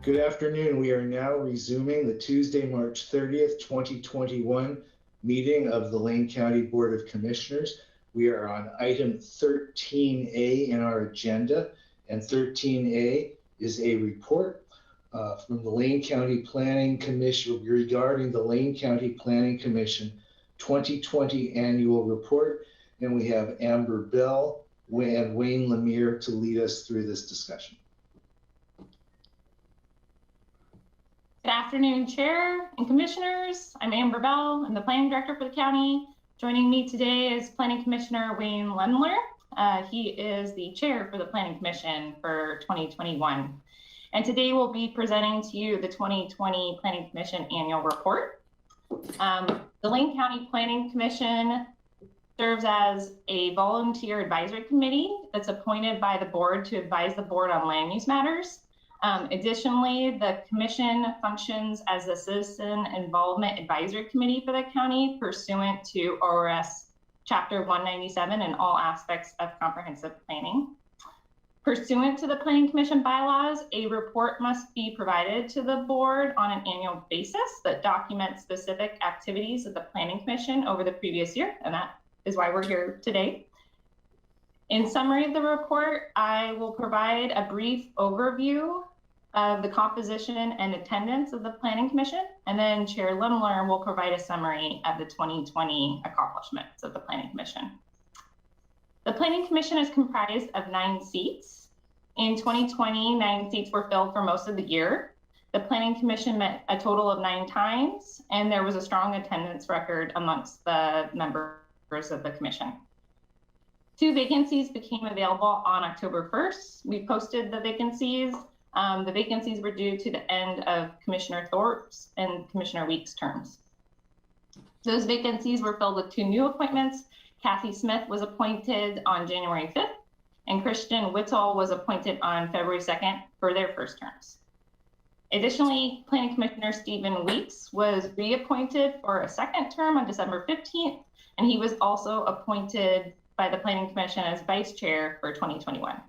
Good afternoon. We are now resuming the Tuesday, March 30th, 2021 meeting of the Lane County Board of Commissioners. We are on item 13A in our agenda, and 13A is a report from the Lane County Planning Commission regarding the Lane County Planning Commission 2020 annual report. And we have Amber Bell and Wayne Lemire to lead us through this discussion. Good afternoon, Chair and Commissioners. I'm Amber Bell. I'm the Planning Director for the county. Joining me today is Planning Commissioner Wayne Lemire. He is the Chair for the Planning Commission for 2021. And today we'll be presenting to you the 2020 Planning Commission Annual Report. The Lane County Planning Commission serves as a volunteer advisory committee that's appointed by the board to advise the board on land use matters. Additionally, the commission functions as a citizen involvement advisory committee for the county pursuant to ORS Chapter 197 in all aspects of comprehensive planning. Pursuant to the Planning Commission bylaws, a report must be provided to the board on an annual basis that documents specific activities of the Planning Commission over the previous year, and that is why we're here today. In summary of the report, I will provide a brief overview of the composition and attendance of the Planning Commission, and then Chair Lemire will provide a summary of the 2020 accomplishments of the Planning Commission. The Planning Commission is comprised of 9 seats. In 2020, 9 seats were filled for most of the year. The Planning Commission met a total of 9 times, and there was a strong attendance record amongst the members of the Commission. 2 vacancies became available on October 1st. We posted the vacancies. The vacancies were due to the end of Commissioner Thorpe's and Commissioner Weeks' terms. Those vacancies were filled with 2 new appointments. Kathy Smith was appointed on January 5th, and Christian Whittle was appointed on February 2nd for their first terms. Additionally, Planning Commissioner Stephen Weeks was reappointed for a 2nd term on December 15th, and he was also appointed by the Planning Commission as Vice Chair for 2021.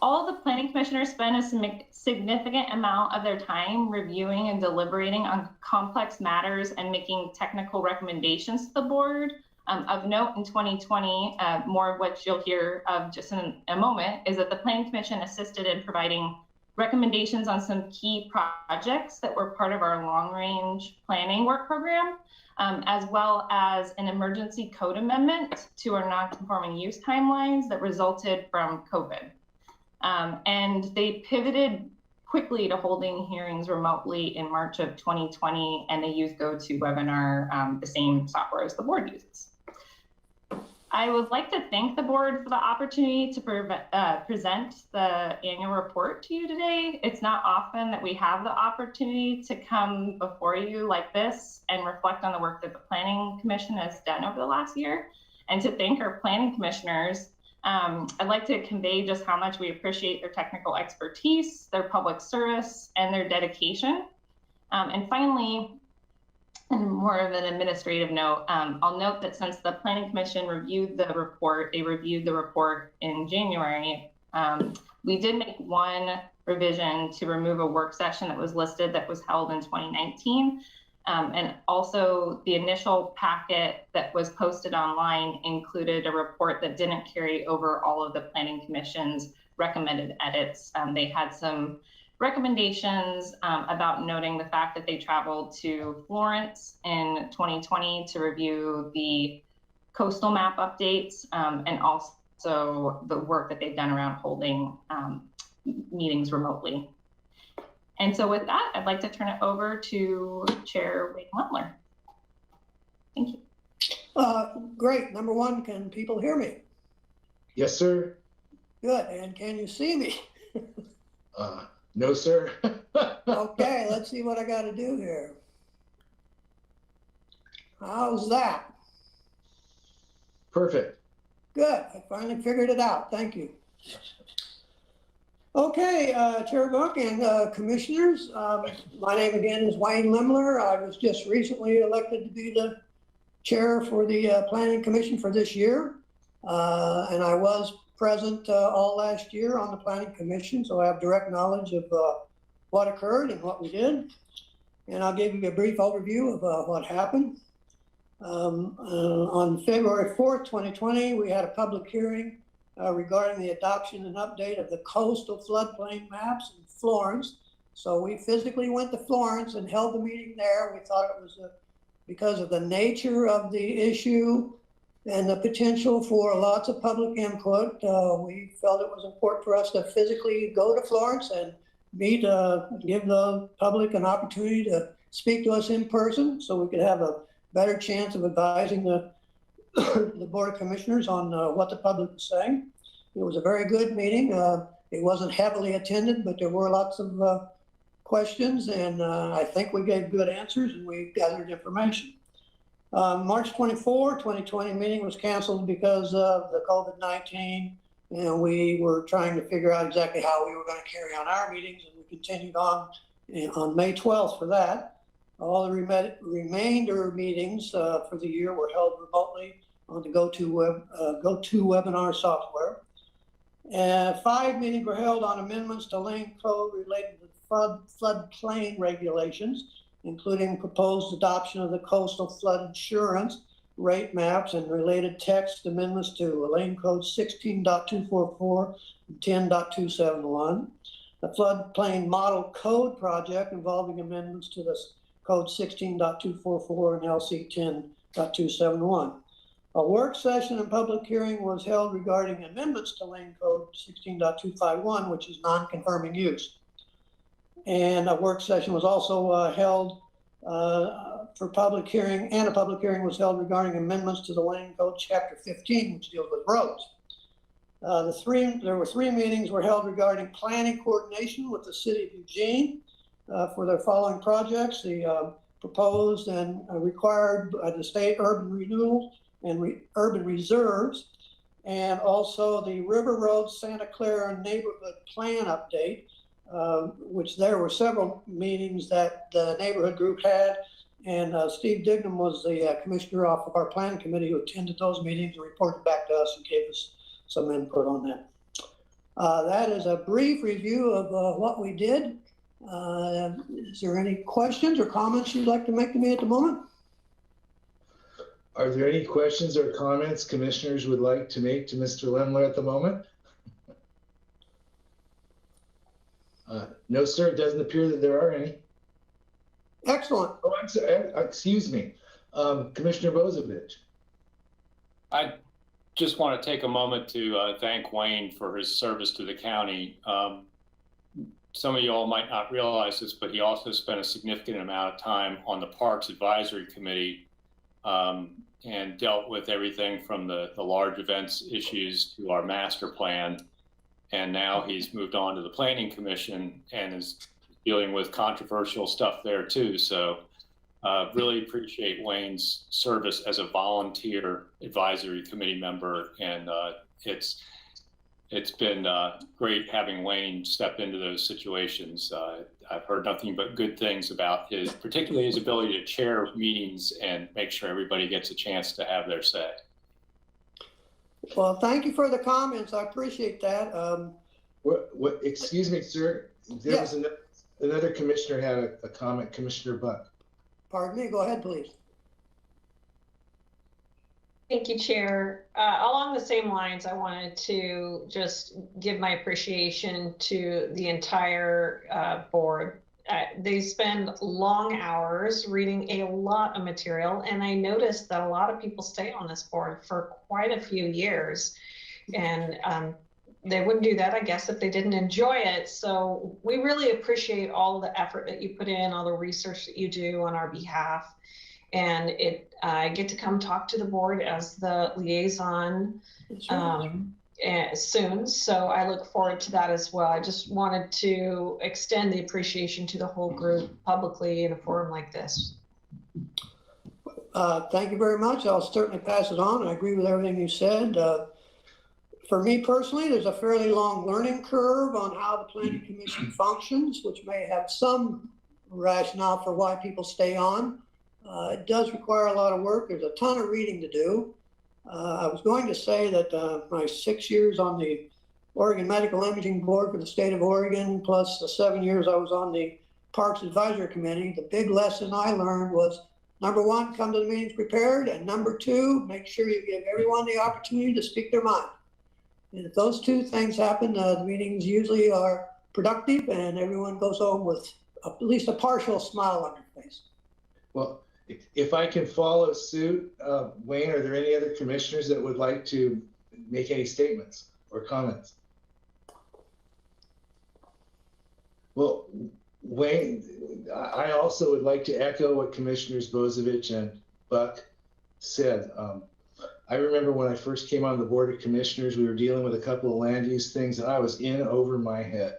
All of the Planning Commissioners spend a significant amount of their time reviewing and deliberating on complex matters and making technical recommendations to the board. Of note in 2020, more of which you'll hear of just in a moment, is that the Planning Commission assisted in providing recommendations on some key projects that were part of our long-range planning work program, as well as an emergency code amendment to our non-conforming use timelines that resulted from COVID. And they pivoted quickly to holding hearings remotely in March of 2020, and they used GoToWebinar, the same software as the board uses. I would like to thank the board for the opportunity to present the annual report to you today. It's not often that we have the opportunity to come before you like this and reflect on the work that the Planning Commission has done over the last year. And to thank our planning commissioners, I'd like to convey just how much we appreciate their technical expertise, their public service, and their dedication. And finally, and more of an administrative note, I'll note that since the Planning Commission reviewed the report, they reviewed the report in January, we did make one revision to remove a work session that was listed that was held in 2019. And also the initial packet that was posted online included a report that didn't carry over all of the Planning Commission's recommended edits. They had some recommendations about noting the fact that they traveled to Florence in 2020 to review the coastal map updates, and also the work that they've done around holding meetings remotely. And so with that, I'd like to turn it over to Chair Wayne Lemire. Thank you. Great. Number one, can people hear me? Yes, sir. Good. And can you see me? No, sir. Okay, let's see what I got to do here. How's that? Perfect. Good. I finally figured it out. Thank you. Okay, Chair Book and commissioners, my name again is Wayne Lemire. I was just recently elected to be the chair for the Planning Commission for this year, and I was present all last year on the Planning Commission, so I have direct knowledge of what occurred and what we did. And I'll give you a brief overview of what happened. On February 4th, 2020, we had a public hearing regarding the adoption and update of the coastal floodplain maps in Florence. So we physically went to Florence and held the meeting there. We thought it was because of the nature of the issue and the potential for lots of public input. We felt it was important for us to physically go to Florence and meet, give the public an opportunity to speak to us in person so we could have a better chance of advising the Board of Commissioners on what the public was saying. It was a very good meeting. It wasn't heavily attended, but there were lots of questions, and I think we gave good answers and we gathered information. March 24, 2020 meeting was canceled because of the COVID-19, and we were trying to figure out exactly how we were going to carry on our meetings, and we continued on May 12th for that. All the remainder meetings for the year were held remotely on the GoToWebinar software. 5 meetings were held on amendments to lane code related to floodplain regulations, including proposed adoption of the coastal flood insurance rate maps and related text amendments to lane code 16.244 and 10.271. The floodplain model code project involving amendments to the code 16.244 and LC 10.271. A work session and public hearing was held regarding amendments to lane code 16.251, which is non-confirming use. And a work session was also held for public hearing, and a public hearing was held regarding amendments to the lane code chapter 15, which deals with roads. There were 3 meetings were held regarding planning coordination with the city of Eugene for their following projects: the proposed and required by the state urban renewal and urban reserves, and also the River Road Santa Clara neighborhood plan update, which there were several meetings that the neighborhood group had, and Steve Dignam was the commissioner off of our planning committee who attended those meetings and reported back to us and gave us some input on that. That is a brief review of what we did. Is there any questions or comments you'd like to make to me at the moment? Are there any questions or comments commissioners would like to make to Mr. Lemler at the moment? No, sir, it doesn't appear that there are any. Excellent. Oh, I'm sorry, excuse me. Commissioner Bozovich. I just want to take a moment to thank Wayne for his service to the county. Some of you all might not realize this, but he also spent a significant amount of time on the Parks Advisory Committee and dealt with everything from the large events issues to our master plan. And now he's moved on to the Planning Commission and is dealing with controversial stuff there too. So really appreciate Wayne's service as a volunteer advisory committee member. And it's been great having Wayne step into those situations. I've heard nothing but good things about particularly his ability to chair meetings and make sure everybody gets a chance to have their say. Well, thank you for the comments. I appreciate that. Excuse me, sir. There was another commissioner had a comment, Commissioner Buck. Pardon me, go ahead, please. Thank you, Chair. Along the same lines, I wanted to just give my appreciation to the entire board. They spend long hours reading a lot of material, and I noticed that a lot of people stay on this board for quite a few years, and they wouldn't do that, I guess, if they didn't enjoy it. So we really appreciate all the effort that you put in, all the research that you do on our behalf. And I get to come talk to the board as the liaison soon. So I look forward to that as well. I just wanted to extend the appreciation to the whole group publicly in a forum like this. Thank you very much. I'll certainly pass it on. I agree with everything you said. For me personally, there's a fairly long learning curve on how the Planning Commission functions, which may have some rationale for why people stay on. It does require a lot of work. There's a ton of reading to do. I was going to say that my 6 years on the Oregon Medical Imaging Board for the state of Oregon, plus the 7 years I was on the Parks Advisory Committee, the big lesson I learned was, number one, come to the meetings prepared, and number two, make sure you give everyone the opportunity to speak their mind. And if those two things happen, the meetings usually are productive and everyone goes home with at least a partial smile on their face. Well, if I can follow suit, Wayne, are there any other commissioners that would like to make any statements or comments? Well, Wayne, I also would like to echo what Commissioners Bozovich and Buck said. I remember when I first came on the Board of Commissioners, we were dealing with a couple of land use things and I was in over my head.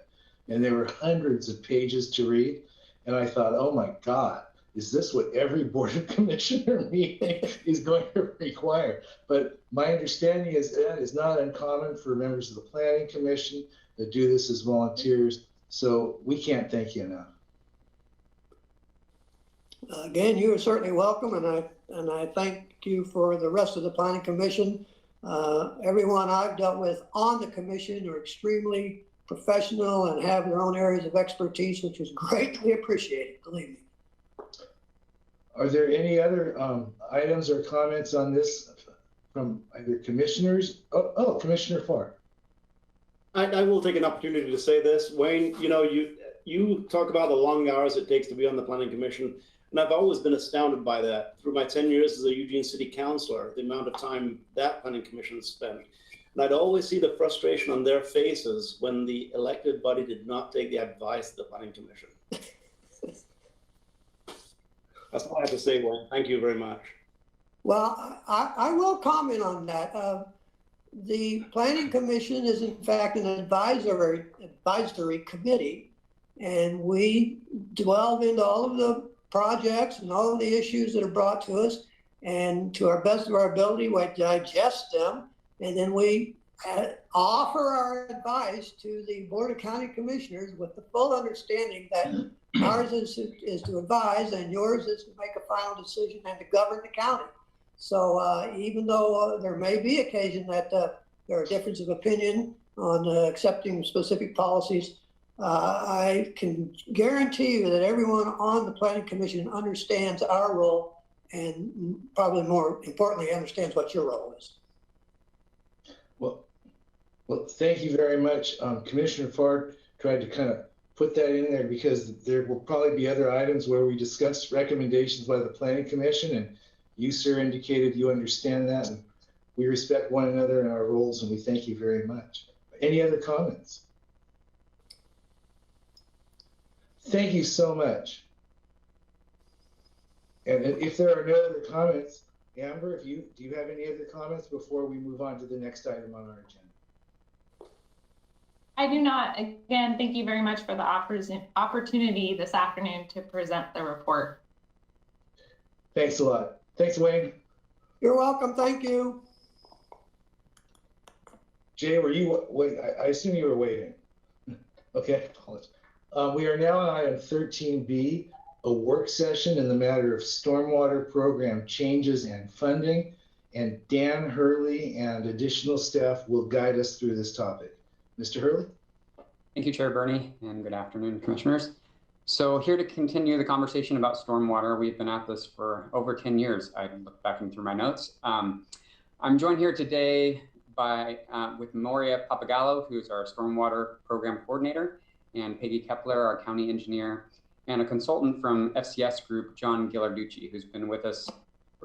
And there were hundreds of pages to read. And I thought, oh my God, is this what every Board of Commissioner meeting is going to require? But my understanding is that is not uncommon for members of the Planning Commission that do this as volunteers. So we can't thank you enough. Again, you are certainly welcome, and I thank you for the rest of the Planning Commission. Everyone I've dealt with on the commission are extremely professional and have their own areas of expertise, which is greatly appreciated, believe me. Are there any other items or comments on this from either commissioners? Oh, Commissioner Farr. I will take an opportunity to say this. Wayne, you know, you talk about the long hours it takes to be on the Planning Commission, and I've always been astounded by that. Through my 10 years as a Eugene City Councilor, the amount of time that Planning Commission has spent. And I'd always see the frustration on their faces when the elected body did not take the advice of the Planning Commission. That's all I have to say, Wayne. Thank you very much. Well, I will comment on that. The Planning Commission is in fact an advisory committee, and we delve into all of the projects and all of the issues that are brought to us, and to our best of our ability, we digest them, and then we offer our advice to the Board of County Commissioners with the full understanding that ours is to advise and yours is to make a final decision and to govern the county. So even though there may be occasion that there are differences of opinion on accepting specific policies, I can guarantee you that everyone on the Planning Commission understands our role, and probably more importantly, understands what your role is. Well, thank you very much. Commissioner Farr tried to kind of put that in there because there will probably be other items where we discuss recommendations by the Planning Commission, and you, sir, indicated you understand that, and we respect one another in our roles, and we thank you very much. Any other comments? Thank you so much. And if there are no other comments, Amber, do you have any other comments before we move on to the next item on our agenda? I do not. Again, thank you very much for the opportunity this afternoon to present the report. Thanks a lot. Thanks, Wayne. You're welcome. Thank you. Jay, were you wait? I assume you were waiting. Okay. We are now on item 13B, a work session in the matter of stormwater program changes and funding. And Dan Hurley and additional staff will guide us through this topic. Mr. Hurley? Thank you, Chair Bernie, and good afternoon, Commissioners. So here to continue the conversation about stormwater. We've been at this for over 10 years. I looked back through my notes. I'm joined here today with Moria Papagallo, who's our stormwater program coordinator, and Peggy Kepler, our county engineer, and a consultant from FCS Group, John Gillarducci, who's been with us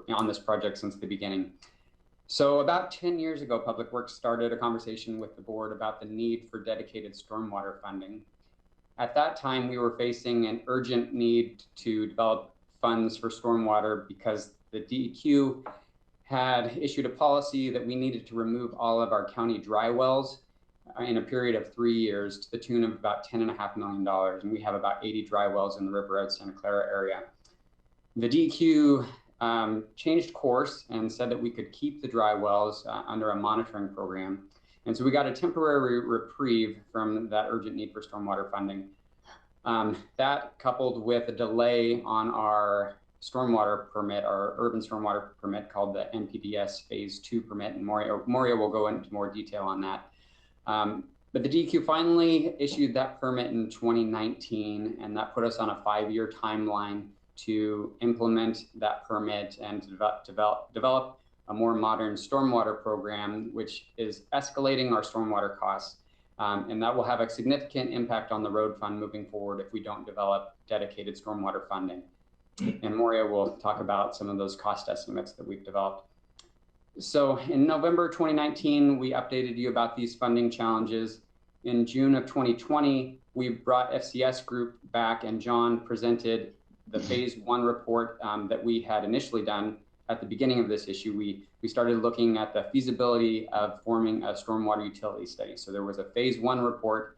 on this project since the beginning. So about 10 years ago, Public Works started a conversation with the board about the need for dedicated stormwater funding. At that time, we were facing an urgent need to develop funds for stormwater because the DEQ had issued a policy that we needed to remove all of our county dry wells in a period of 3 years to the tune of about $10.5 million. And we have about 80 dry wells in the River Road, Santa Clara area. The DEQ changed course and said that we could keep the dry wells under a monitoring program. And so we got a temporary reprieve from that urgent need for stormwater funding. That coupled with a delay on our stormwater permit, our urban stormwater permit called the NPDES Phase 2 permit, and Moria will go into more detail on that. But the DEQ finally issued that permit in 2019, and that put us on a 5-year timeline to implement that permit and to develop a more modern stormwater program, which is escalating our stormwater costs. And that will have a significant impact on the road fund moving forward if we don't develop dedicated stormwater funding. And Moria will talk about some of those cost estimates that we've developed. So in November 2019, we updated you about these funding challenges. In June of 2020, we brought FCS Group back, and John presented the Phase 1 report that we had initially done at the beginning of this issue. We started looking at the feasibility of forming a stormwater utility study. So there was a Phase 1 report.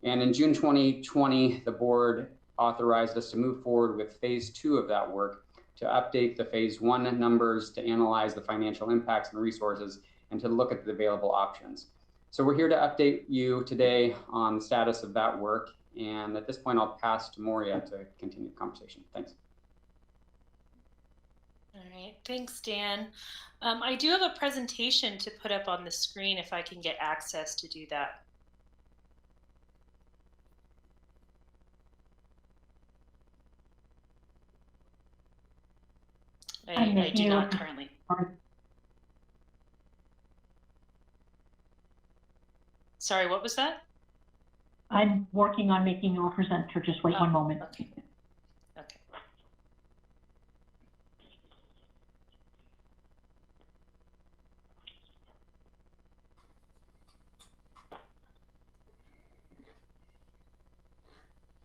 And in June 2020, the board authorized us to move forward with Phase 2 of that work, to update the Phase 1 numbers, to analyze the financial impacts and resources, and to look at the available options. So we're here to update you today on the status of that work. And at this point, I'll pass to Moria to continue the conversation. Thanks. All right, thanks, Dan. I do have a presentation to put up on the screen if I can get access to do that. I do not currently. Sorry, what was that? I'm working on making you a presenter. Just wait one moment. Okay. Okay.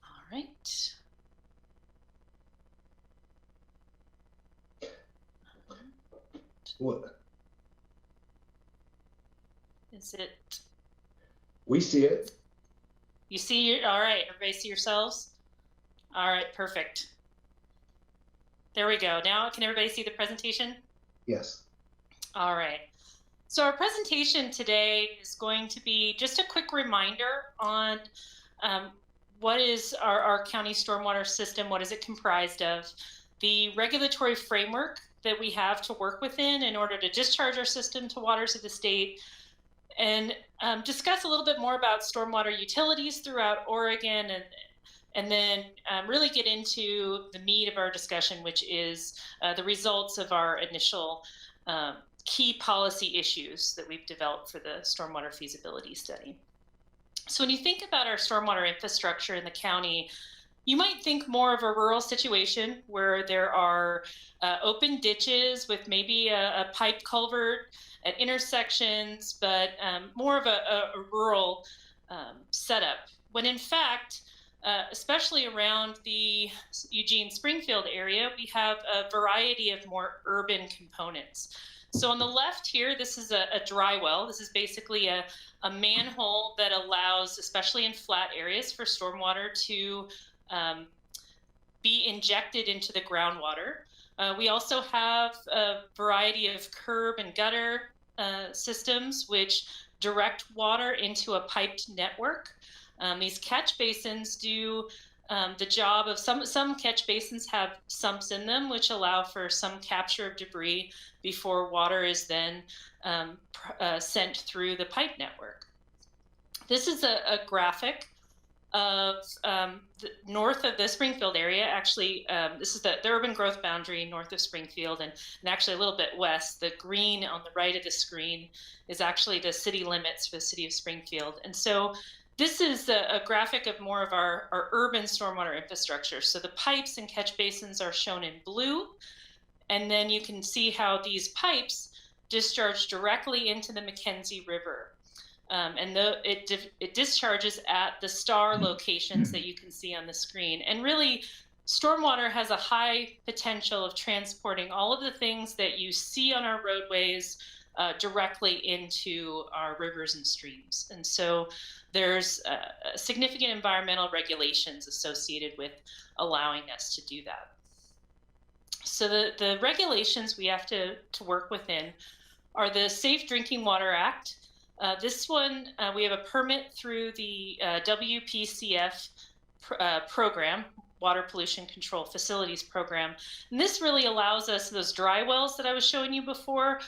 All right. What? Is it? We see it. You see, all right, everybody see yourselves? All right, perfect. There we go. Now, can everybody see the presentation? Yes. All right. So our presentation today is going to be just a quick reminder on what is our county stormwater system, what is it comprised of, the regulatory framework that we have to work within in order to discharge our system to waters of the state, and discuss a little bit more about stormwater utilities throughout Oregon, and then really get into the meat of our discussion, which is the results of our initial key policy issues that we've developed for the stormwater feasibility study. So when you think about our stormwater infrastructure in the county, you might think more of a rural situation where there are open ditches with maybe a pipe culvert at intersections, but more of a rural setup. When in fact, especially around the Eugene-Springfield area, we have a variety of more urban components. So on the left here, this is a dry well. This is basically a manhole that allows, especially in flat areas, for stormwater to be injected into the groundwater. We also have a variety of curb and gutter systems which direct water into a piped network. These catch basins do the job of some catch basins have sumps in them, which allow for some capture of debris before water is then sent through the pipe network. This is a graphic of the north of the Springfield area. Actually, this is the urban growth boundary north of Springfield, and actually a little bit west. The green on the right of the screen is actually the city limits for the city of Springfield. And so this is a graphic of more of our urban stormwater infrastructure. So the pipes and catch basins are shown in blue, and then you can see how these pipes discharge directly into the McKenzie River. And it discharges at the star locations that you can see on the screen. And really, stormwater has a high potential of transporting all of the things that you see on our roadways directly into our rivers and streams. And so there's significant environmental regulations associated with allowing us to do that. So the regulations we have to work within are the Safe Drinking Water Act. This one, we have a permit through the WPCF program, Water Pollution Control Facilities Program. And this really allows us, those dry wells that I was showing you before,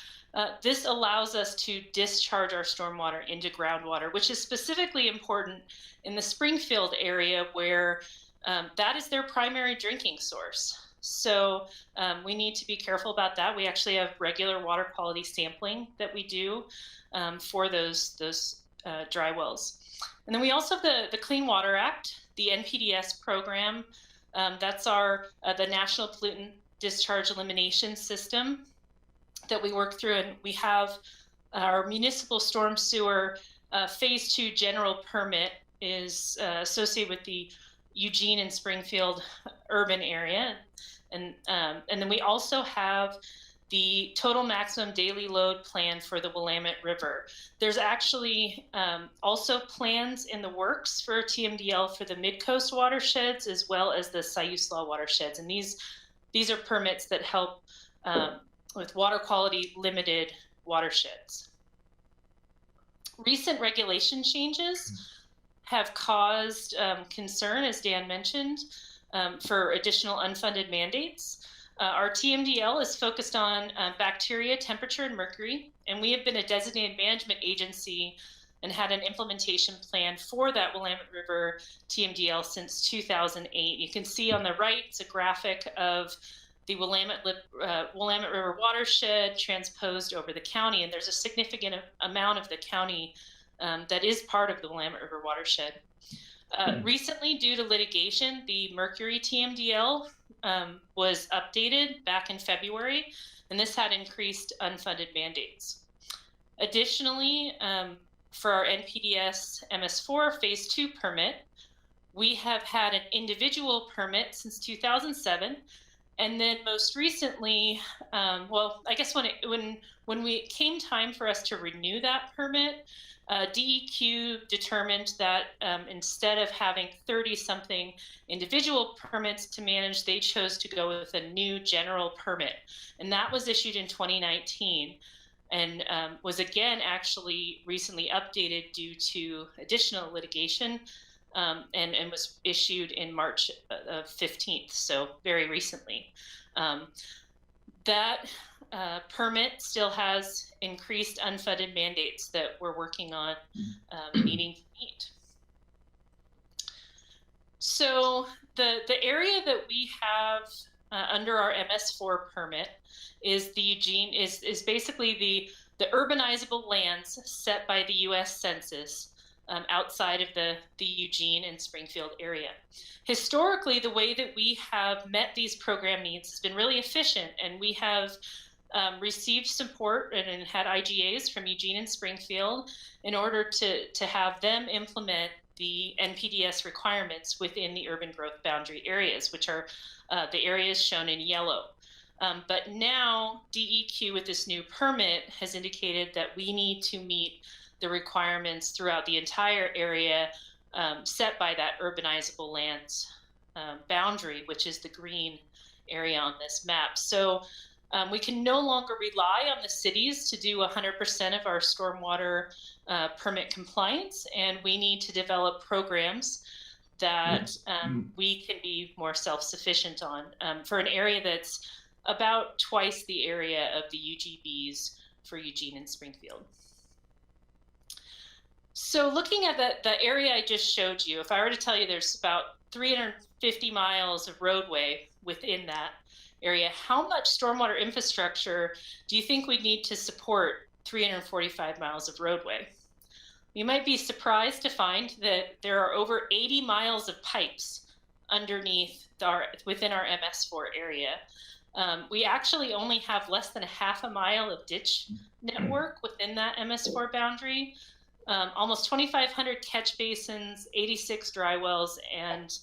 this allows us to discharge our stormwater into groundwater, which is specifically important in the Springfield area where that is their primary drinking source. So we need to be careful about that. We actually have regular water quality sampling that we do for those dry wells. And then we also have the Clean Water Act, the NPDES program. That's the National Pollutant Discharge Elimination System that we work through. And we have our municipal storm sewer phase 2 general permit is associated with the Eugene and Springfield urban area. And then we also have the total maximum daily load plan for the Willamette River. There's actually also plans in the works for TMDL for the mid-coast watersheds as well as the Siuslaw watersheds. And these are permits that help with water quality limited watersheds. Recent regulation changes have caused concern, as Dan mentioned, for additional unfunded mandates. Our TMDL is focused on bacteria, temperature, and mercury, and we have been a designated management agency and had an implementation plan for that Willamette River TMDL since 2008. You can see on the right, it's a graphic of the Willamette River watershed transposed over the county, and there's a significant amount of the county that is part of the Willamette River watershed. Recently, due to litigation, the Mercury TMDL was updated back in February, and this had increased unfunded mandates. Additionally, for our NPDES MS4 Phase 2 permit, we have had an individual permit since 2007, and then most recently, well, I guess when it came time for us to renew that permit, DEQ determined that instead of having 30-something individual permits to manage, they chose to go with a new general permit. And that was issued in 2019 and was again actually recently updated due to additional litigation and was issued in March of 15th, so very recently. That permit still has increased unfunded mandates that we're working on needing to meet. So the area that we have under our MS4 permit is the Eugene, is basically the urbanizable lands set by the US Census outside of the Eugene and Springfield area. Historically, the way that we have met these program needs has been really efficient, and we have received support and had IGAs from Eugene and Springfield in order to have them implement the NPDES requirements within the urban growth boundary areas, which are the areas shown in yellow. But now DEQ with this new permit has indicated that we need to meet the requirements throughout the entire area set by that urbanizable lands boundary, which is the green area on this map. So we can no longer rely on the cities to do 100% of our stormwater permit compliance, and we need to develop programs that we can be more self-sufficient on for an area that's about twice the area of the UGBs for Eugene and Springfield. So looking at the area I just showed you, if I were to tell you there's about 350 miles of roadway within that area, how much stormwater infrastructure do you think we need to support 345 miles of roadway? You might be surprised to find that there are over 80 miles of pipes underneath within our MS4 area. We actually only have less than a half a mile of ditch network within that MS4 boundary. Almost 2,500 catch basins, 86 dry wells, and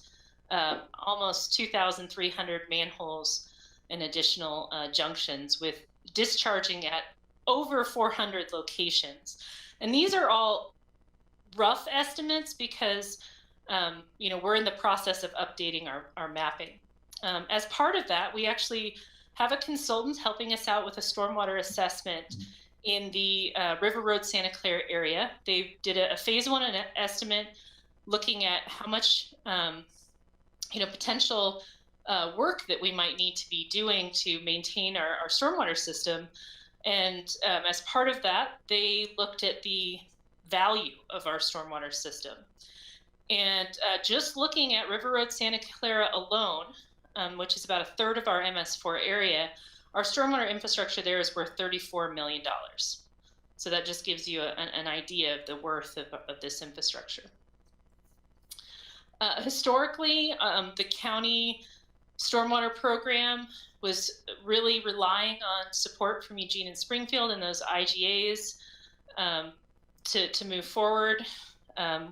almost 2,300 manholes and additional junctions, with discharging at over 400 locations. And these are all rough estimates because we're in the process of updating our mapping. As part of that, we actually have a consultant helping us out with a stormwater assessment in the River Road Santa Clara area. They did a phase 1 estimate looking at how much potential work that we might need to be doing to maintain our stormwater system. And as part of that, they looked at the value of our stormwater system. And just looking at River Road Santa Clara alone, which is about 1/3 of our MS4 area, our stormwater infrastructure there is worth $34 million. So that just gives you an idea of the worth of this infrastructure. Historically, the county stormwater program was really relying on support from Eugene and Springfield and those IGAs to move forward.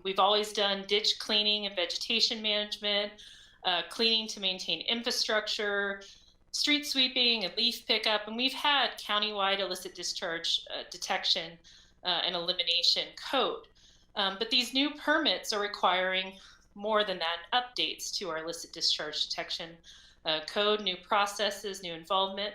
We've always done ditch cleaning and vegetation management, cleaning to maintain infrastructure, street sweeping and leaf pickup, and we've had countywide illicit discharge detection and elimination code. But these new permits are requiring more than that, updates to our illicit discharge detection code, new processes, new involvement.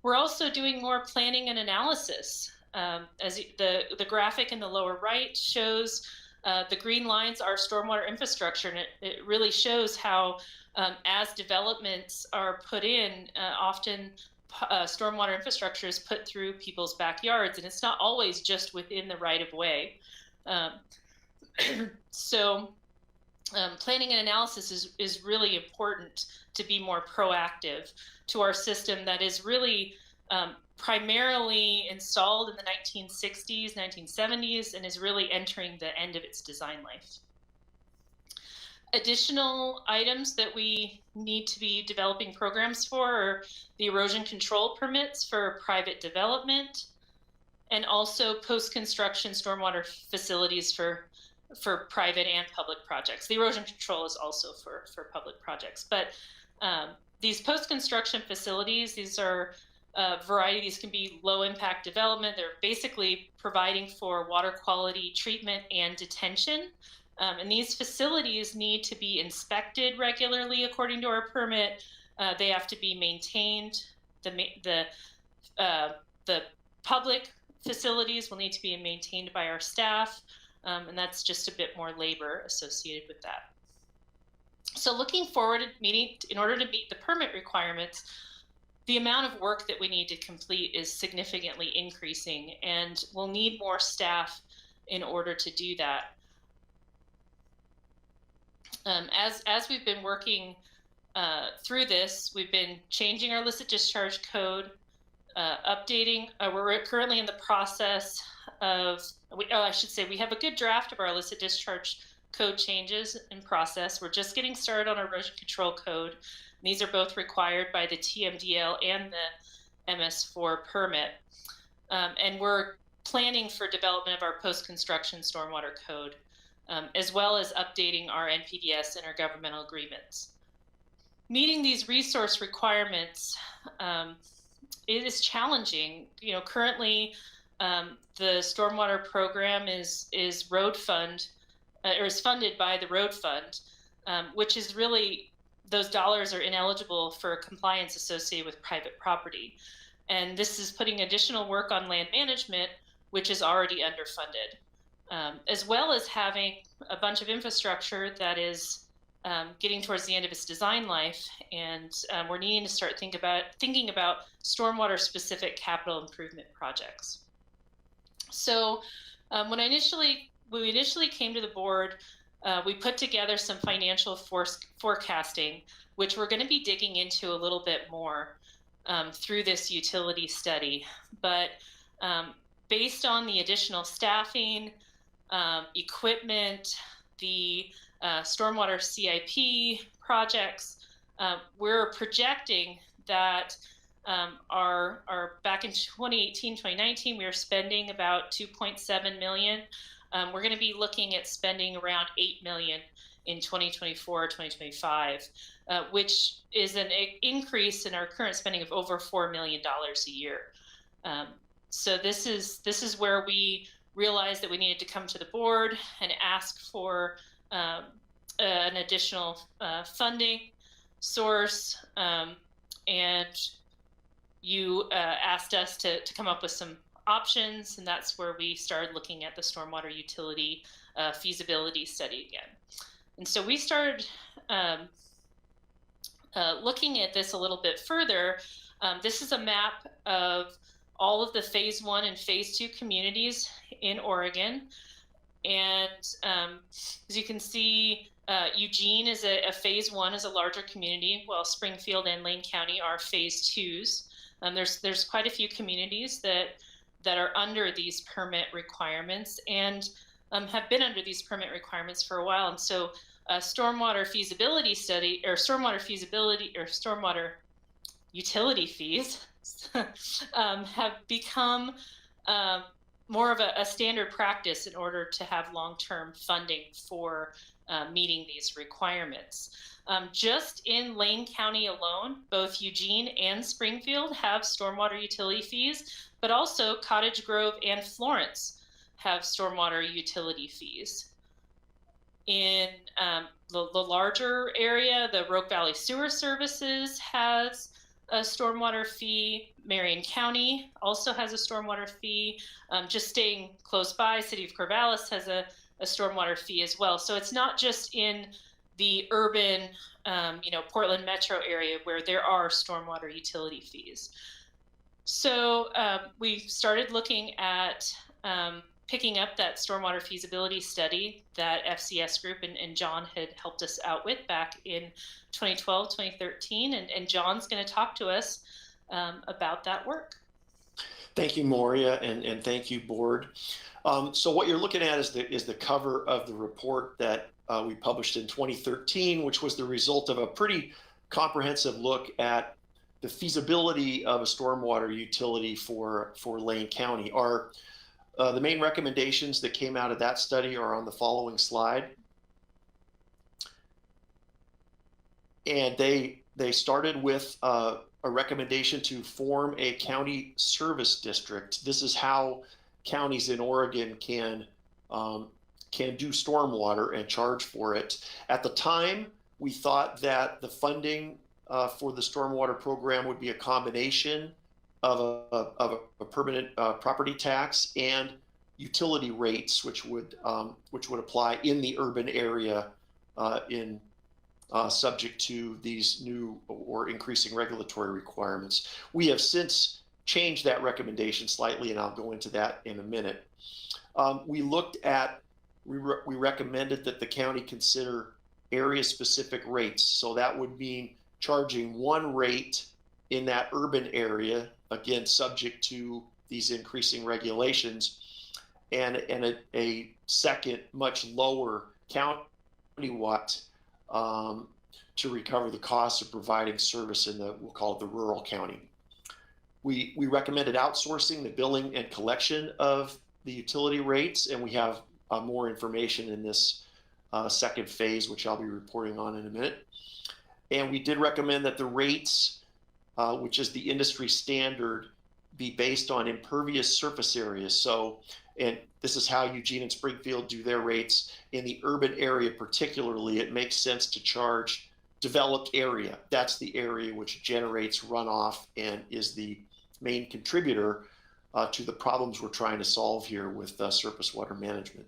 We're also doing more planning and analysis. As the graphic in the lower right shows, the green lines are stormwater infrastructure, and it really shows how as developments are put in, often stormwater infrastructure is put through people's backyards, and it's not always just within the right of way. So planning and analysis is really important to be more proactive to our system that is really primarily installed in the 1960s, 1970s, and is really entering the end of its design life. Additional items that we need to be developing programs for are the erosion control permits for private development, and also post-construction stormwater facilities for private and public projects. The erosion control is also for public projects, but these post-construction facilities, these are a variety. These can be low impact development. They're basically providing for water quality treatment and detention. And these facilities need to be inspected regularly according to our permit. They have to be maintained. The public facilities will need to be maintained by our staff. And that's just a bit more labor associated with that. So looking forward in order to meet the permit requirements, the amount of work that we need to complete is significantly increasing, and we'll need more staff in order to do that. As we've been working through this, we've been changing our illicit discharge code, updating. We're currently in the process of, I should say, we have a good draft of our illicit discharge code changes in process. We're just getting started on our erosion control code. These are both required by the TMDL and the MS4 permit. And we're planning for development of our post-construction stormwater code, as well as updating our NPDES intergovernmental agreements. Meeting these resource requirements, it is challenging. Currently, the stormwater program is road fund, or is funded by the road fund, which is really, those dollars are ineligible for compliance associated with private property. And this is putting additional work on land management, which is already underfunded, as well as having a bunch of infrastructure that is getting towards the end of its design life. And we're needing to start thinking about stormwater specific capital improvement projects. So when we initially came to the board, we put together some financial forecasting, which we're going to be digging into a little bit more through this utility study. But based on the additional staffing, equipment, the stormwater CIP projects, we're projecting that our back in 2018, 2019, we were spending about 2.7 million. We're going to be looking at spending around 8 million in 2024, 2025, which is an increase in our current spending of over $4 million a year. So this is where we realized that we needed to come to the board and ask for an additional funding source, and you asked us to come up with some options, and that's where we started looking at the stormwater utility feasibility study again. And so we started looking at this a little bit further, this is a map of all of the phase 1 and phase 2 communities in Oregon. And as you can see, Eugene is a phase 1, is a larger community, while Springfield and Lane County are phase 2s. There's quite a few communities that are under these permit requirements and have been under these permit requirements for a while. And so stormwater feasibility study, or stormwater feasibility, or stormwater utility fees have become more of a standard practice in order to have long-term funding for meeting these requirements. Just in Lane County alone, both Eugene and Springfield have stormwater utility fees, but also Cottage Grove and Florence have stormwater utility fees. In the larger area, the Rogue Valley Sewer Services has a stormwater fee. Marion County also has a stormwater fee. Just staying close by, City of Corvallis has a stormwater fee as well. So it's not just in the urban, Portland metro area where there are stormwater utility fees. So we started looking at picking up that stormwater feasibility study that FCS Group and John had helped us out with back in 2012, 2013. And John's going to talk to us about that work. Thank you, Moria, and thank you, board. So what you're looking at is the cover of the report that we published in 2013, which was the result of a pretty comprehensive look at the feasibility of a stormwater utility for Lane County. The main recommendations that came out of that study are on the following slide. And they started with a recommendation to form a county service district. This is how counties in Oregon can do stormwater and charge for it. At the time, we thought that the funding for the stormwater program would be a combination of a permanent property tax and utility rates, which would apply in the urban area subject to these new or increasing regulatory requirements. We have since changed that recommendation slightly, and I'll go into that in a minute. We recommended that the county consider area-specific rates. So that would mean charging one rate in that urban area, again, subject to these increasing regulations, and a second, much lower county-wide to recover the costs of providing service in we'll call it the rural county. We recommended outsourcing the billing and collection of the utility rates, and we have more information in this second phase, which I'll be reporting on in a minute. And we did recommend that the rates, which is the industry standard, be based on impervious surface areas. So, and this is how Eugene and Springfield do their rates. In the urban area particularly, it makes sense to charge developed area. That's the area which generates runoff and is the main contributor to the problems we're trying to solve here with surface water management.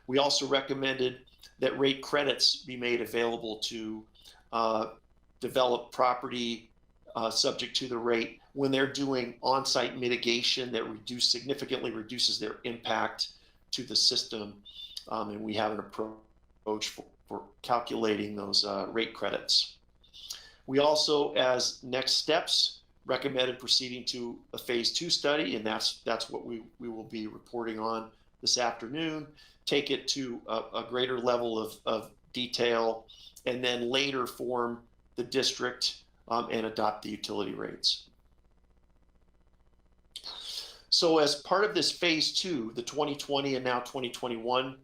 We also recommended that rate credits be made available to develop property subject to the rate when they're doing on-site mitigation that significantly reduces their impact to the system. And we have an approach for calculating those rate credits. We also, as next steps, recommended proceeding to a phase 2 study, and that's what we will be reporting on this afternoon. Take it to a greater level of detail, and then later form the district and adopt the utility rates. So as part of this phase 2, the 2020 and now 2021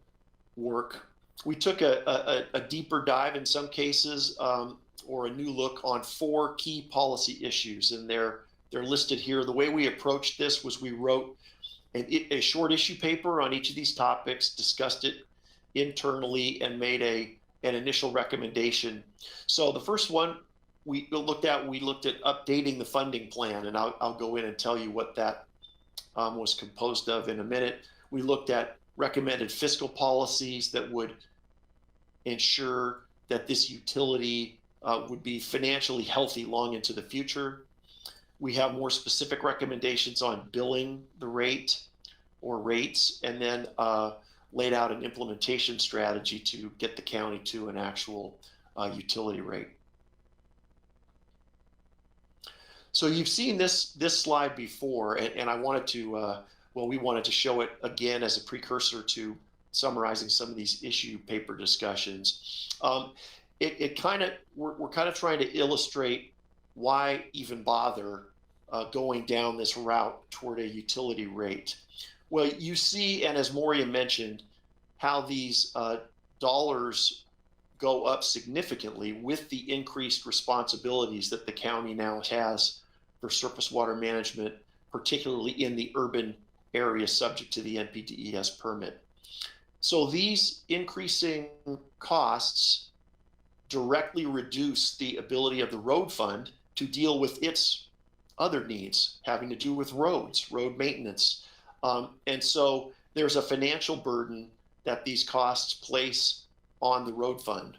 work, we took a deeper dive in some cases, or a new look on 4 key policy issues, and they're listed here. The way we approached this was we wrote a short issue paper on each of these topics, discussed it internally, and made an initial recommendation. So the first one we looked at updating the funding plan, and I'll go in and tell you what that was composed of in a minute. We looked at recommended fiscal policies that would ensure that this utility would be financially healthy long into the future. We have more specific recommendations on billing the rate or rates, and then laid out an implementation strategy to get the county to an actual utility rate. So you've seen this slide before, and I wanted to, we wanted to show it again as a precursor to summarizing some of these issue paper discussions. We're kind of trying to illustrate why even bother going down this route toward a utility rate. Well, you see, and as Moria mentioned, how these dollars go up significantly with the increased responsibilities that the county now has for surface water management, particularly in the urban area subject to the NPDES permit. So these increasing costs directly reduce the ability of the road fund to deal with its other needs having to do with roads, road maintenance. And so there's a financial burden that these costs place on the road fund.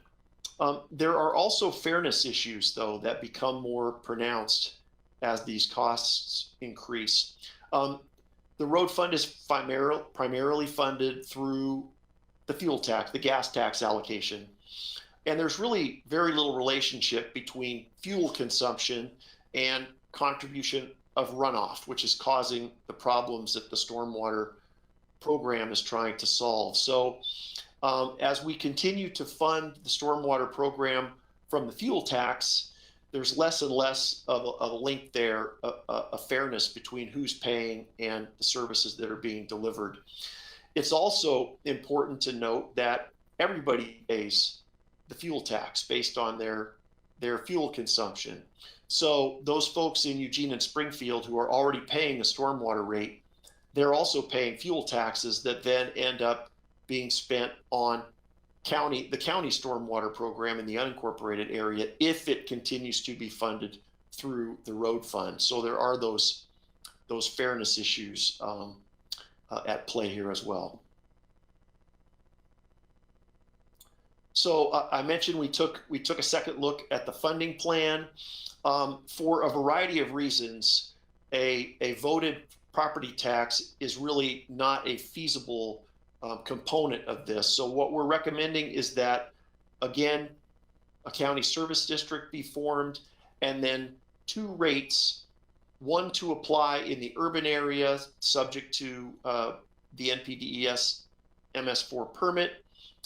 There are also fairness issues, though, that become more pronounced as these costs increase. The road fund is primarily funded through the fuel tax, the gas tax allocation. And there's really very little relationship between fuel consumption and contribution of runoff, which is causing the problems that the stormwater program is trying to solve. So as we continue to fund the stormwater program from the fuel tax, there's less and less of a link there, a fairness between who's paying and the services that are being delivered. It's also important to note that everybody pays the fuel tax based on their fuel consumption. So those folks in Eugene and Springfield who are already paying a stormwater rate, they're also paying fuel taxes that then end up being spent on the county stormwater program in the unincorporated area if it continues to be funded through the road fund. So there are those fairness issues at play here as well. So I mentioned we took a second look at the funding plan. For a variety of reasons, a voted property tax is really not a feasible component of this. So what we're recommending is that, again, a county service district be formed, and then two rates, one to apply in the urban area subject to the NPDES MS4 permit.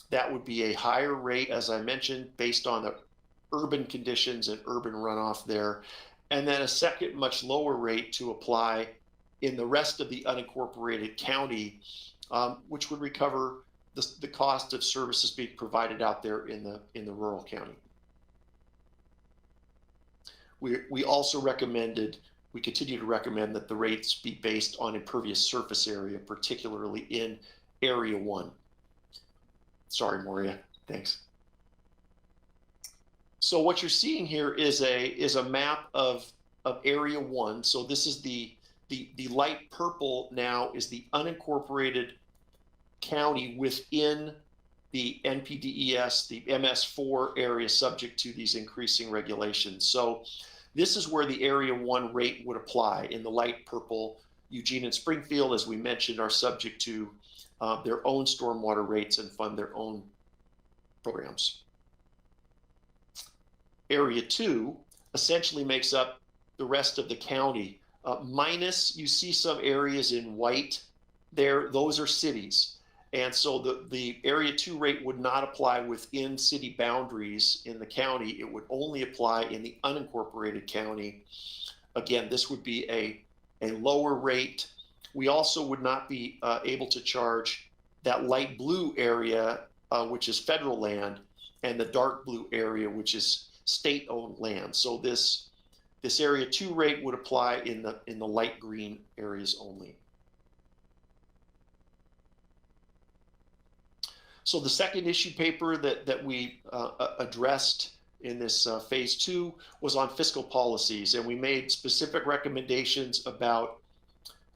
That would be a higher rate, as I mentioned, based on the urban conditions and urban runoff there. And then a second, much lower rate to apply in the rest of the unincorporated county, which would recover the cost of services being provided out there in the rural county. We also continue to recommend that the rates be based on impervious surface area, particularly in Area 1. Sorry, Moria, thanks. So what you're seeing here is a map of Area 1. So this is the light purple now is the unincorporated county within the NPDES, the MS4 area subject to these increasing regulations. So this is where the Area 1 rate would apply. In the light purple, Eugene and Springfield, as we mentioned, are subject to their own stormwater rates and fund their own programs. Area 2 essentially makes up the rest of the county. Minus, you see some areas in white there, those are cities. And so the Area 2 rate would not apply within city boundaries in the county. It would only apply in the unincorporated county. Again, this would be a lower rate. We also would not be able to charge that light blue area, which is federal land, and the dark blue area, which is state-owned land. So this Area 2 rate would apply in the light green areas only. So the second issue paper that we addressed in this phase 2 was on fiscal policies, and we made specific recommendations about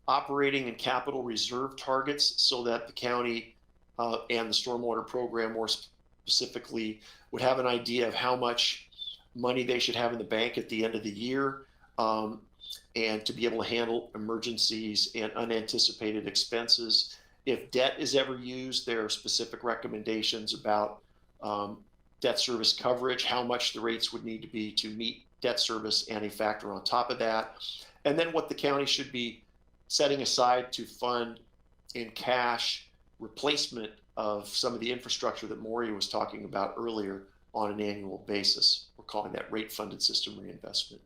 operating and capital reserve targets so that the county and the stormwater program more specifically would have an idea of how much money they should have in the bank at the end of the year, and to be able to handle emergencies and unanticipated expenses. If debt is ever used, there are specific recommendations about debt service coverage, how much the rates would need to be to meet debt service and a factor on top of that. And then what the county should be setting aside to fund in cash replacement of some of the infrastructure that Maury was talking about earlier on an annual basis. We're calling that rate funded system reinvestment.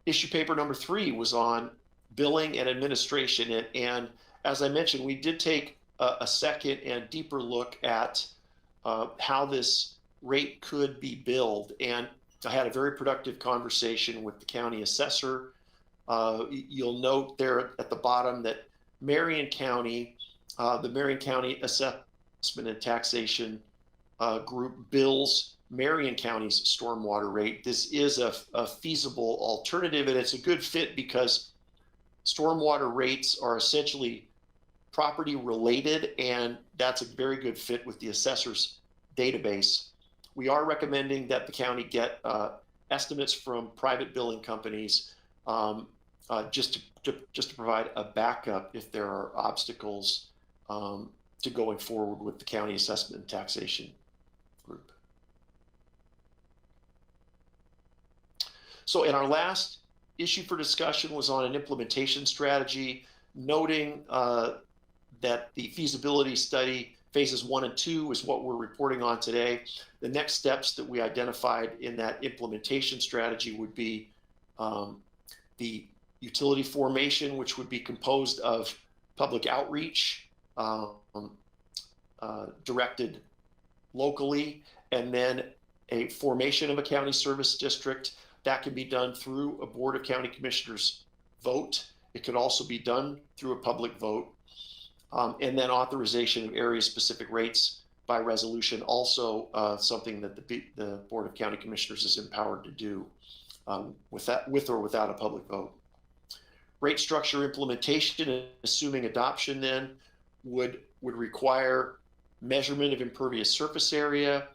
Issue paper number 3 was on billing and administration. And as I mentioned, we did take a second and deeper look at how this rate could be billed. And I had a very productive conversation with the county assessor. You'll note there at the bottom that Marion County, the Marion County Assessment and Taxation group bills Marion County's stormwater rate. This is a feasible alternative, and it's a good fit because stormwater rates are essentially property related, and that's a very good fit with the assessor's database. We are recommending that the county get estimates from private billing companies just to provide a backup if there are obstacles to going forward with the county assessment and taxation group. So in our last issue for discussion was on an implementation strategy, noting that the feasibility study phases 1 and 2 is what we're reporting on today. The next steps that we identified in that implementation strategy would be the utility formation, which would be composed of public outreach directed locally, and then a formation of a county service district. That can be done through a Board of County Commissioners vote. It could also be done through a public vote. And then authorization of area-specific rates by resolution, also something that the Board of County Commissioners is empowered to do with or without a public vote. Rate structure implementation, assuming adoption, then would require measurement of impervious surface area,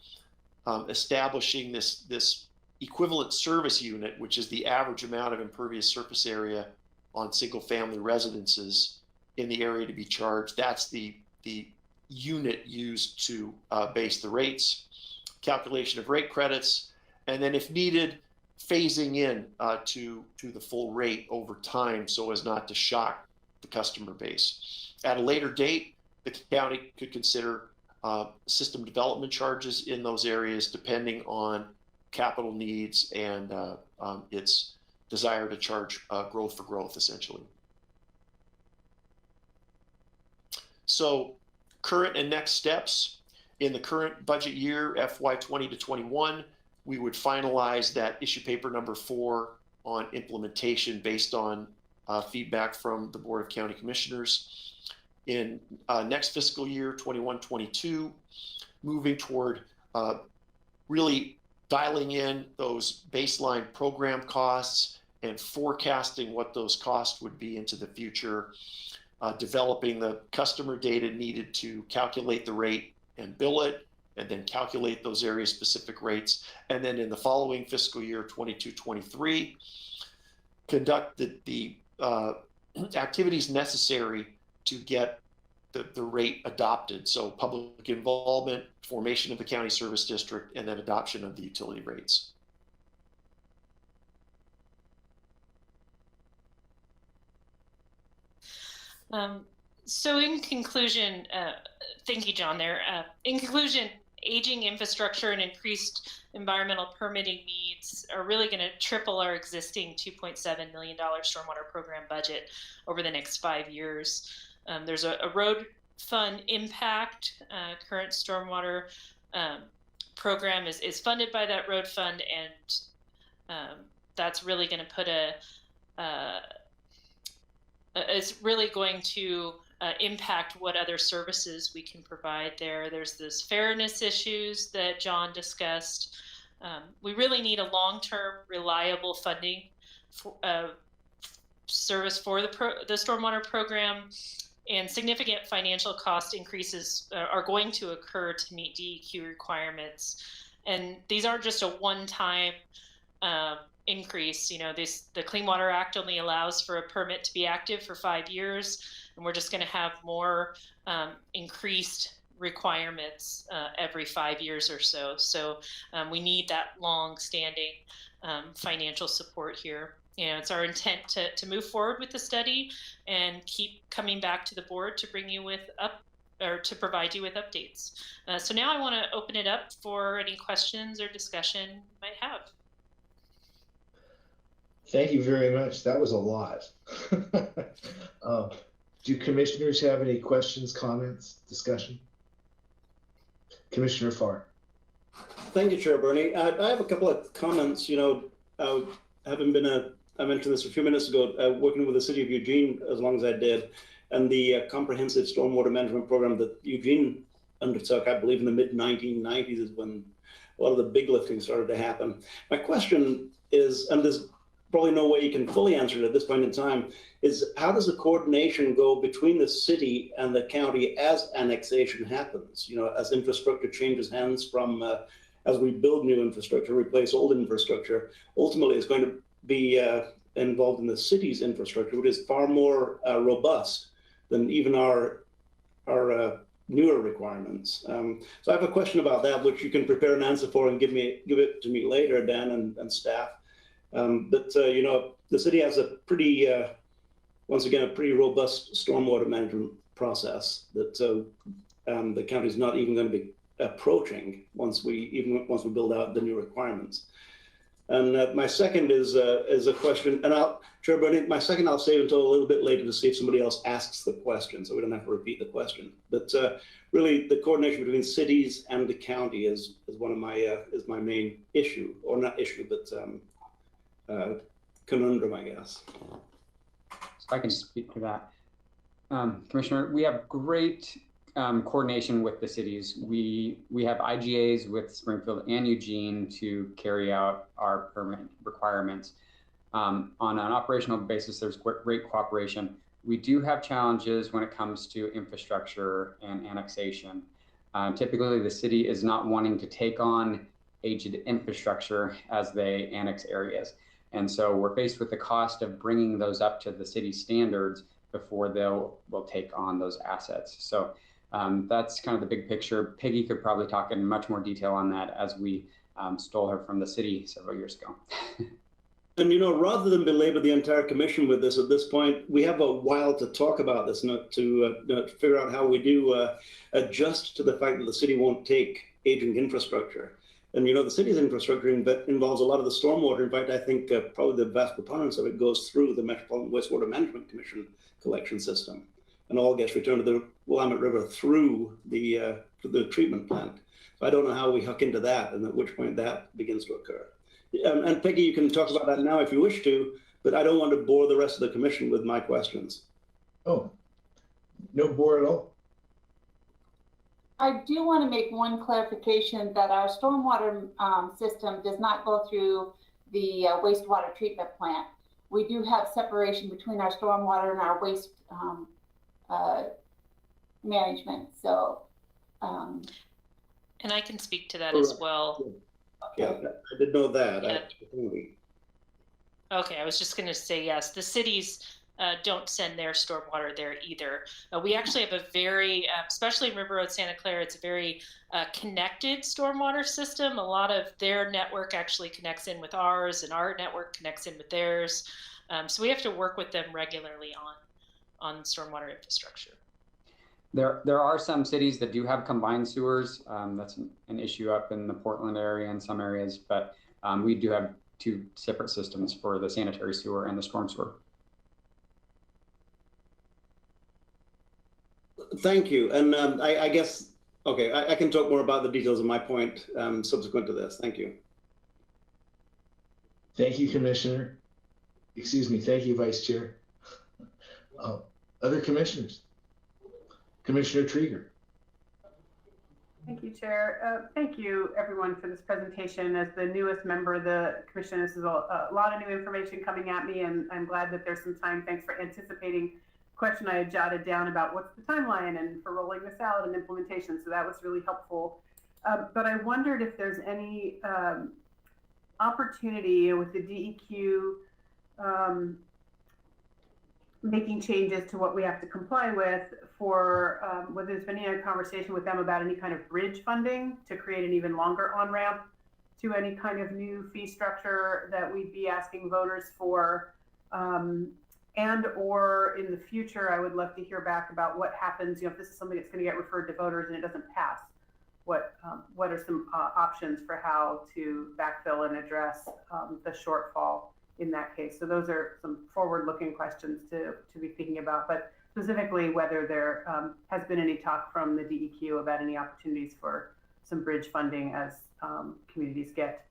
establishing this equivalent service unit, which is the average amount of impervious surface area on single-family residences in the area to be charged. That's the unit used to base the rates, calculation of rate credits, and then if needed, phasing in to the full rate over time so as not to shock the customer base. At a later date, the county could consider system development charges in those areas depending on capital needs and its desire to charge growth for growth, essentially. So current and next steps in the current budget year, FY 20 to 21, we would finalize that issue paper number 4 on implementation based on feedback from the Board of County Commissioners. In next fiscal year, 21-22, moving toward really dialing in those baseline program costs and forecasting what those costs would be into the future, developing the customer data needed to calculate the rate and bill it, and then calculate those area-specific rates. And then in the following fiscal year, 22-23, conduct the activities necessary to get the rate adopted. So public involvement, formation of the county service district, and then adoption of the utility rates. So in conclusion, thank you, John, there. In conclusion, aging infrastructure and increased environmental permitting needs are really going to triple our existing $2.7 million stormwater program budget over the next 5 years. There's a road fund impact. Current stormwater program is funded by that road fund, and that's really going to put is really going to impact what other services we can provide there. There's this fairness issues that John discussed. We really need a long-term, reliable funding for, service for the stormwater program. and significant financial cost increases are going to occur to meet DEQ requirements. And these aren't just a one-time increase. You know, the Clean Water Act only allows for a permit to be active for 5 years, and we're just going to have more increased requirements every 5 years or so. So we need that long-standing financial support here. You know, it's our intent to move forward with the study and keep coming back to the board to bring you with to provide you with updates. So now I want to open it up for any questions or discussion you might have. Thank you very much. That was a lot. Do commissioners have any questions, comments, discussion? Commissioner Farr. Thank you, Chair Bernie. I have a couple of comments. You know, having been I mentioned this a few minutes ago, working with the city of Eugene as long as I did, and the comprehensive stormwater management program that Eugene undertook, I believe in the mid-1990s is when a lot of the big lifting started to happen. My question is, and there's probably no way you can fully answer it at this point in time, is how does the coordination go between the city and the county as annexation happens? You know, as infrastructure changes hands from, as we build new infrastructure, replace old infrastructure, ultimately it's going to be involved in the city's infrastructure, which is far more robust than even our newer requirements. So I have a question about that, which you can prepare an answer for and give it to me later, Dan and staff. But you know, the city has a pretty, once again, a pretty robust stormwater management process that the county's not even going to be approaching once we build out the new requirements. And my second is a question, and Chair Bernie, my second I'll save until a little bit later to see if somebody else asks the question, so we don't have to repeat the question. But really, the coordination between cities and the county is one of my main issue, or not issue, but conundrum, I guess. So I can speak to that. Commissioner, we have great coordination with the cities. We have IGAs with Springfield and Eugene to carry out our permit requirements. On an operational basis, there's great cooperation. We do have challenges when it comes to infrastructure and annexation. Typically, the city is not wanting to take on aged infrastructure as they annex areas. And so we're faced with the cost of bringing those up to the city standards before they'll take on those assets. So that's kind of the big picture. Peggy could probably talk in much more detail on that, as we stole her from the city several years ago. And you know, rather than belabor the entire commission with this at this point, we have a while to talk about this, to figure out how we do adjust to the fact that the city won't take aging infrastructure. And you know, the city's infrastructure involves a lot of the stormwater. In fact, I think probably the vast preponderance of it goes through the Metropolitan Wastewater Management Commission collection system, and all gets returned to the Willamette River through the treatment plant. So I don't know how we hook into that, and at which point that begins to occur. And Peggy, you can talk about that now if you wish to, but I don't want to bore the rest of the commission with my questions. Oh, no bore at all. I do want to make one clarification that our stormwater system does not go through the wastewater treatment plant. We do have separation between our stormwater and our waste management. So, and I can speak to that as well. Yeah, I did know that. Yeah. Okay, I was just going to say, yes, the cities don't send their stormwater there either. We actually have a very, especially in River Road, Santa Clara, it's a very connected stormwater system. A lot of their network actually connects in with ours, and our network connects in with theirs. So we have to work with them regularly on stormwater infrastructure. There are some cities that do have combined sewers. That's an issue up in the Portland area and some areas, but we do have two separate systems for the sanitary sewer and the storm sewer. Thank you. And I guess, okay, I can talk more about the details of my point subsequent to this. Thank you. Thank you, Commissioner. Excuse me. Thank you, Vice Chair. Other commissioners? Commissioner Trieger. Thank you, Chair. Thank you, everyone, for this presentation. As the newest member of the commission, this is a lot of new information coming at me, and I'm glad that there's some time. Thanks for anticipating question I had jotted down about what's the timeline and for rolling this out and implementation. So that was really helpful. But I wondered if there's any opportunity with the DEQ making changes to what we have to comply with for whether there's been any conversation with them about any kind of bridge funding to create an even longer on-ramp to any kind of new fee structure that we'd be asking voters for. And or in the future, I would love to hear back about what happens, if this is something that's going to get referred to voters and it doesn't pass. What are some options for how to backfill and address the shortfall in that case? So those are some forward-looking questions to be thinking about, but specifically whether there has been any talk from the DEQ about any opportunities for some bridge funding as communities get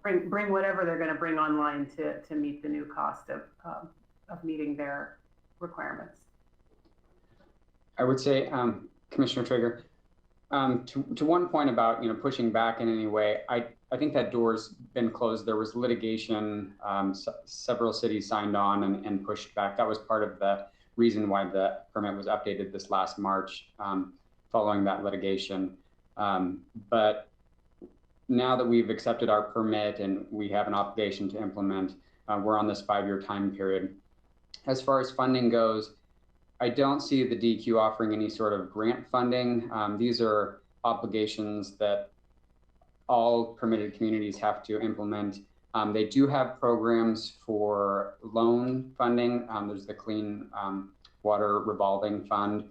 bring whatever they're going to bring online to meet the new cost of meeting their requirements. I would say, Commissioner Trigger, to one point about pushing back in any way, I think that door's been closed. There was litigation. Several cities signed on and pushed back. That was part of the reason why the permit was updated this last March, following that litigation. But now that we've accepted our permit and we have an obligation to implement, we're on this 5-year time period. As far as funding goes, I don't see the DEQ offering any sort of grant funding. These are obligations that all permitted communities have to implement. They do have programs for loan funding. There's the Clean Water Revolving Fund,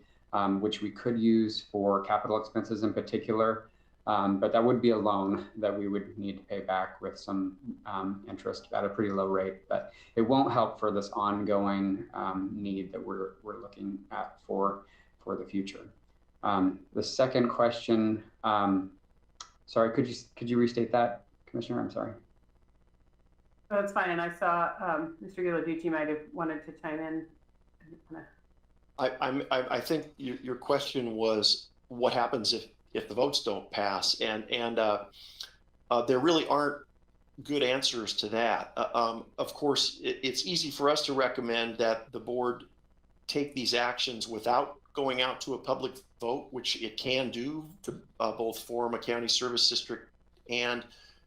which we could use for capital expenses in particular. But that would be a loan that we would need to pay back with some interest at a pretty low rate. But it won't help for this ongoing need that we're looking at for the future. The second question, sorry, could you restate that, Commissioner? I'm sorry. Oh, that's fine. And I saw Mr. Ghilarducci might have wanted to chime in. I think your question was what happens if the votes don't pass, and there really aren't good answers to that. Of course, it's easy for us to recommend that the board take these actions without going out to a public vote, which it can do to both form a county service district and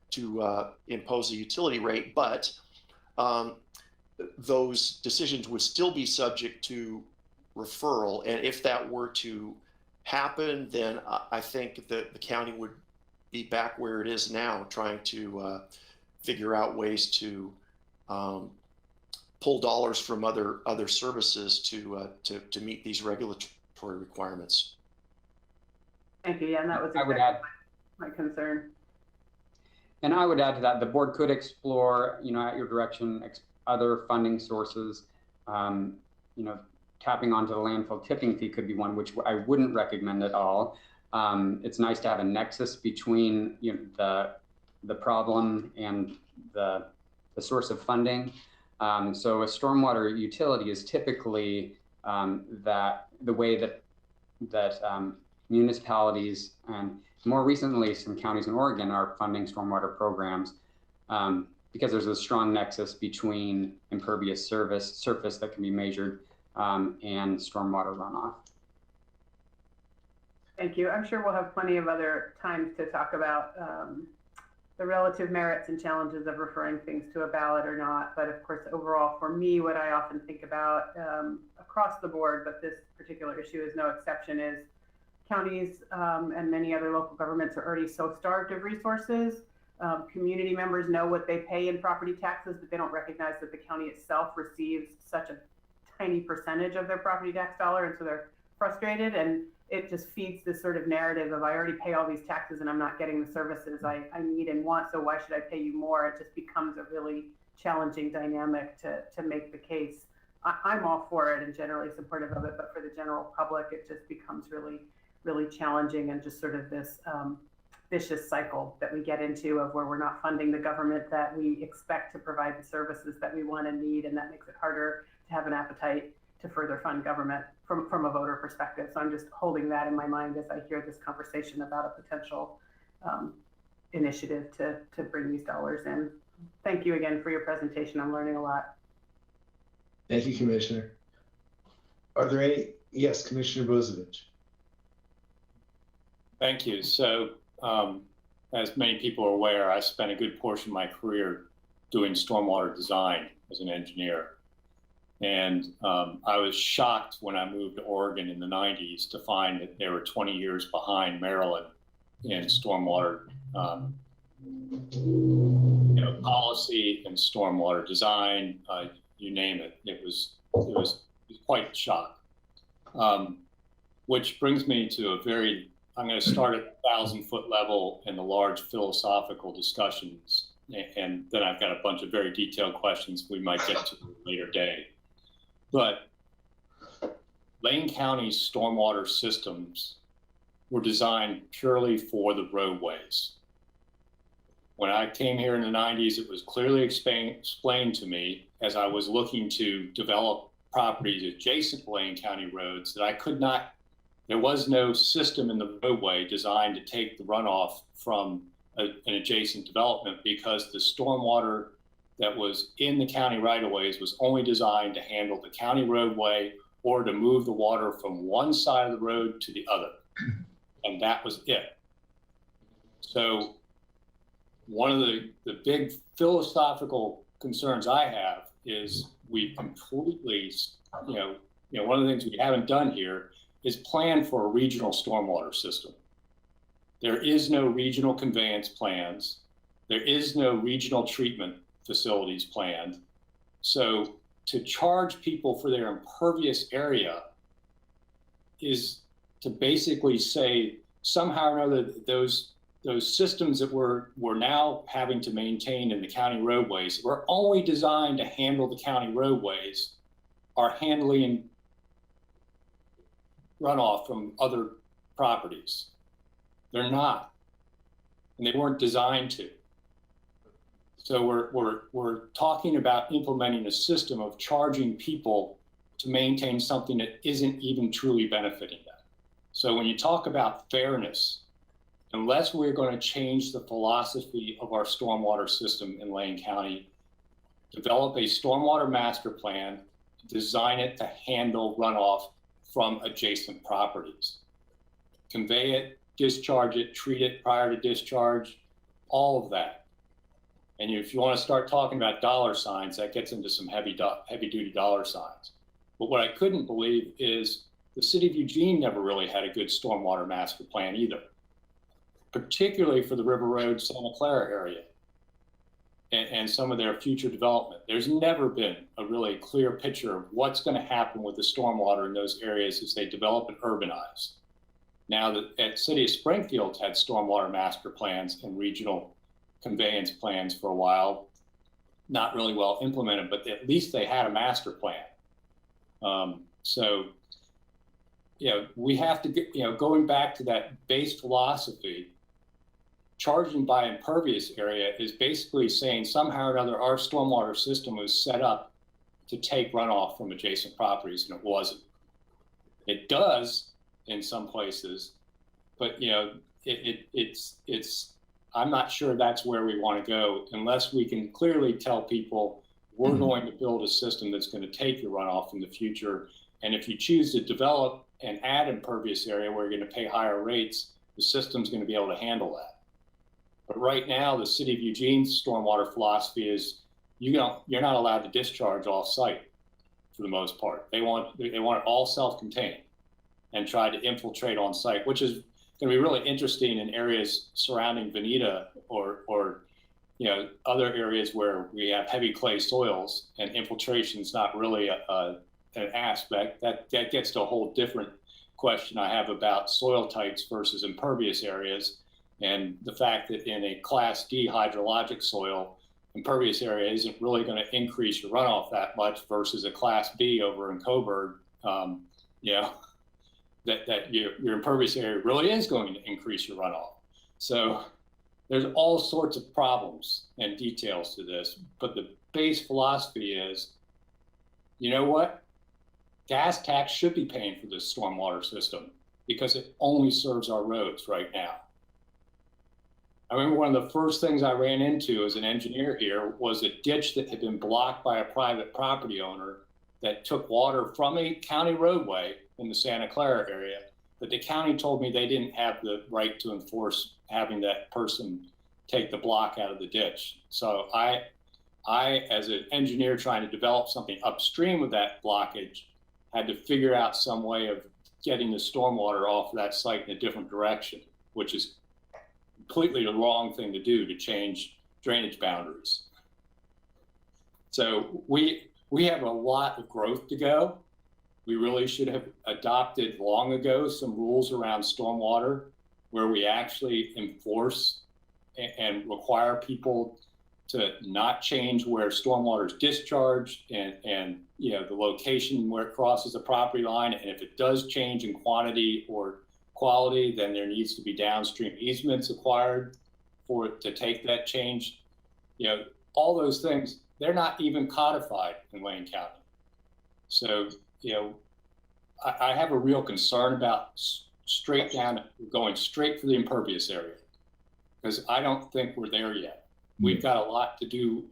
to impose a utility rate, but those decisions would still be subject to referral. And if that were to happen, then I think that the county would be back where it is now, trying to figure out ways to pull dollars from other services to meet these regulatory requirements. Thank you. Yeah, and that was exactly my concern. And I would add to that, the board could explore, at your direction, other funding sources. Tapping onto the landfill tipping fee could be one, which I wouldn't recommend at all. It's nice to have a nexus between the problem and the source of funding. So a stormwater utility is typically that the way that municipalities and more recently some counties in Oregon are funding stormwater programs because there's a strong nexus between impervious surface that can be measured and stormwater runoff. Thank you. I'm sure we'll have plenty of other times to talk about the relative merits and challenges of referring things to a ballot or not. But of course, overall, for me, what I often think about across the board, but this particular issue is no exception, is counties and many other local governments are already so starved of resources. Community members know what they pay in property taxes, but they don't recognize that the county itself receives such a tiny percentage of their property tax dollar, and so they're frustrated, and it just feeds this sort of narrative of I already pay all these taxes and I'm not getting the services I need and want, so why should I pay you more? It just becomes a really challenging dynamic to make the case. I'm all for it and generally supportive of it, but for the general public, it just becomes really, really challenging and just sort of this vicious cycle that we get into of where we're not funding the government that we expect to provide the services that we want and need, and that makes it harder to have an appetite to further fund government from a voter perspective. So I'm just holding that in my mind as I hear this conversation about a potential initiative to bring these dollars in. Thank you again for your presentation. I'm learning a lot. Thank you, Commissioner. Are there any? Yes, Commissioner Bozievich. Thank you. So, as many people are aware, I spent a good portion of my career doing stormwater design as an engineer. And I was shocked when I moved to Oregon in the 90s to find that they were 20 years behind Maryland in stormwater policy and stormwater design, you name it. It was quite a shock. Which brings me to I'm going to start at 1,000-foot level in the large philosophical discussions, and then I've got a bunch of very detailed questions we might get to at a later day. But Lane County's stormwater systems were designed purely for the roadways. When I came here in the 90s, it was clearly explained to me as I was looking to develop properties adjacent to Lane County roads that there was no system in the roadway designed to take the runoff from an adjacent development, because the stormwater that was in the county right-of-ways was only designed to handle the county roadway or to move the water from one side of the road to the other. And that was it. So one of the big philosophical concerns I have is we completely, one of the things we haven't done here is plan for a regional stormwater system. There is no regional conveyance plans. There is no regional treatment facilities planned. So to charge people for their impervious area is to basically say somehow or another those systems that we're now having to maintain in the county roadways were only designed to handle the county roadways are handling runoff from other properties. They're not, and they weren't designed to. So we're talking about implementing a system of charging people to maintain something that isn't even truly benefiting them. So when you talk about fairness, unless we're going to change the philosophy of our stormwater system in Lane County, develop a stormwater master plan, design it to handle runoff from adjacent properties, convey it, discharge it, treat it prior to discharge, all of that. And if you want to start talking about dollar signs, that gets into some heavy duty dollar signs. But what I couldn't believe is the city of Eugene never really had a good stormwater master plan either, particularly for the River Road, Santa Clara area and some of their future development. There's never been a really clear picture of what's going to happen with the stormwater in those areas as they develop and urbanize. Now that City of Springfield had stormwater master plans and regional conveyance plans for a while, not really well implemented, but at least they had a master plan. We have to get, going back to that base philosophy, charging by impervious area is basically saying somehow or another our stormwater system was set up to take runoff from adjacent properties, and it wasn't. It does in some places, but I'm not sure that's where we want to go unless we can clearly tell people we're going to build a system that's going to take your runoff in the future. And if you choose to develop and add impervious area where you're going to pay higher rates, the system's going to be able to handle that. But right now, the City of Eugene's stormwater philosophy is you're not allowed to discharge off-site for the most part. They want it all self-contained and try to infiltrate on site, which is going to be really interesting in areas surrounding Veneta or other areas where we have heavy clay soils and infiltration is not really an aspect. That gets to a whole different question I have about soil types versus impervious areas, and the fact that in a Class D hydrologic soil, impervious area isn't really going to increase your runoff that much versus a Class B over in Coburg, that your impervious area really is going to increase your runoff. So there's all sorts of problems and details to this, but the base philosophy is, you know what? Gas tax should be paying for this stormwater system because it only serves our roads right now. I remember one of the first things I ran into as an engineer here was a ditch that had been blocked by a private property owner that took water from a county roadway in the Santa Clara area, but the county told me they didn't have the right to enforce having that person take the block out of the ditch. So I, as an engineer trying to develop something upstream of that blockage, had to figure out some way of getting the stormwater off that site in a different direction, which is completely the wrong thing to do, to change drainage boundaries. So we have a lot of growth to go. We really should have adopted long ago some rules around stormwater where we actually enforce and require people to not change where stormwater is discharged and the location where it crosses the property line. And if it does change in quantity or quality, then there needs to be downstream easements acquired for it to take that change. All those things, they're not even codified in Wayne County. So, I have a real concern about going straight for the impervious area, because I don't think we're there yet. We've got a lot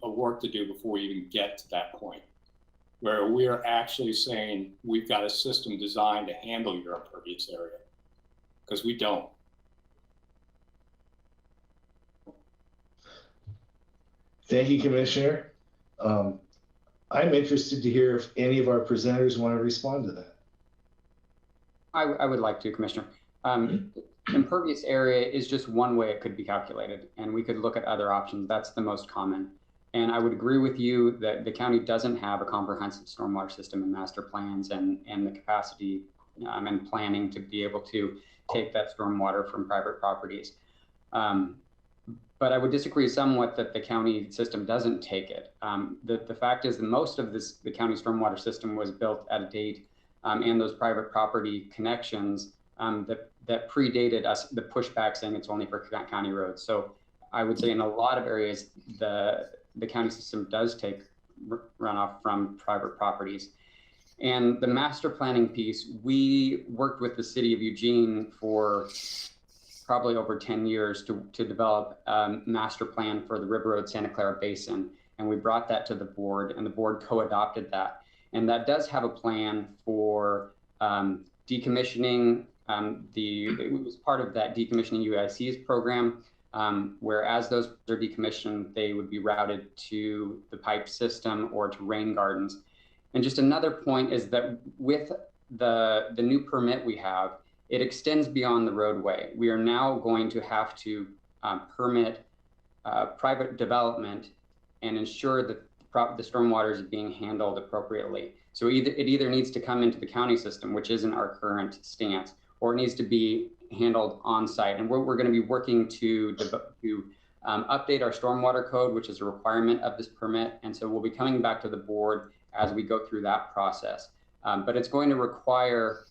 of work to do before we even get to that point where we are actually saying we've got a system designed to handle your impervious area, because we don't. Thank you, Commissioner. I'm interested to hear if any of our presenters want to respond to that. I would like to, Commissioner. Impervious area is just one way it could be calculated, and we could look at other options. That's the most common. And I would agree with you that the county doesn't have a comprehensive stormwater system and master plans and the capacity and planning to be able to take that stormwater from private properties. But I would disagree somewhat that the county system doesn't take it. The fact is that most of the county stormwater system was built at a date and those private property connections that predated us, the pushback saying it's only for county roads. So I would say in a lot of areas, the county system does take runoff from private properties. And the master planning piece, we worked with the city of Eugene for probably over 10 years to develop a master plan for the River Road Santa Clara Basin. And we brought that to the board, and the board co-adopted that. And that does have a plan for decommissioning. It was part of that decommissioning UIC's program, where as those are decommissioned, they would be routed to the pipe system or to rain gardens. And just another point is that with the new permit we have, it extends beyond the roadway. We are now going to have to permit private development and ensure that the stormwater is being handled appropriately. So it either needs to come into the county system, which isn't our current stance, or it needs to be handled on site. And we're going to be working to update our stormwater code, which is a requirement of this permit. And so we'll be coming back to the board as we go through that process. But it's going to require,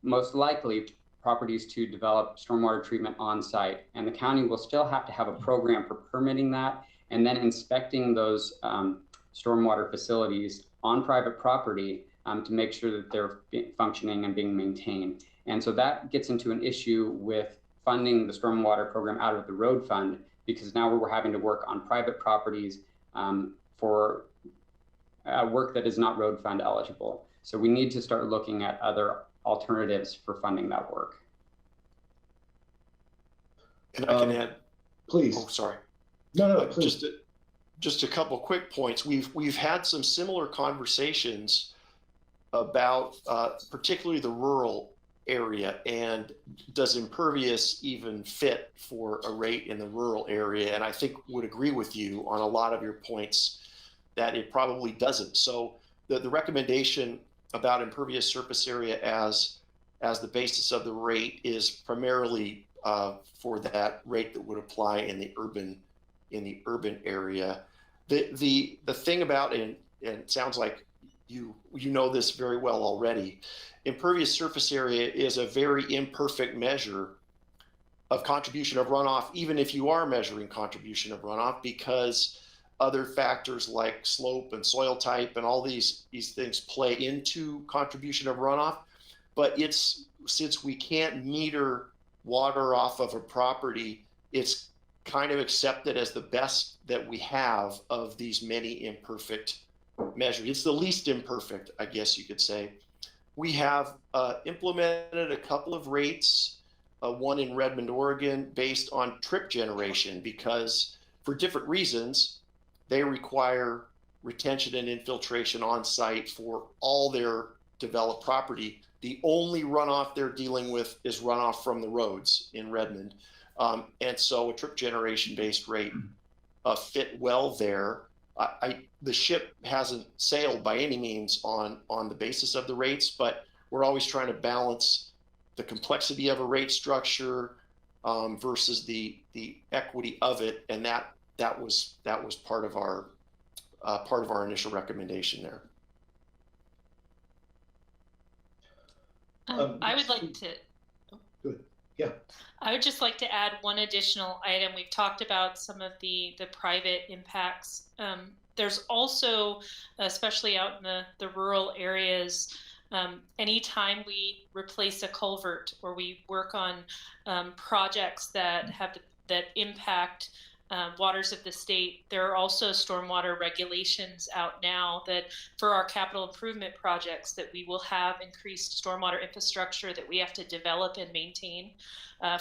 most likely, properties to develop stormwater treatment on site. And the county will still have to have a program for permitting that and then inspecting those stormwater facilities on private property to make sure that they're functioning and being maintained. And so that gets into an issue with funding the stormwater program out of the road fund, because now we're having to work on private properties for work that is not road fund eligible. So we need to start looking at other alternatives for funding that work. And I can add, please. Oh, sorry. No, please. Just a couple quick points. We've had some similar conversations about particularly the rural area, and does impervious even fit for a rate in the rural area? And I think would agree with you on a lot of your points that it probably doesn't. So the recommendation about impervious surface area as the basis of the rate is primarily for that rate that would apply in the urban area. The thing about, and it sounds like you know this very well already, impervious surface area is a very imperfect measure of contribution of runoff, even if you are measuring contribution of runoff, because other factors like slope and soil type and all these things play into contribution of runoff. But since we can't meter water off of a property, it's kind of accepted as the best that we have of these many imperfect measured. It's the least imperfect, I guess you could say. We have implemented a couple of rates, one in Redmond, Oregon, based on trip generation, because for different reasons, they require retention and infiltration on site for all their developed property. The only runoff they're dealing with is runoff from the roads in Redmond. And so a trip generation based rate fit well there. The ship hasn't sailed by any means on the basis of the rates, but we're always trying to balance the complexity of a rate structure versus the equity of it, and that was part of our initial recommendation there. I would like to. Good. Yeah. I would just like to add one additional item. We've talked about some of the private impacts. There's also, especially out in the rural areas, anytime we replace a culvert or we work on projects that impact waters of the state, there are also stormwater regulations out now that for our capital improvement projects that we will have increased stormwater infrastructure that we have to develop and maintain.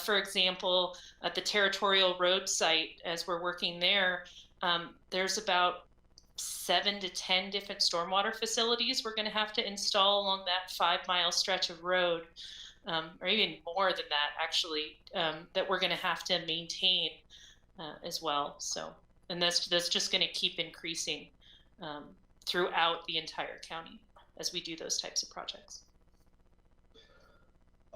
For example, at the territorial road site, as we're working there, there's about 7 to 10 different stormwater facilities we're going to have to install along that 5-mile stretch of road, or even more than that, actually, that we're going to have to maintain as well. So, and that's just going to keep increasing throughout the entire county as we do those types of projects.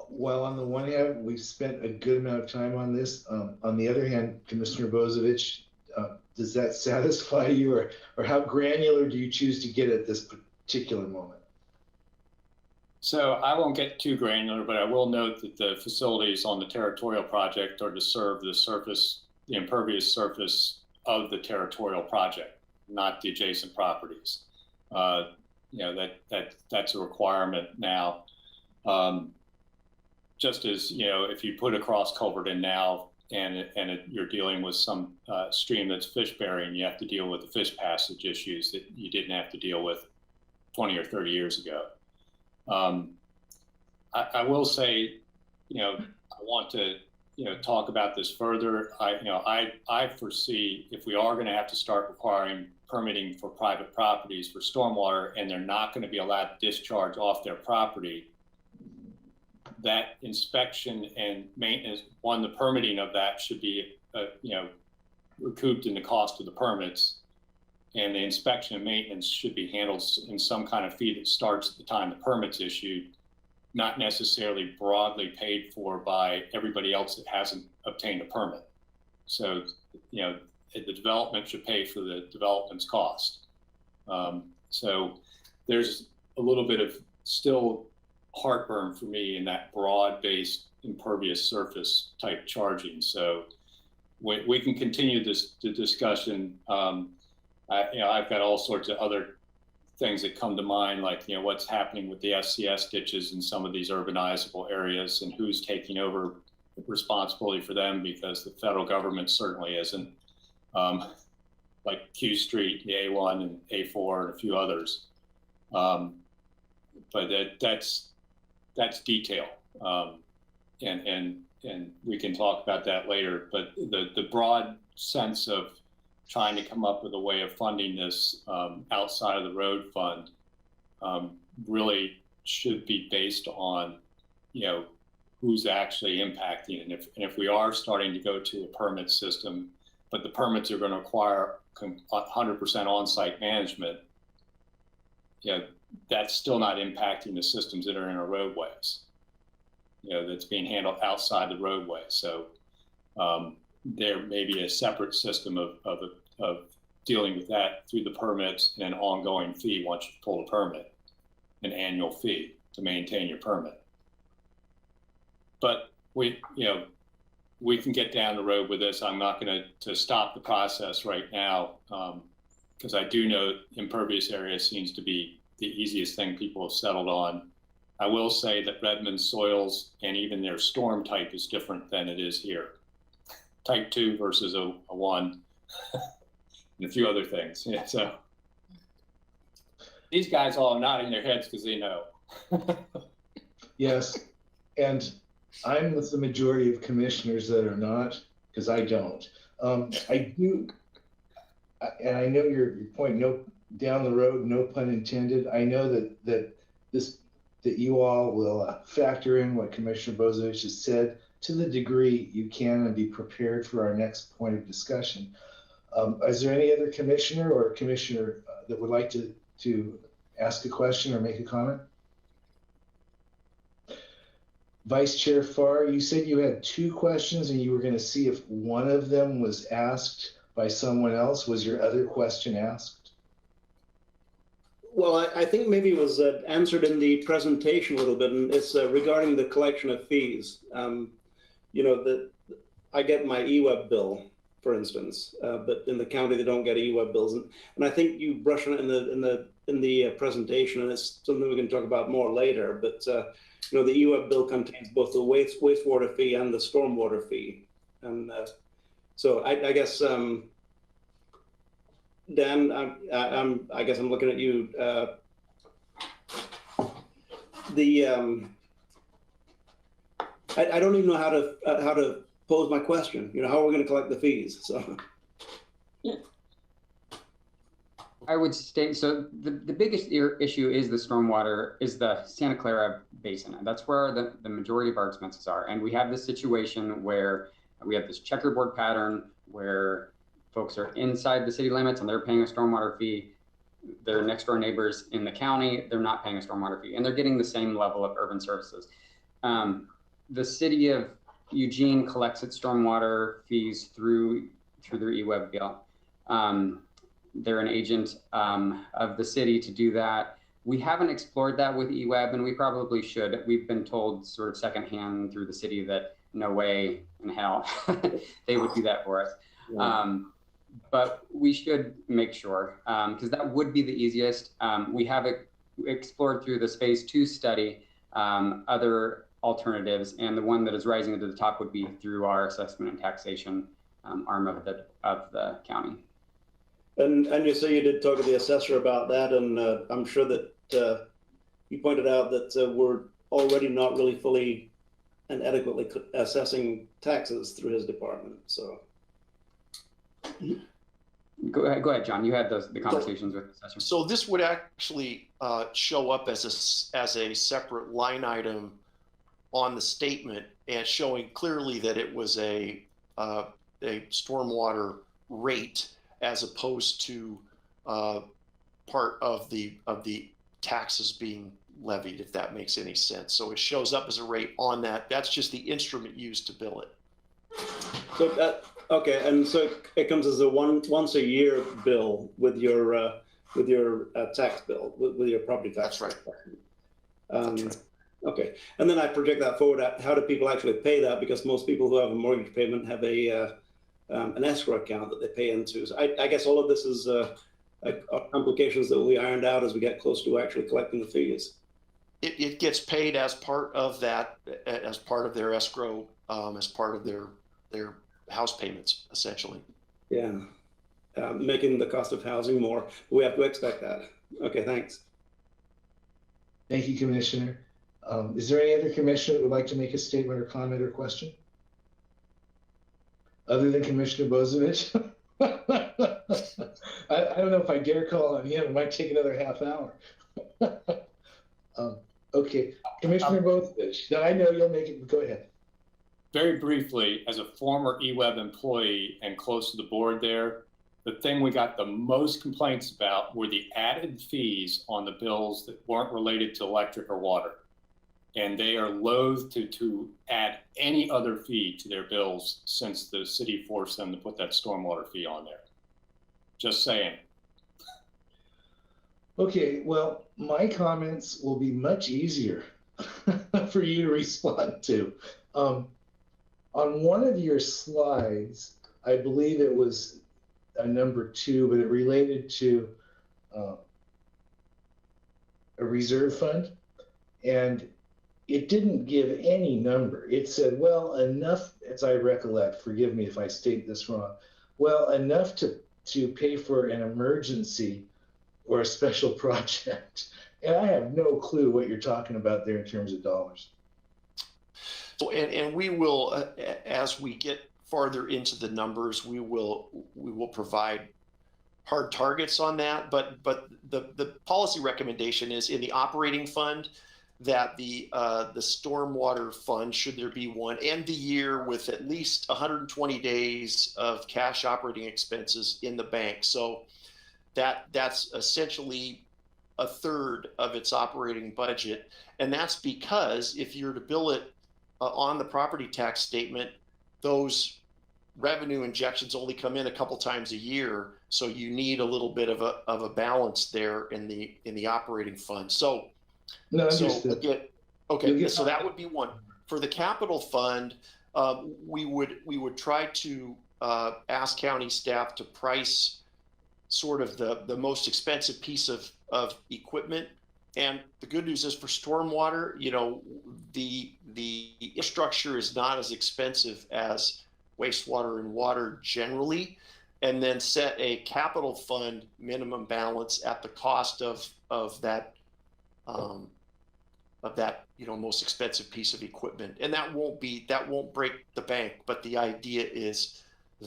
Well, on the one hand, we've spent a good amount of time on this. On the other hand, Commissioner Bozovich, does that satisfy you, or how granular do you choose to get at this particular moment? So I won't get too granular, but I will note that the facilities on the territorial project are to serve the impervious surface of the territorial project, not the adjacent properties. That's a requirement now. Just as, if you put a cross culvert in now and you're dealing with some stream that's fish bearing, you have to deal with the fish passage issues that you didn't have to deal with 20 or 30 years ago. I will say, I want to, talk about this further. I foresee if we are going to have to start requiring permitting for private properties for stormwater, and they're not going to be allowed to discharge off their property, that inspection and maintenance, the permitting of that should be, recouped in the cost of the permits, and the inspection and maintenance should be handled in some kind of fee that starts at the time the permit's issued, not necessarily broadly paid for by everybody else that hasn't obtained a permit. So, the development should pay for the development's cost. So there's a little bit of still heartburn for me in that broad-based impervious surface type charging. So we can continue the discussion. I've got all sorts of other things that come to mind, like, what's happening with the FCS ditches in some of these urbanizable areas and who's taking over responsibility for them, because the federal government certainly isn't, like Q Street, the A1 and A4 and a few others. But that's detail. And we can talk about that later, but the broad sense of trying to come up with a way of funding this outside of the road fund really should be based on, who's actually impacting. And if we are starting to go to a permit system, but the permits are going to require 100% on-site management, that's still not impacting the systems that are in our roadways, that's being handled outside the roadway. So there may be a separate system of dealing with that through the permits and an ongoing fee once you pull a permit, an annual fee to maintain your permit. But we can get down the road with this. I'm not going to stop the process right now, because I do know impervious area seems to be the easiest thing people have settled on. I will say that Redmond soils and even their storm type is different than it is here. Type 2 versus a 1 and a few other things. Yeah, so These guys all nodding their heads because they know. Yes, and I'm with the majority of commissioners that are not, because I don't. I do, and I know your point. No, down the road, no pun intended. I know that you all will factor in what Commissioner Bozovich has said to the degree you can and be prepared for our next point of discussion. Is there any other commissioner or commissioner that would like to ask a question or make a comment? Vice Chair Farr, you said you had 2 questions and you were going to see if one of them was asked by someone else. Was your other question asked? Well, I think maybe it was answered in the presentation a little bit, and it's regarding the collection of fees. You know, I get my eWeb bill, for instance, but in the county they don't get eWeb bills, and I think you brushed on it in the presentation, and it's something we can talk about more later. But you know, the eWeb bill contains both the wastewater fee and the stormwater fee, and so I guess Dan, I guess I'm looking at you. I don't even know how to pose my question. You know, how are we going to collect the fees? So. I would state, so the biggest issue is the Santa Clara Basin. And that's where the majority of our expenses are. And we have this situation where we have this checkerboard pattern where folks are inside the city limits and they're paying a stormwater fee. Their next door neighbors in the county, they're not paying a stormwater fee, and they're getting the same level of urban services. The city of Eugene collects its stormwater fees through their eWeb bill. They're an agent of the city to do that. We haven't explored that with eWeb, and we probably should. We've been told sort of secondhand through the city that no way in hell they would do that for us. Yeah. But we should make sure, because that would be the easiest. We have explored through the Phase 2 study other alternatives, and the one that is rising to the top would be through our assessment and taxation arm of the county. And you say you did talk to the assessor about that, and I'm sure that he pointed out that we're already not really fully and adequately assessing taxes through his department. So. Go ahead, John. You had the conversations with the assessor. So this would actually show up as a separate line item on the statement, and showing clearly that it was a stormwater rate as opposed to part of the taxes being levied, if that makes any sense. So it shows up as a rate on that. That's just the instrument used to bill it. So okay, and so it comes as a once a year bill with your tax bill, with your property tax. That's right. That's right. Okay, and then I project that forward. How do people actually pay that? Because most people who have a mortgage payment have an escrow account that they pay into. So I guess all of this is complications that will be ironed out as we get close to actually collecting the fees. It gets paid as part of that, as part of their escrow, as part of their house payments, essentially. Yeah, making the cost of housing more. We have to expect that. Okay, thanks. Thank you, Commissioner. Is there any other commissioner that would like to make a statement or comment or question? Other than Commissioner Bozovich? I don't know if I dare call on him. It might take another half hour. Okay, Commissioner Bozovich, I know you'll make it. Go ahead. Very briefly, as a former eWeb employee and close to the board there, the thing we got the most complaints about were the added fees on the bills that weren't related to electric or water. And they are loath to add any other fee to their bills since the city forced them to put that stormwater fee on there. Just saying. Okay, well, my comments will be much easier for you to respond to. On one of your slides, I believe it was number 2, but it related to a reserve fund, and it didn't give any number. It said, well, enough, as I recollect, forgive me if I state this wrong, well, enough to pay for an emergency or a special project. And I have no clue what you're talking about there in terms of dollars. So, and we will, as we get farther into the numbers, we will provide hard targets on that. But the policy recommendation is in the operating fund that the stormwater fund, should there be one, end the year with at least 120 days of cash operating expenses in the bank. So that's essentially a third of its operating budget. And that's because if you're to bill it on the property tax statement, those revenue injections only come in a couple times a year. So you need a little bit of a balance there in the operating fund. So, no, so that would be one. For the capital fund, we would try to ask county staff to price sort of the most expensive piece of equipment. And the good news is for stormwater, you know, the infrastructure is not as expensive as wastewater and water generally, and then set a capital fund minimum balance at the cost of that you know, most expensive piece of equipment. And that won't break the bank, but the idea is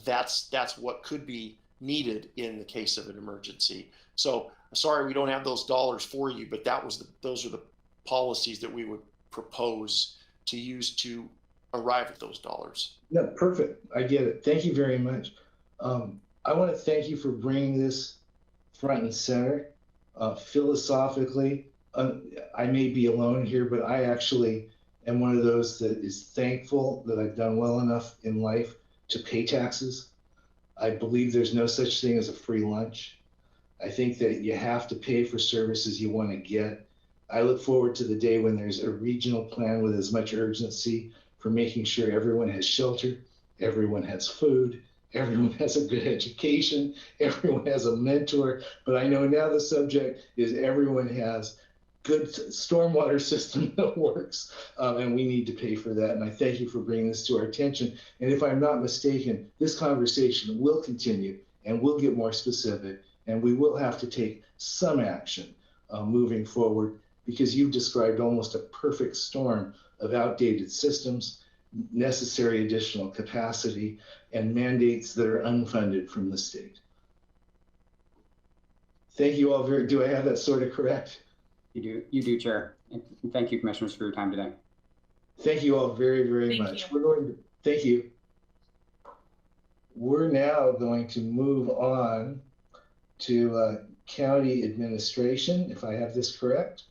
that's what could be needed in the case of an emergency. So sorry we don't have those dollars for you, but those are the policies that we would propose to use to arrive at those dollars. Yeah, perfect. I get it. Thank you very much. I want to thank you for bringing this front and center. Philosophically, I may be alone here, but I actually am one of those that is thankful that I've done well enough in life to pay taxes. I believe there's no such thing as a free lunch. I think that you have to pay for services you want to get. I look forward to the day when there's a regional plan with as much urgency for making sure everyone has shelter, everyone has food, everyone has a good education, everyone has a mentor. But I know now the subject is everyone has good stormwater system that works, and we need to pay for that. And I thank you for bringing this to our attention. And if I'm not mistaken, this conversation will continue and we'll get more specific, and we will have to take some action moving forward, because you've described almost a perfect storm of outdated systems, necessary additional capacity, and mandates that are unfunded from the state. Thank you all very, do I have that sort of correct? You do, Chair. And thank you, Commissioners, for your time today. Thank you all very, very much. We're going to, thank you. We're now going to move on to county administration, if I have this correct.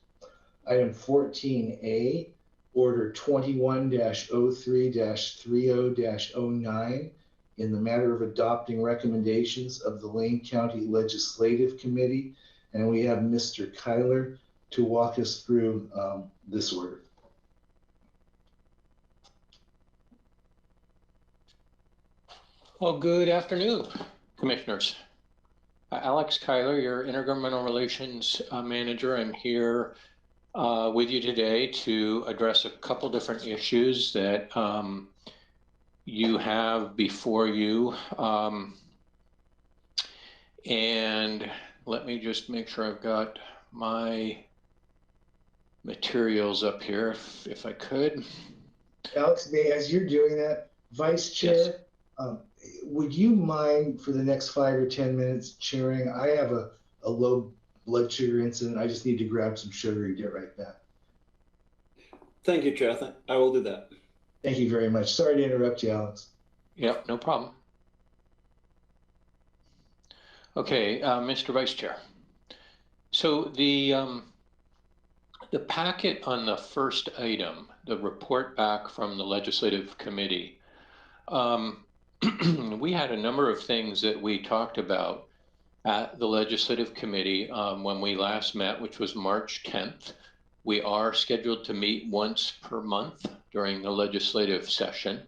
Item 14A, Order 21-03-30-09, in the matter of adopting recommendations of the Lane County Legislative Committee. And we have Mr. Kyler to walk us through this order. Well, good afternoon, Commissioners. Alex Kyler, your Intergovernmental Relations Manager. I'm here with you today to address a couple different issues that you have before you. And let me just make sure I've got my materials up here, if I could. Alex, as you're doing that, Vice Chair, yes. Would you mind for the next 5 or 10 minutes chairing? I have a low blood sugar incident. I just need to grab some sugar and get right back. Thank you, Chair. I will do that. Thank you very much. Sorry to interrupt you, Alex. Yep, no problem. Okay, Mr. Vice Chair. So the packet on the first item, the report back from the Legislative Committee, we had a number of things that we talked about at the Legislative Committee when we last met, which was March 10th. We are scheduled to meet once per month during the legislative session.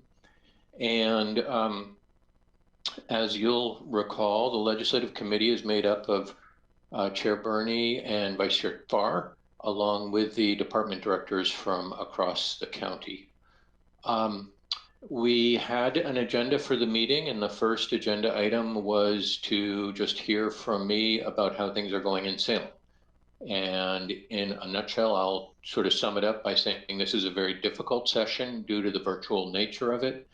And as you'll recall, the Legislative Committee is made up of Chair Burney and Vice Chair Farr, along with the department directors from across the county. We had an agenda for the meeting, and the first agenda item was to just hear from me about how things are going in Salem. And in a nutshell, I'll sort of sum it up by saying this is a very difficult session due to the virtual nature of it.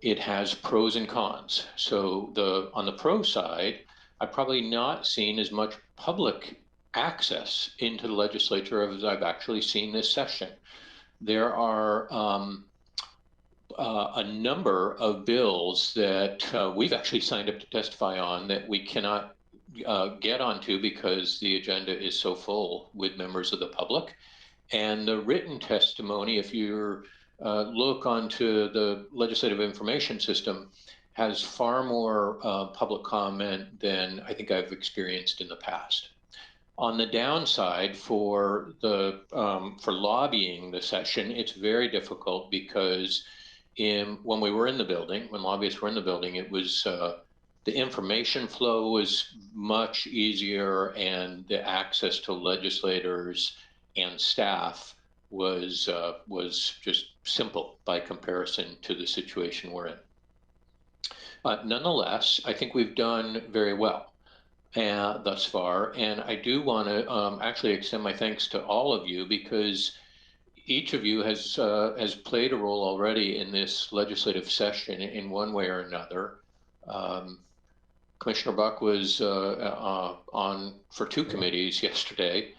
It has pros and cons. So on the pro side, I've probably not seen as much public access into the legislature as I've actually seen this session. There are a number of bills that we've actually signed up to testify on that we cannot get onto because the agenda is so full with members of the public. And the written testimony, if you look onto the legislative information system, has far more public comment than I think I've experienced in the past. On the downside, for lobbying the session, it's very difficult because when we were in the building, when lobbyists were in the building, it was the information flow was much easier, and the access to legislators and staff was just simple by comparison to the situation we're in. Nonetheless, I think we've done very well thus far, and I do want to actually extend my thanks to all of you, because each of you has played a role already in this legislative session in one way or another. Commissioner Buck was on for 2 committees yesterday,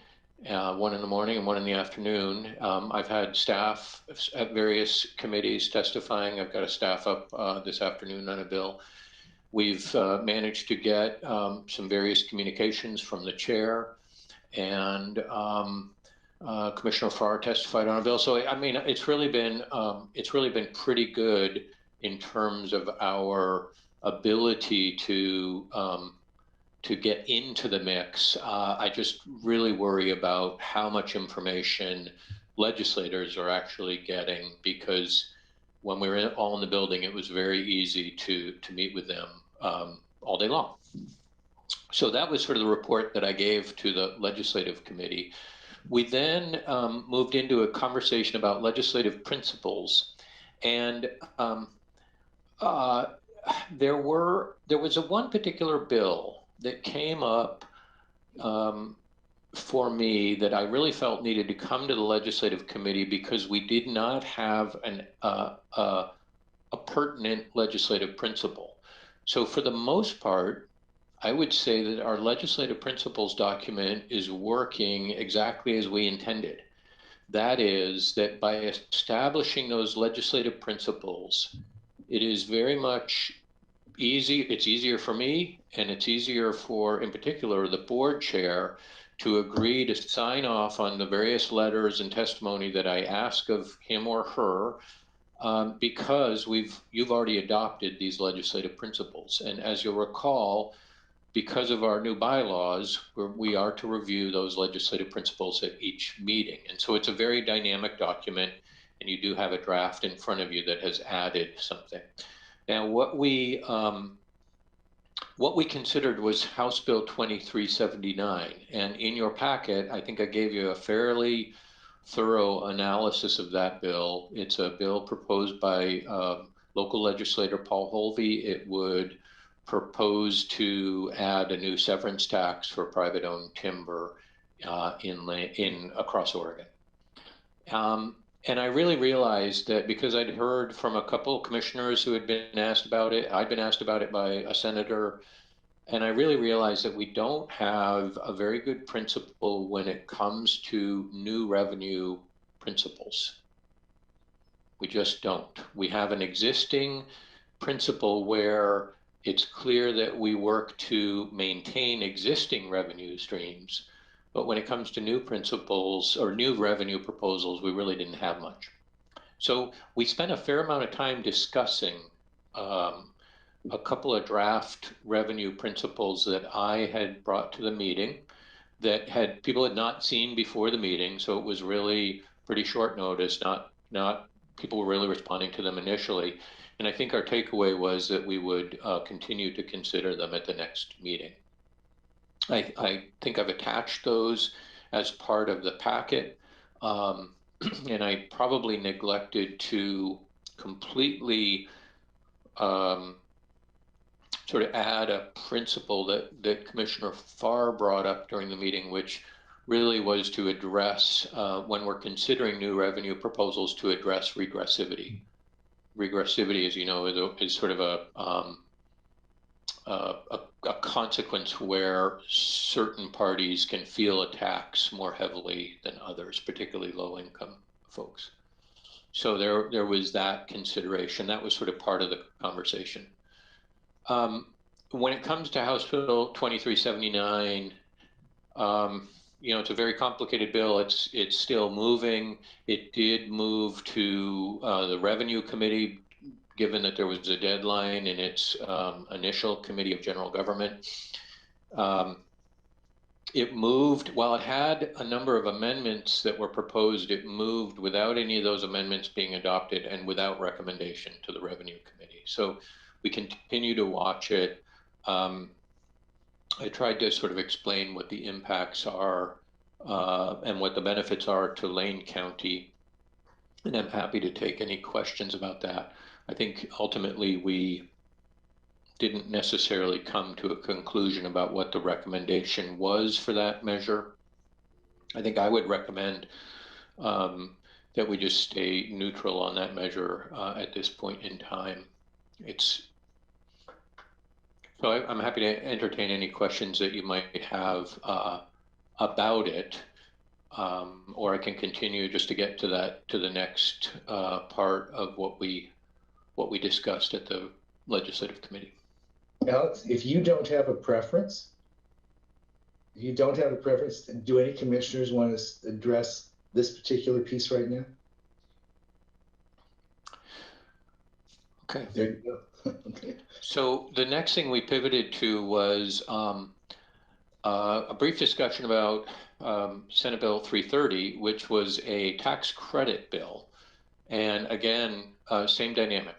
one in the morning and one in the afternoon. I've had staff at various committees testifying. I've got a staff up this afternoon on a bill. We've managed to get some various communications from the chair, and Commissioner Farr testified on a bill. So I mean, it's really been pretty good in terms of our ability to get into the mix. I just really worry about how much information legislators are actually getting, because when we were all in the building, it was very easy to meet with them all day long. So that was sort of the report that I gave to the legislative committee. We then moved into a conversation about legislative principles, and there was one particular bill that came up for me that I really felt needed to come to the legislative committee because we did not have a pertinent legislative principle. So for the most part, I would say that our legislative principles document is working exactly as we intended. That is, that by establishing those legislative principles, it is very much easy. It's easier for me, and it's easier for, in particular, the board chair to agree to sign off on the various letters and testimony that I ask of him or her, because you've already adopted these legislative principles. And as you'll recall, because of our new bylaws, we are to review those legislative principles at each meeting. And so it's a very dynamic document, and you do have a draft in front of you that has added something. Now, what we considered was House Bill 2379. And in your packet, I think I gave you a fairly thorough analysis of that bill. It's a bill proposed by local legislator Paul Holvey. It would propose to add a new severance tax for private-owned timber across Oregon. And I really realized that because I'd heard from a couple of commissioners who had been asked about it, I'd been asked about it by a senator, and I really realized that we don't have a very good principle when it comes to new revenue principles. We just don't. We have an existing principle where it's clear that we work to maintain existing revenue streams, but when it comes to new principles or new revenue proposals, we really didn't have much. So we spent a fair amount of time discussing a couple of draft revenue principles that I had brought to the meeting that people had not seen before the meeting. So it was really pretty short notice, not people were really responding to them initially. And I think our takeaway was that we would continue to consider them at the next meeting. I think I've attached those as part of the packet, and I probably neglected to completely sort of add a principle that Commissioner Farr brought up during the meeting, which really was to address, when we're considering new revenue proposals, to address regressivity. Regressivity, as you know, is sort of a consequence where certain parties can feel a tax more heavily than others, particularly low-income folks. So there was that consideration. That was sort of part of the conversation. When it comes to House Bill 2379, you know, it's a very complicated bill. It's still moving. It did move to the Revenue Committee, given that there was a deadline in its initial Committee of General Government. It moved, while it had a number of amendments that were proposed, it moved without any of those amendments being adopted and without recommendation to the Revenue Committee. So we continue to watch it. I tried to sort of explain what the impacts are and what the benefits are to Lane County, and I'm happy to take any questions about that. I think ultimately we didn't necessarily come to a conclusion about what the recommendation was for that measure. I think I would recommend that we just stay neutral on that measure at this point in time. So I'm happy to entertain any questions that you might have about it, or I can continue just to get to the next part of what we discussed at the Legislative Committee. Alex, if you don't have a preference, do any commissioners want to address this particular piece right now? Okay. There you go. Okay. So the next thing we pivoted to was a brief discussion about Senate Bill 330, which was a tax credit bill. And again, same dynamic.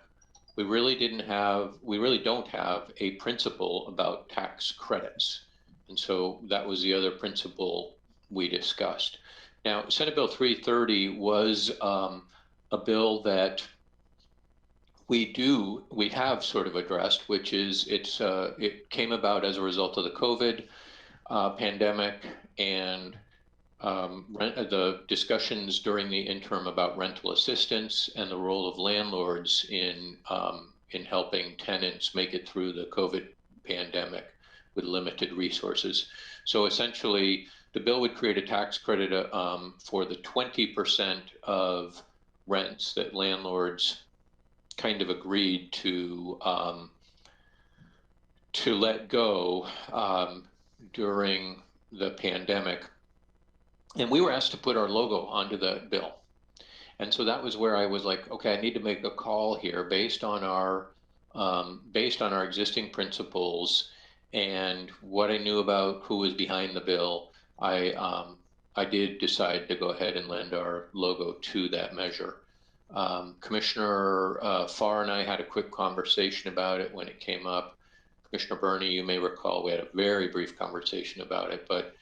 We really don't have a principle about tax credits. And so that was the other principle we discussed. Now, Senate Bill 330 was a bill that we have sort of addressed, which is it came about as a result of the COVID pandemic and the discussions during the interim about rental assistance and the role of landlords in helping tenants make it through the COVID pandemic with limited resources. So essentially, the bill would create a tax credit for the 20% of rents that landlords kind of agreed to let go during the pandemic. And we were asked to put our logo onto the bill. And so that was where I was like, okay, I need to make a call here based on our existing principles and what I knew about who was behind the bill. I did decide to go ahead and lend our logo to that measure. Commissioner Farr and I had a quick conversation about it when it came up. Commissioner Burney, you may recall, we had a very brief conversation about it, but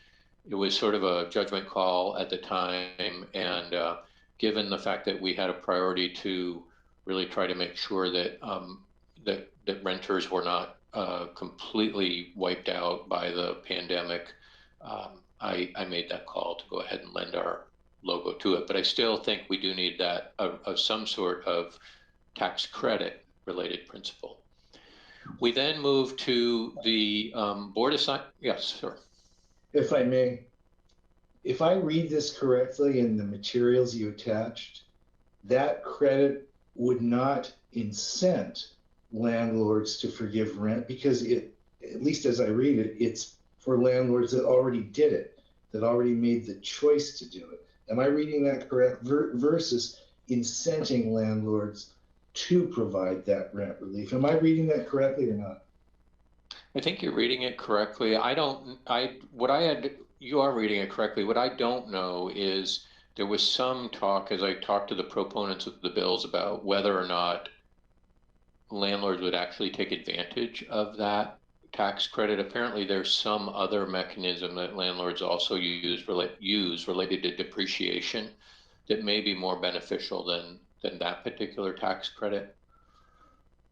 it was sort of a judgment call at the time. And given the fact that we had a priority to really try to make sure that that renters were not completely wiped out by the pandemic, I made that call to go ahead and lend our logo to it. But I still think we do need that of some sort of tax credit related principle. We then moved to the board assign. Yes, sir. If I may, if I read this correctly in the materials you attached, that credit would not incent landlords to forgive rent because it, at least as I read it, it's for landlords that already did it, that already made the choice to do it. Am I reading that correct? Versus incenting landlords to provide that rent relief. Am I reading that correctly or not? I think you're reading it correctly. You are reading it correctly. What I don't know is there was some talk as I talked to the proponents of the bills about whether or not landlords would actually take advantage of that tax credit. Apparently there's some other mechanism that landlords also use related to depreciation that may be more beneficial than that particular tax credit.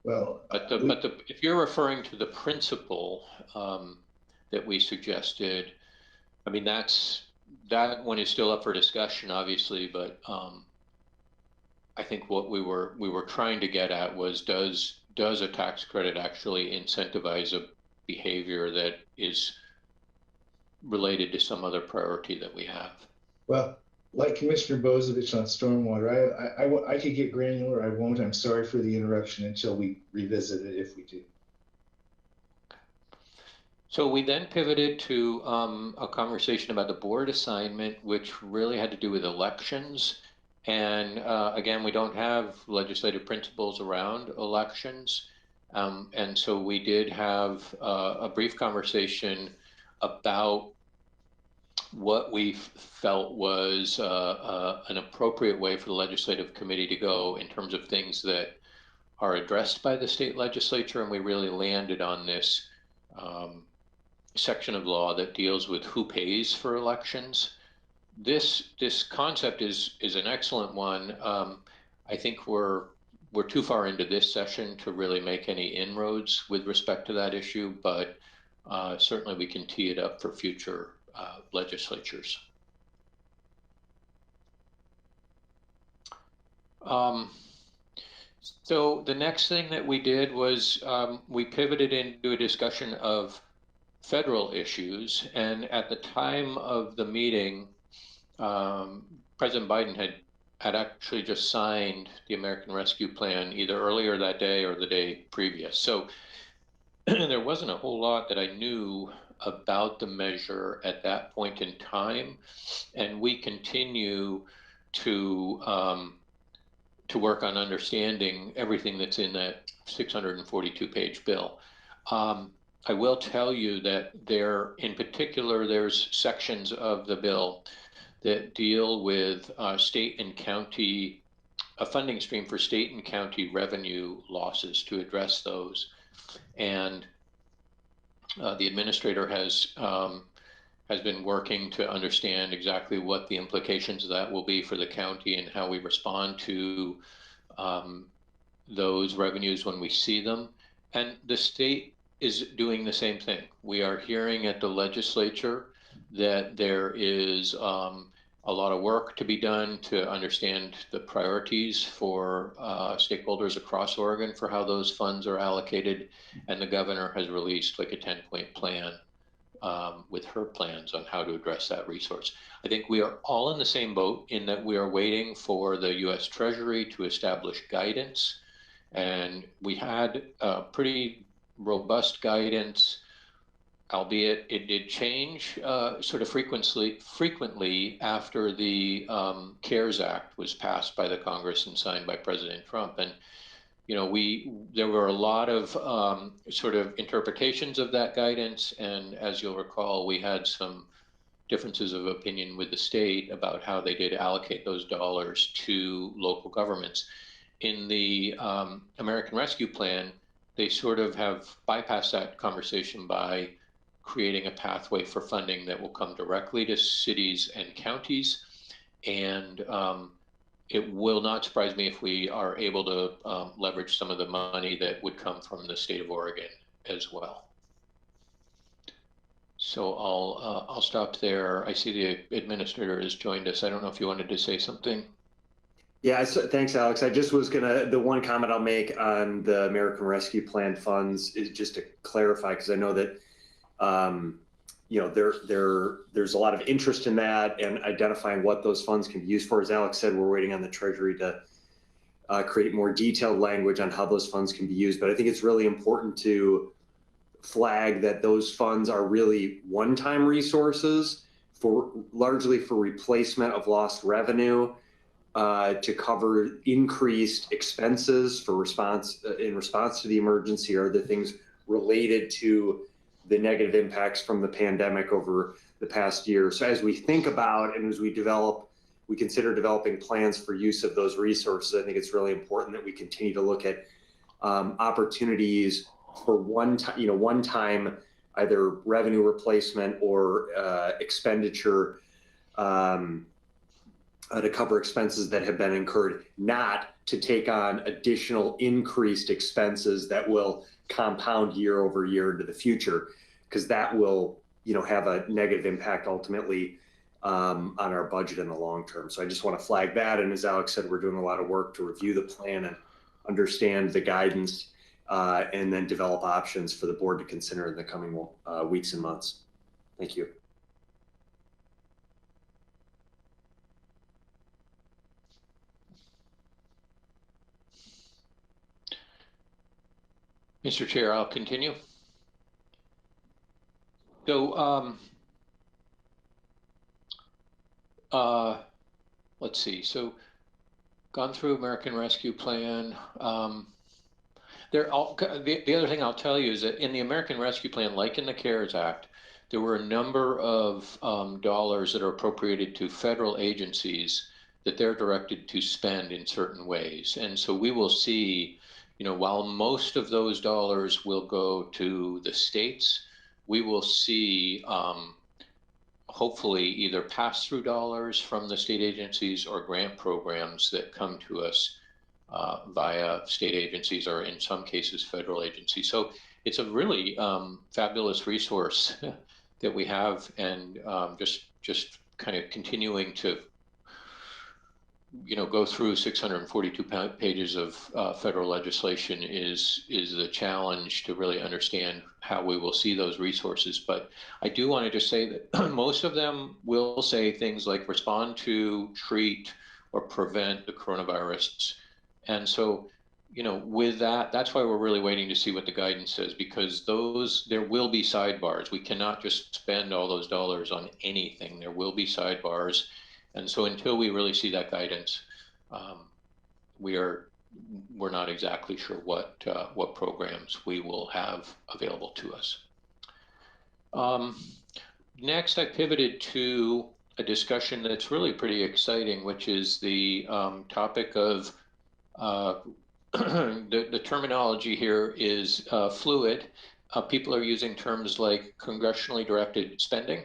Well, But if you're referring to the principle that we suggested, I mean, that one is still up for discussion, obviously, but I think what we were trying to get at was, does a tax credit actually incentivize a behavior that is related to some other priority that we have? well, like Commissioner Bozovich on stormwater, I could get granular. I won't. I'm sorry for the interruption until we revisit it, if we do. So we then pivoted to a conversation about the board assignment, which really had to do with elections. And again, we don't have legislative principles around elections. And so we did have a brief conversation about what we felt was an appropriate way for the legislative committee to go in terms of things that are addressed by the state legislature. And we really landed on this section of law that deals with who pays for elections. This concept is an excellent one. I think we're too far into this session to really make any inroads with respect to that issue, but certainly we can tee it up for future legislatures. So the next thing that we did was we pivoted into a discussion of federal issues, and at the time of the meeting, President Biden had actually just signed the American Rescue Plan either earlier that day or the day previous. So there wasn't a whole lot that I knew about the measure at that point in time, and we continue to work on understanding everything that's in that 642-page bill. I will tell you that in particular, there's sections of the bill that deal with state and county, a funding stream for state and county revenue losses to address those. And the administrator has been working to understand exactly what the implications of that will be for the county and how we respond to those revenues when we see them. And the state is doing the same thing. We are hearing at the legislature that there is a lot of work to be done to understand the priorities for stakeholders across Oregon for how those funds are allocated. And the governor has released like a 10-point plan with her plans on how to address that resource. I think we are all in the same boat in that we are waiting for the U.S. Treasury to establish guidance. And we had pretty robust guidance, albeit it did change sort of frequently after the CARES Act was passed by the Congress and signed by President Trump. And you know, there were a lot of sort of interpretations of that guidance, and as you'll recall, we had some differences of opinion with the state about how they did allocate those dollars to local governments. In the American Rescue Plan, they sort of have bypassed that conversation by creating a pathway for funding that will come directly to cities and counties. And it will not surprise me if we are able to leverage some of the money that would come from the state of Oregon as well. So I'll stop there. I see the administrator has joined us. I don't know if you wanted to say something. Yeah, thanks, Alex. I just was the one comment I'll make on the American Rescue Plan funds is just to clarify, because I know that, you know, there's a lot of interest in that and identifying what those funds can be used for. As Alex said, we're waiting on the Treasury to create more detailed language on how those funds can be used. But I think it's really important to flag that those funds are really one-time resources largely for replacement of lost revenue, to cover increased expenses for in response to the emergency or the things related to the negative impacts from the pandemic over the past year. So as we think about and as we consider developing plans for use of those resources, I think it's really important that we continue to look at opportunities for one-time either revenue replacement or expenditure to cover expenses that have been incurred, not to take on additional increased expenses that will compound year over year into the future, because that will, have a negative impact ultimately on our budget in the long term. So I just want to flag that. And as Alex said, we're doing a lot of work to review the plan and understand the guidance, and then develop options for the board to consider in the coming weeks and months. Thank you. Mr. Chair, I'll continue. So, let's see. So, gone through American Rescue Plan. The other thing I'll tell you is that in the American Rescue Plan, like in the CARES Act, there were a number of dollars that are appropriated to federal agencies that they're directed to spend in certain ways. And so we will see, while most of those dollars will go to the states, we will see hopefully either pass-through dollars from the state agencies or grant programs that come to us via state agencies or in some cases federal agencies. So it's a really fabulous resource that we have, and just kind of continuing to go through 642 pages of federal legislation is a challenge to really understand how we will see those resources. But I do want to just say that most of them will say things like respond to, treat, or prevent the coronavirus. And so, with that, that's why we're really waiting to see what the guidance says, because there will be sidebars. We cannot just spend all those dollars on anything. There will be sidebars. And so until we really see that guidance, we're not exactly sure what programs we will have available to us. Next, I pivoted to a discussion that's really pretty exciting, which is the topic of the terminology here is fluid. People are using terms like congressionally directed spending,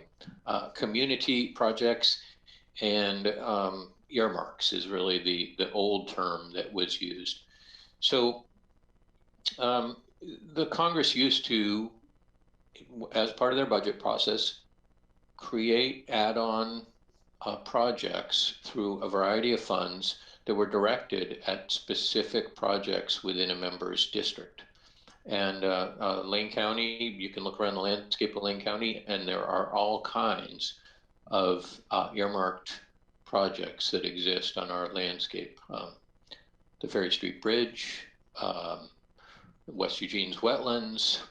community projects, and earmarks is really the old term that was used. So the Congress used to, as part of their budget process, create add-on projects through a variety of funds that were directed at specific projects within a member's district. And Lane County, you can look around the landscape of Lane County, and there are all kinds of earmarked projects that exist on our landscape. The Ferry Street Bridge, West Eugene's wetlands.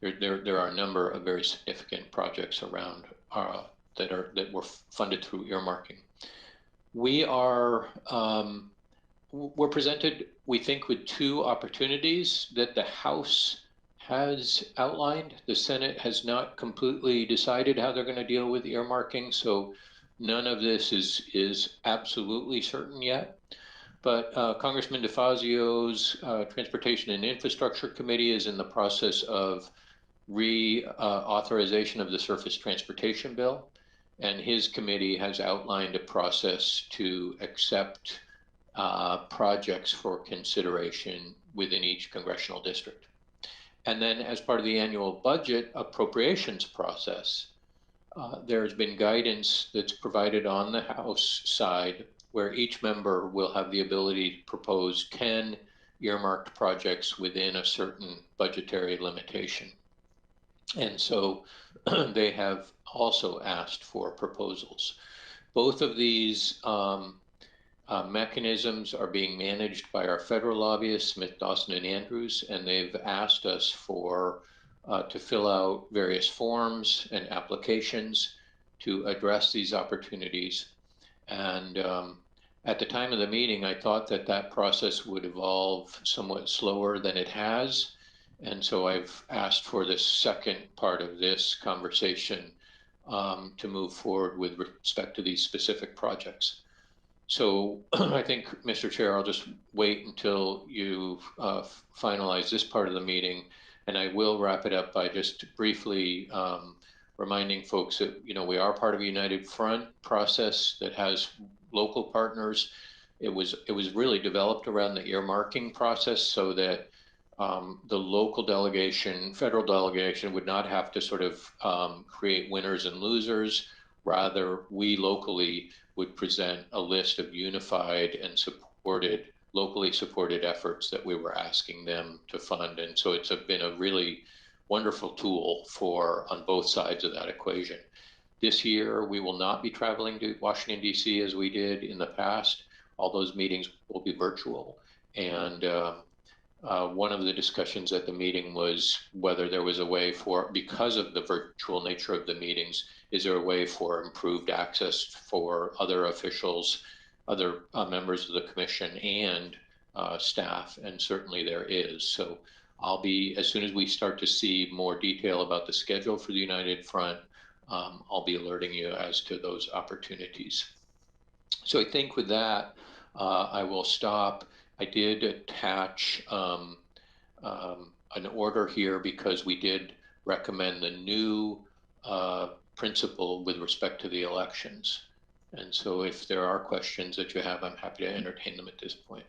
There are a number of very significant projects around that were funded through earmarking. We're presented, we think, with two opportunities that the House has outlined. The Senate has not completely decided how they're going to deal with earmarking, so none of this is absolutely certain yet. But Congressman DeFazio's Transportation and Infrastructure Committee is in the process of reauthorization of the Surface Transportation Bill, and his committee has outlined a process to accept projects for consideration within each congressional district. And then as part of the annual budget appropriations process, there's been guidance that's provided on the House side where each member will have the ability to propose 10 earmarked projects within a certain budgetary limitation. And so they have also asked for proposals. Both of these mechanisms are being managed by our federal lobbyists, Smith, Dawson, and Andrews, and they've asked us to fill out various forms and applications to address these opportunities. And at the time of the meeting, I thought that process would evolve somewhat slower than it has. And so I've asked for this second part of this conversation to move forward with respect to these specific projects. So I think, Mr. Chair, I'll just wait until you finalize this part of the meeting, and I will wrap it up by just briefly reminding folks that, we are part of a united front process that has local partners. It was really developed around the earmarking process so that the local delegation, federal delegation would not have to sort of create winners and losers. Rather, we locally would present a list of unified and locally supported efforts that we were asking them to fund. And so it's been a really wonderful tool on both sides of that equation. This year, we will not be traveling to Washington, D.C. as we did in the past. All those meetings will be virtual. And one of the discussions at the meeting was whether there was a way because of the virtual nature of the meetings, is there a way for improved access for other officials, other members of the commission and staff? And certainly there is. So as soon as we start to see more detail about the schedule for the United Front, I'll be alerting you as to those opportunities. So I think with that, I will stop. I did attach an order here because we did recommend the new principle with respect to the elections. And so if there are questions that you have, I'm happy to entertain them at this point.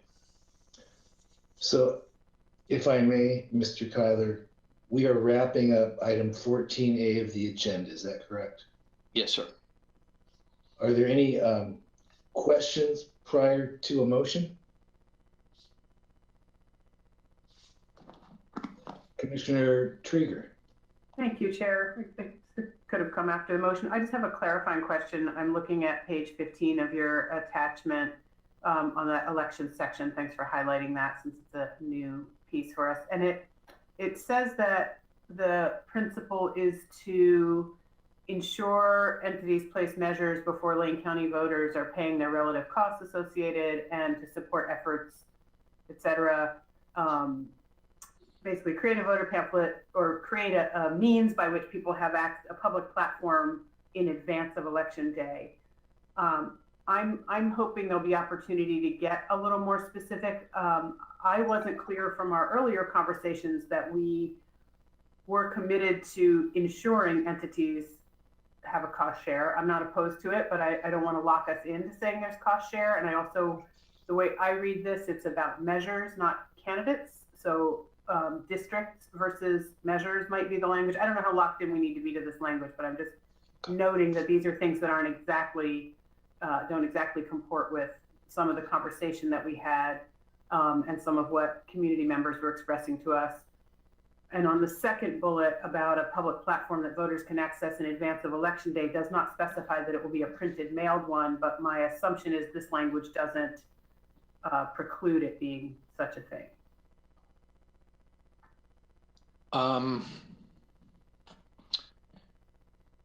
So if I may, Mr. Kyler, we are wrapping up item 14A of the agenda. Is that correct? Yes, sir. Are there any questions prior to a motion? Commissioner Trieger. Thank you, Chair. It could have come after the motion. I just have a clarifying question. I'm looking at page 15 of your attachment on the election section. Thanks for highlighting that since it's a new piece for us. And it says that the principle is to ensure entities place measures before Lane County voters are paying their relative costs associated and to support efforts, et cetera. Basically create a voter pamphlet or create a means by which people have a public platform in advance of election day. I'm hoping there'll be opportunity to get a little more specific. I wasn't clear from our earlier conversations that we were committed to ensuring entities have a cost share. I'm not opposed to it, but I don't want to lock us into saying there's cost share. And I also, the way I read this, it's about measures, not candidates. So districts versus measures might be the language. I don't know how locked in we need to be to this language, but I'm just noting that these are things that don't exactly comport with some of the conversation that we had and some of what community members were expressing to us. And on the second bullet about a public platform that voters can access in advance of election day does not specify that it will be a printed mailed one, but my assumption is this language doesn't preclude it being such a thing.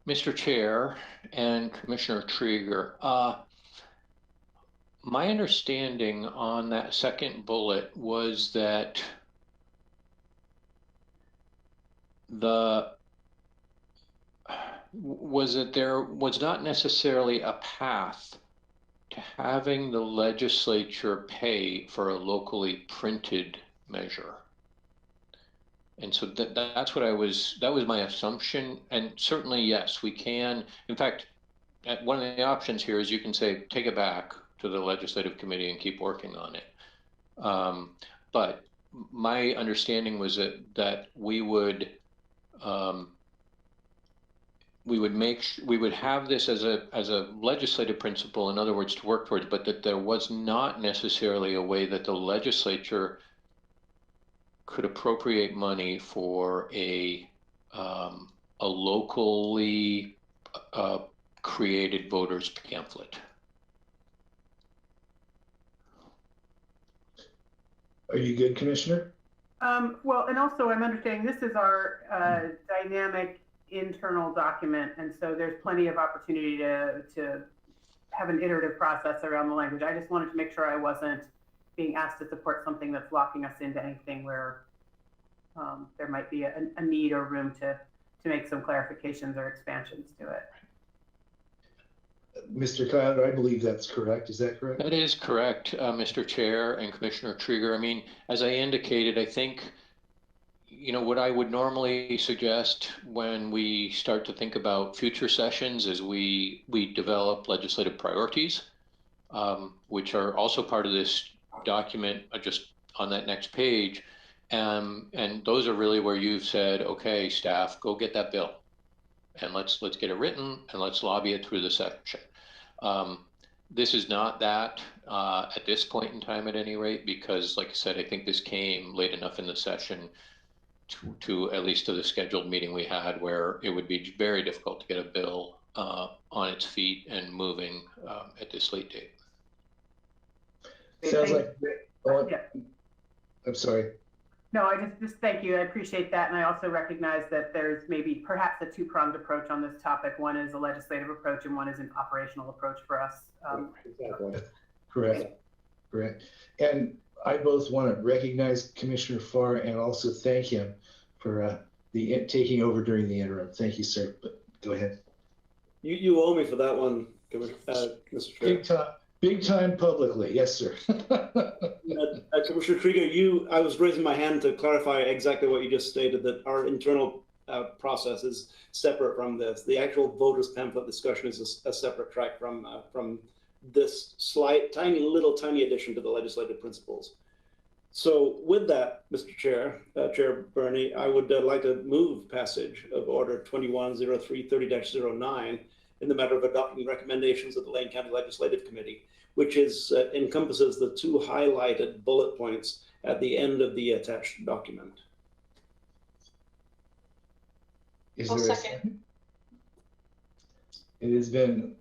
Mr. Chair and Commissioner Trieger, my understanding on that second bullet was that there was not necessarily a path to having the legislature pay for a locally printed measure. And so that's what that was my assumption. And certainly, yes, we can. In fact, one of the options here is you can say, take it back to the legislative committee and keep working on it. But my understanding was that we would have this as a legislative principle, in other words, to work towards, but that there was not necessarily a way that the legislature could appropriate money for a locally created voters pamphlet. Are you good, Commissioner? Well, and also I'm understanding this is our dynamic internal document, and so there's plenty of opportunity to have an iterative process around the language. I just wanted to make sure I wasn't being asked to support something that's locking us into anything where there might be a need or room to make some clarifications or expansions to it. Mr. Kyler, I believe that's correct. Is that correct? That is correct, Mr. Chair and Commissioner Trieger. I mean, as I indicated, I think, you know, what I would normally suggest when we start to think about future sessions is we develop legislative priorities, which are also part of this document, just on that next page. And those are really where you've said, okay, staff, go get that bill and let's get it written and let's lobby it through the section. This is not that at this point in time at any rate, because like I said, I think this came late enough in the session to at least to the scheduled meeting we had, where it would be very difficult to get a bill on its feet and moving at this late date. Sounds like, I'm sorry. No, I just thank you. I appreciate that. And I also recognize that there's maybe perhaps a two-pronged approach on this topic. One is a legislative approach and one is an operational approach for us. Correct. And I both want to recognize Commissioner Farr and also thank him for taking over during the interim. Thank you, sir. But go ahead. You owe me for that one, Mr. Chair. Big time publicly. Yes, sir. Commissioner Krieger, I was raising my hand to clarify exactly what you just stated, that our internal process is separate from this. The actual voters pamphlet discussion is a separate track from this slight, tiny addition to the legislative principles. So with that, Mr. Chair, Chair Burney, I would like to move passage of Order 210330-09 in the matter of adopting recommendations of the Lane County Legislative Committee, which encompasses the two highlighted bullet points at the end of the attached document. Is there a second? It has been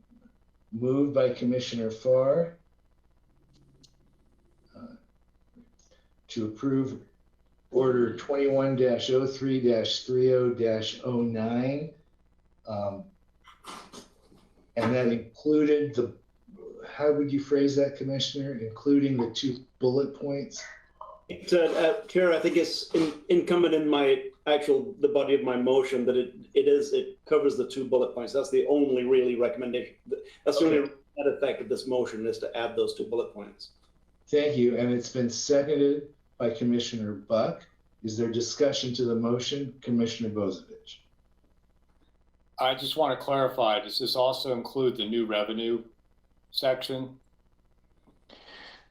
moved by Commissioner Farr to approve Order 21-03-30-09. And that included how would you phrase that, Commissioner? Including the two bullet points? Chair, I think it's incumbent in the body of my motion that it covers the two bullet points. That's the only really recommendation. That's the only effect of this motion, is to add those two bullet points. Thank you. And it's been seconded by Commissioner Buck. Is there discussion to the motion? Commissioner Bozovich. I just want to clarify, does this also include the new revenue section?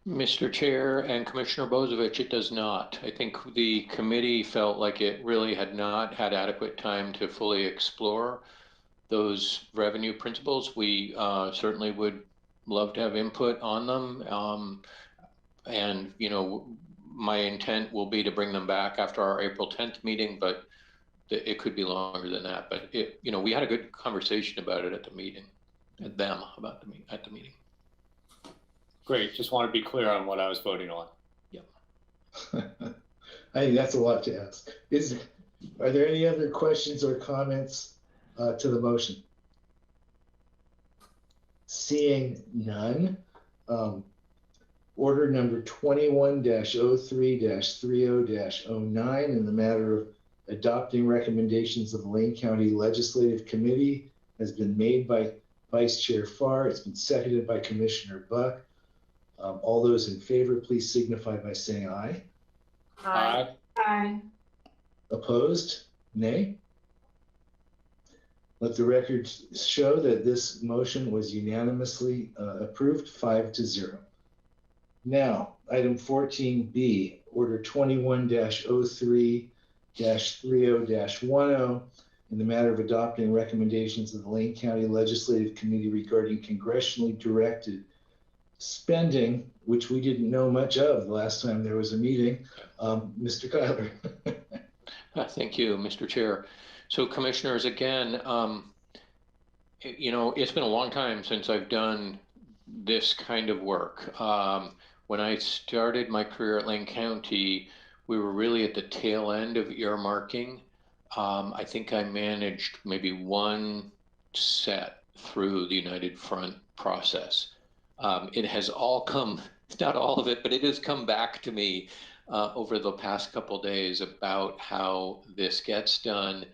Mr. Chair and Commissioner Bozovich, it does not. I think the committee felt like it really had not had adequate time to fully explore those revenue principles. We certainly would love to have input on them. And, you know, my intent will be to bring them back after our April 10th meeting, but it could be longer than that. But you know, we had a good conversation about it at the meeting, at the meeting. Great. Just want to be clear on what I was voting on. Yep. I think that's a lot to ask. Are there any other questions or comments to the motion? Seeing none, order number 21-03-30-09 in the matter of adopting recommendations of the Lane County Legislative Committee has been made by Vice Chair Farr. It's been seconded by Commissioner Buck. All those in favor, please signify by saying aye. Aye. Aye. Opposed? Nay. Let the record show that this motion was unanimously approved, 5-0. Now, item 14B, order 21-03-30-10 in the matter of adopting recommendations of the Lane County Legislative Committee regarding congressionally directed spending, which we didn't know much of the last time there was a meeting. Mr. Kyler. Thank you, Mr. Chair. So commissioners, again, you know, it's been a long time since I've done this kind of work. When I started my career at Lane County, we were really at the tail end of earmarking. I think I managed maybe one set through the United Front process. It has all come, not all of it, but it has come back to me over the past couple of days about how this gets done.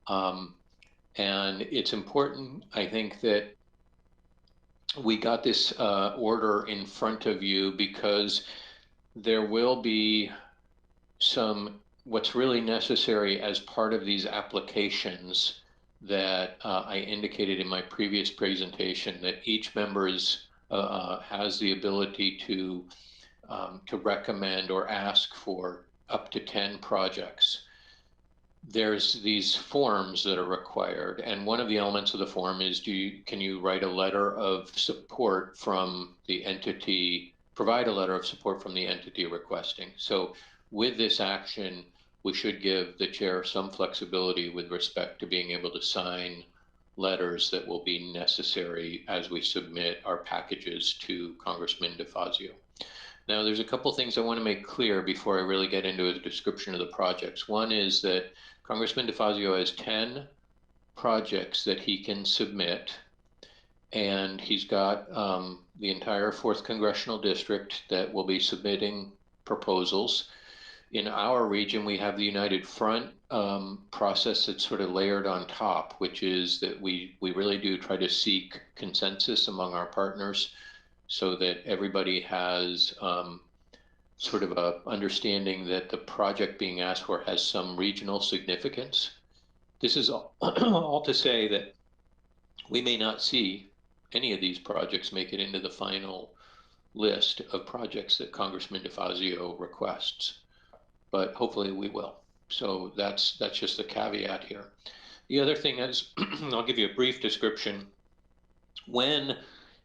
And it's important, I think, that we got this order in front of you because there will be some what's really necessary as part of these applications that I indicated in my previous presentation, that each member has the ability to recommend or ask for up to 10 projects. There's these forms that are required, and one of the elements of the form is can you write a letter of support from the entity, provide a letter of support from the entity requesting. So with this action, we should give the chair some flexibility with respect to being able to sign letters that will be necessary as we submit our packages to Congressman DeFazio. Now, there's a couple things I want to make clear before I really get into a description of the projects. One is that Congressman DeFazio has 10 projects that he can submit, and he's got the entire 4th Congressional District that will be submitting proposals. In our region, we have the United Front process that's sort of layered on top, which is that we really do try to seek consensus among our partners so that everybody has sort of a understanding that the project being asked for has some regional significance. This is all to say that we may not see any of these projects make it into the final list of projects that Congressman DeFazio requests, but hopefully we will. So that's just the caveat here. The other thing is, I'll give you a brief description. When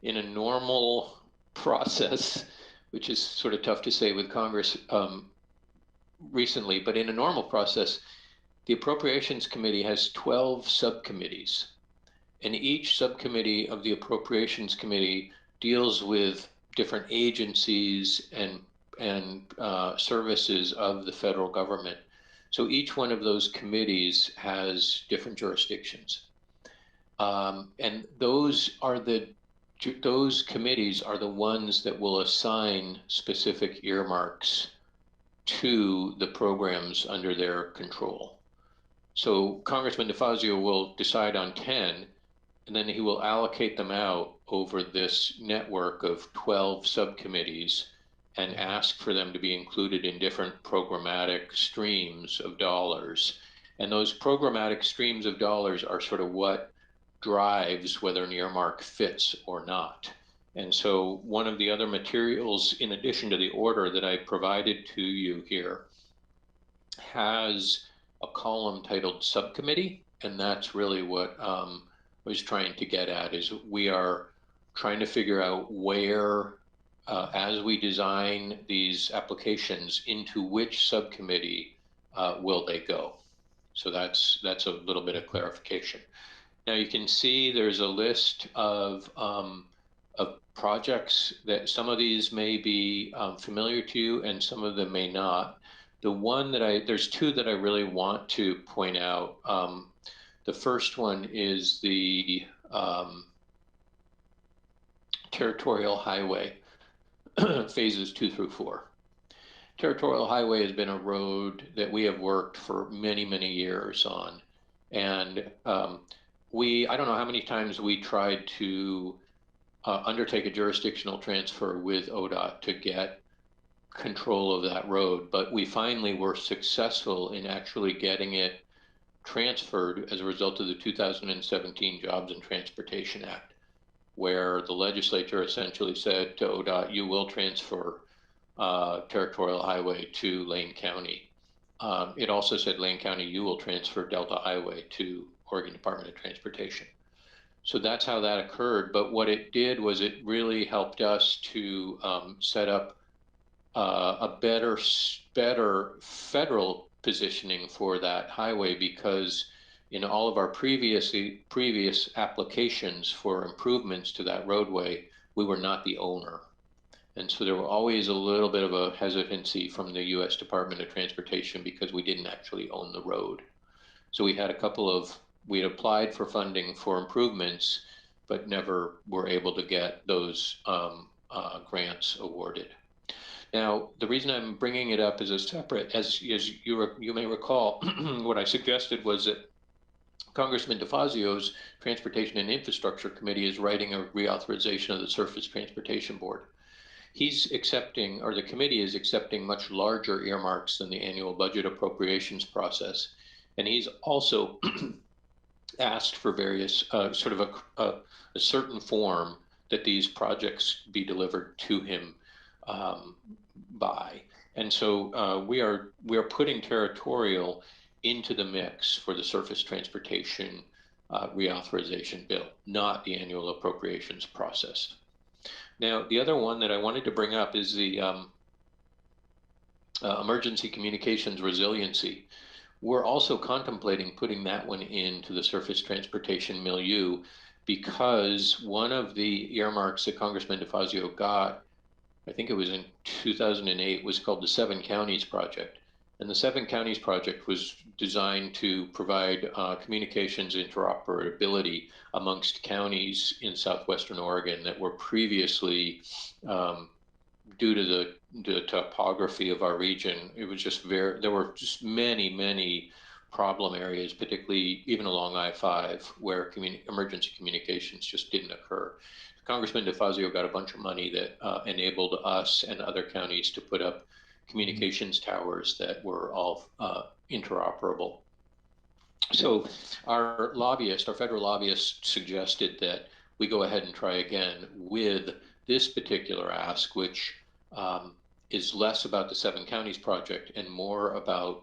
in a normal process, which is sort of tough to say with Congress recently, but in a normal process, the Appropriations Committee has 12 subcommittees, and each subcommittee of the Appropriations Committee deals with different agencies and services of the federal government. So each one of those committees has different jurisdictions. And those committees are the ones that will assign specific earmarks to the programs under their control. So Congressman DeFazio will decide on 10, and then he will allocate them out over this network of 12 subcommittees and ask for them to be included in different programmatic streams of dollars. And those programmatic streams of dollars are sort of what drives whether an earmark fits or not. And so one of the other materials, in addition to the order that I provided to you here, has a column titled Subcommittee, and that's really what I was trying to get at, is we are trying to figure out where, as we design these applications, into which subcommittee will they go. So that's a little bit of clarification. Now you can see there's a list of projects that some of these may be familiar to you and some of them may not. The one that there's two that I really want to point out. The first one is the Territorial Highway, phases 2 through 4. Territorial Highway has been a road that we have worked for many, many years on. And I don't know how many times we tried to undertake a jurisdictional transfer with ODOT to get control of that road, but we finally were successful in actually getting it transferred as a result of the 2017 Jobs and Transportation Act, where the legislature essentially said to ODOT, you will transfer Territorial Highway to Lane County. It also said, Lane County, you will transfer Delta Highway to Oregon Department of Transportation. So that's how that occurred. But what it did was it really helped us to set up a better federal positioning for that highway, because in all of our previous applications for improvements to that roadway, we were not the owner. And so there were always a little bit of a hesitancy from the U.S. Department of Transportation because we didn't actually own the road. So we had we had applied for funding for improvements, but never were able to get those grants awarded. Now, the reason I'm bringing it up as a separate, as you may recall, what I suggested was that Congressman DeFazio's Transportation and Infrastructure Committee is writing a reauthorization of the Surface Transportation Board. he's accepting, or the committee is accepting, much larger earmarks than the annual budget appropriations process. And he's also asked for various sort of a certain form that these projects be delivered to him by. And so we are putting territorial into the mix for the surface transportation reauthorization bill, not the annual appropriations process. Now, the other one that I wanted to bring up is the emergency communications resiliency. We're also contemplating putting that one into the surface transportation milieu, because one of the earmarks that Congressman DeFazio got, I think it was in 2008, was called the Seven Counties Project. And the Seven Counties Project was designed to provide communications interoperability amongst counties in southwestern Oregon that were previously, due to the topography of our region, it was just there were just many problem areas, particularly even along I-5, where emergency communications just didn't occur. Congressman DeFazio got a bunch of money that enabled us and other counties to put up communications towers that were all interoperable. So our federal lobbyist suggested that we go ahead and try again with this particular ask, which is less about the Seven Counties Project and more about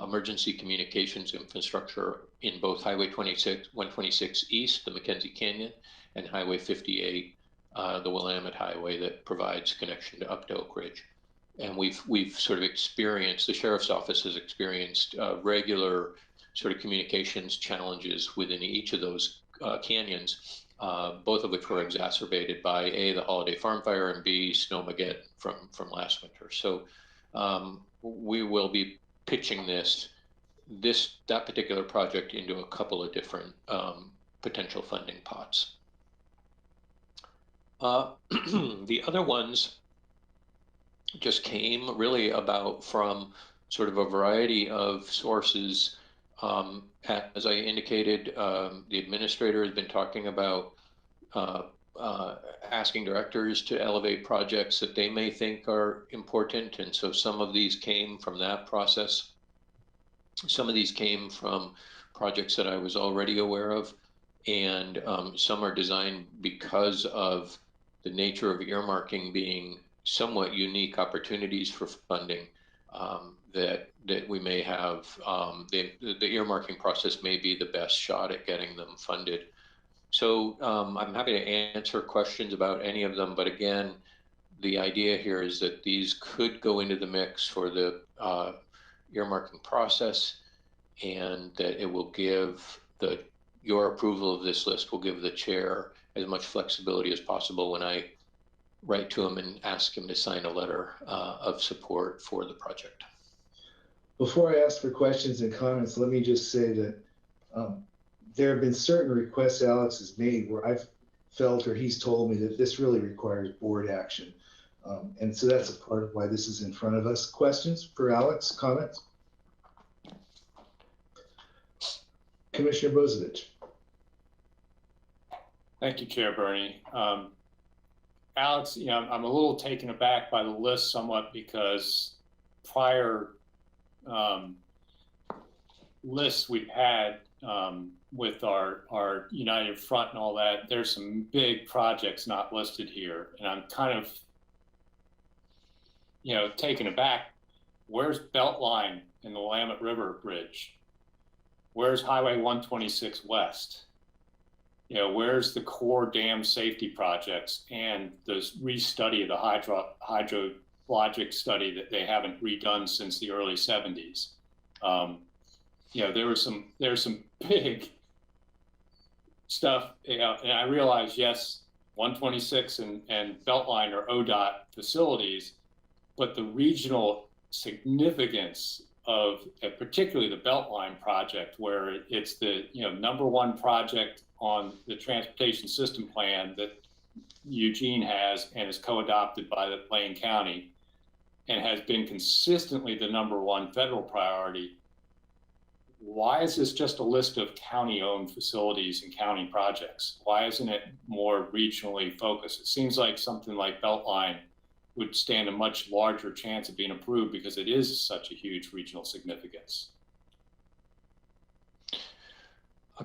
emergency communications infrastructure in both Highway 126 East, the McKenzie Canyon, and Highway 58, the Willamette Highway that provides connection to up to Oak Ridge. And we've sort of experienced, the Sheriff's Office has experienced regular sort of communications challenges within each of those canyons, both of which were exacerbated by A, the Holiday Farm Fire, and B, Snowmageddon from last winter. So we will be pitching that particular project into a couple of different potential funding pots. The other ones just came really about from sort of a variety of sources. As I indicated, the administrator has been talking about asking directors to elevate projects that they may think are important. And so some of these came from that process. Some of these came from projects that I was already aware of. And some are designed because of the nature of earmarking being somewhat unique opportunities for funding that we may have. The earmarking process may be the best shot at getting them funded. So I'm happy to answer questions about any of them, but again, the idea here is that these could go into the mix for the earmarking process, and that it will give your approval of this list will give the chair as much flexibility as possible when I write to him and ask him to sign a letter of support for the project. Before I ask for questions and comments, let me just say that there have been certain requests Alex has made where I've felt, or he's told me, that this really requires board action. And so that's a part of why this is in front of us. Questions for Alex, comments? Commissioner Bozovich. Thank you, Chair Bernie. Alex, I'm a little taken aback by the list somewhat, because prior lists we've had with our United Front and all that, there's some big projects not listed here. And I'm kind of, taken aback. Where's Beltline and the Willamette River Bridge? Where's Highway 126 West? Where's the core dam safety projects and the restudy of the hydrologic study that they haven't redone since the early 70s? There's some big stuff, and I realize, yes, 126 and Beltline are ODOT facilities, but the regional significance of particularly the Beltline project, where it's the #1 project on the transportation system plan that Eugene has and is co-adopted by the Plain County, and has been consistently the #1 federal priority. Why is this just a list of county-owned facilities and county projects? Why isn't it more regionally focused? It seems like something like Beltline would stand a much larger chance of being approved because it is such a huge regional significance.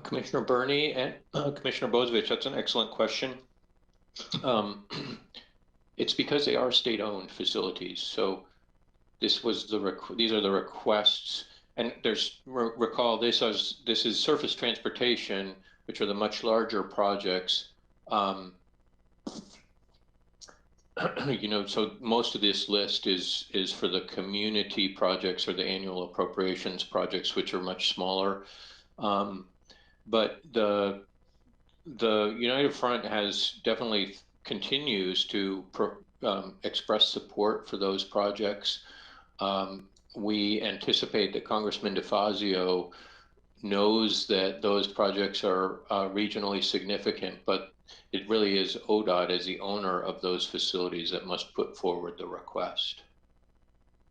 Commissioner Burney and Commissioner Bozovich, that's an excellent question. It's because they are state-owned facilities. So this was these are the requests, and there's recall this is surface transportation, which are the much larger projects. You know, so most of this list is for the community projects or the annual appropriations projects, which are much smaller. But the United Front has definitely continues to express support for those projects. We anticipate that Congressman DeFazio knows that those projects are regionally significant, but it really is ODOT as the owner of those facilities that must put forward the request.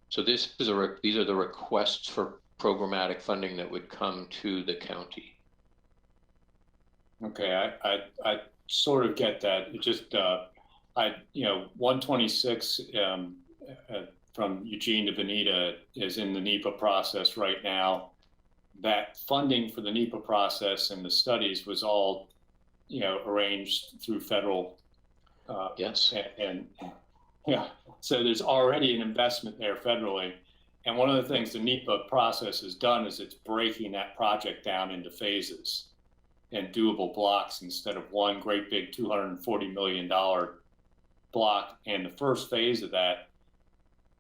So these are the requests for programmatic funding that would come to the county. Okay, I sort of get that. It just, 126 from Eugene to Veneta is in the NEPA process right now. That funding for the NEPA process and the studies was all, arranged through federal. Yes. And yeah, so there's already an investment there federally. And one of the things the NEPA process has done is it's breaking that project down into phases and doable blocks instead of one great big $240 million block. And the first phase of that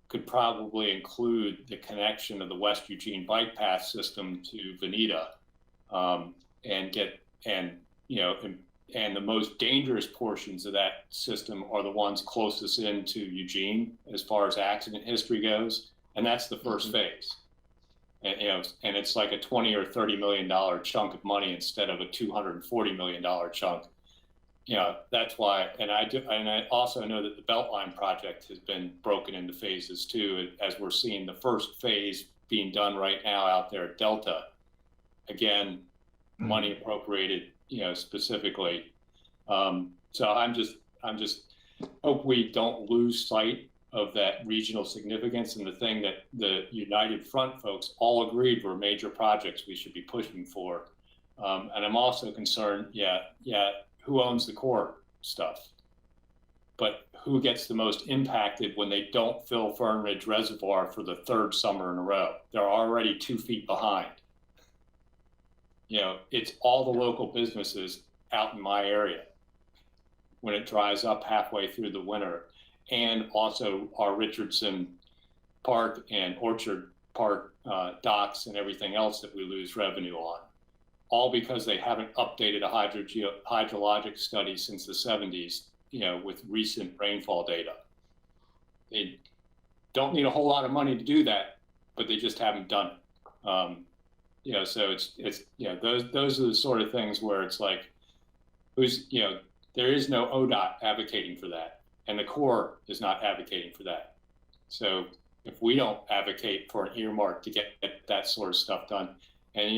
could probably include the connection of the West Eugene bike path system to Veneta, and the most dangerous portions of that system are the ones closest into Eugene as far as accident history goes. And that's the first phase. And it's like a $20 or $30 million chunk of money instead of a $240 million chunk. That's why. And I also know that the Beltline project has been broken into phases too, as we're seeing the first phase being done right now out there at Delta. Again, money appropriated, specifically. So I'm just hope we don't lose sight of that regional significance and the thing that the United Front folks all agreed were major projects we should be pushing for. And I'm also concerned, who owns the core stuff? But who gets the most impacted when they don't fill Fern Ridge Reservoir for the third summer in a row? They're already 2 feet behind. It's all the local businesses out in my area when it dries up halfway through the winter. And also our Richardson Park and Orchard Park docks and everything else that we lose revenue on, all because they haven't updated a hydrologic study since the 70s, with recent rainfall data. They don't need a whole lot of money to do that, but they just haven't done it. So those are the sort of things where it's like, there is no ODOT advocating for that. And the Corps is not advocating for that. So if we don't advocate for an earmark to get that sort of stuff done, and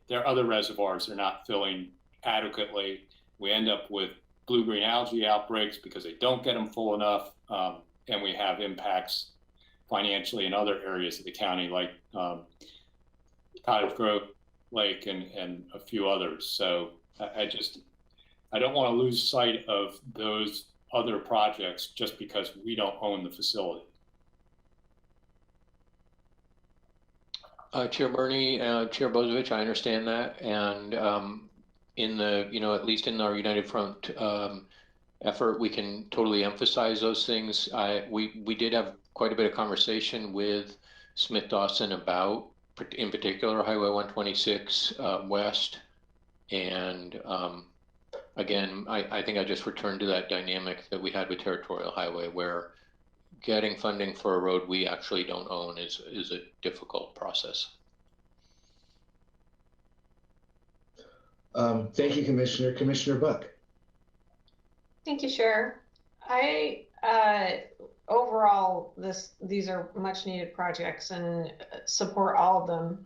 there are other reservoirs they're not filling adequately, we end up with blue-green algae outbreaks because they don't get them full enough, and we have impacts financially in other areas of the county, like Cottage Grove Lake and a few others. So I don't want to lose sight of those other projects just because we don't own the facility. Chair Burney, Chair Bozovich, I understand that. And in the, at least in our United Front effort, we can totally emphasize those things. We did have quite a bit of conversation with Smith Dawson about, in particular, Highway 126 West. And again, I think I just returned to that dynamic that we had with Territorial Highway, where getting funding for a road we actually don't own is a difficult process. Thank you, Commissioner. Commissioner Buck. Thank you, Chair. Overall, these are much needed projects and support all of them.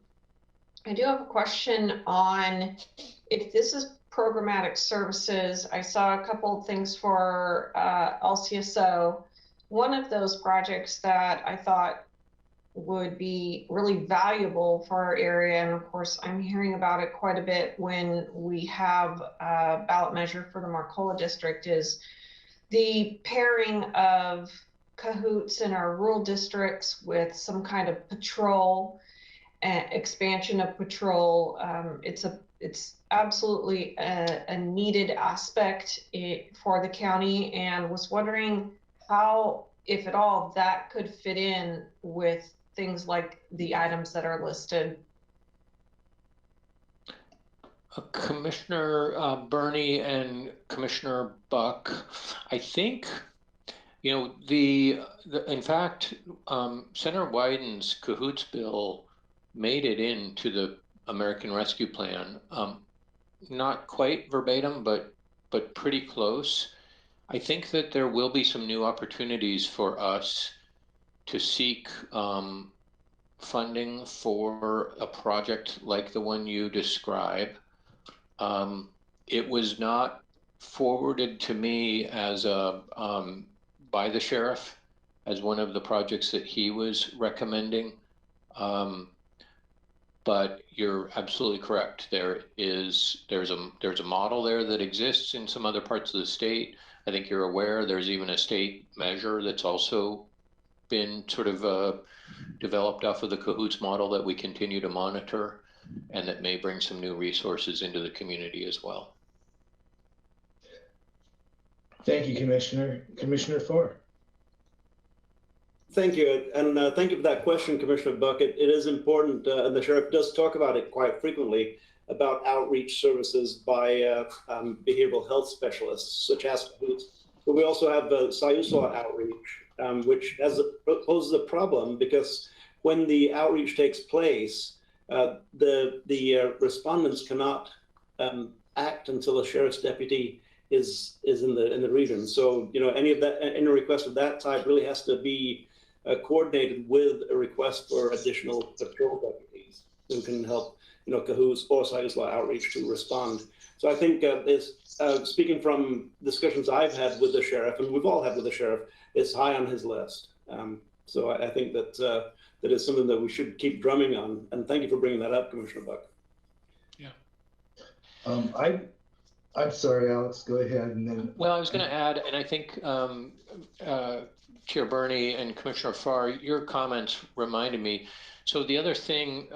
I do have a question on if this is programmatic services. I saw a couple of things for LCSO. one of those projects that I thought would be really valuable for our area, and of course I'm hearing about it quite a bit when we have a ballot measure for the Marcola district, is the pairing of cahoots in our rural districts with some kind of patrol, expansion of patrol. It's absolutely a needed aspect for the county, and was wondering how, if at all, that could fit in with things like the items that are listed. Commissioner Burney and Commissioner Buck, I think, you know, in fact, Senator Wyden's cahoots bill made it into the American Rescue Plan. Not quite verbatim, but pretty close. I think that there will be some new opportunities for us to seek funding for a project like the one you describe. It was not forwarded to me as by the sheriff as one of the projects that he was recommending. But you're absolutely correct. There's a model there that exists in some other parts of the state. I think you're aware there's even a state measure that's also been sort of developed off of the cahoots model that we continue to monitor, and that may bring some new resources into the community as well. Thank you, Commissioner. Commissioner Farr. Thank you, and thank you for that question, Commissioner Buck. It is important, and the sheriff does talk about it quite frequently, about outreach services by behavioral health specialists, such as cahoots. But we also have SIUSLA outreach, which poses a problem, because when the outreach takes place, the respondents cannot act until a sheriff's deputy is in the region. So, you know, any request of that type really has to be coordinated with a request for additional patrol deputies who can help, you know, cahoots or SIUSLA outreach to respond. So I think speaking from discussions I've had with the sheriff, and we've all had with the sheriff, it's high on his list. So I think that that is something that we should keep drumming on. And thank you for bringing that up, Commissioner Buck. Yeah. I'm sorry, Alex, go ahead. And then. Well, I was going to add, and I think Chair Burney and Commissioner Farr, your comments reminded me. So the other thing,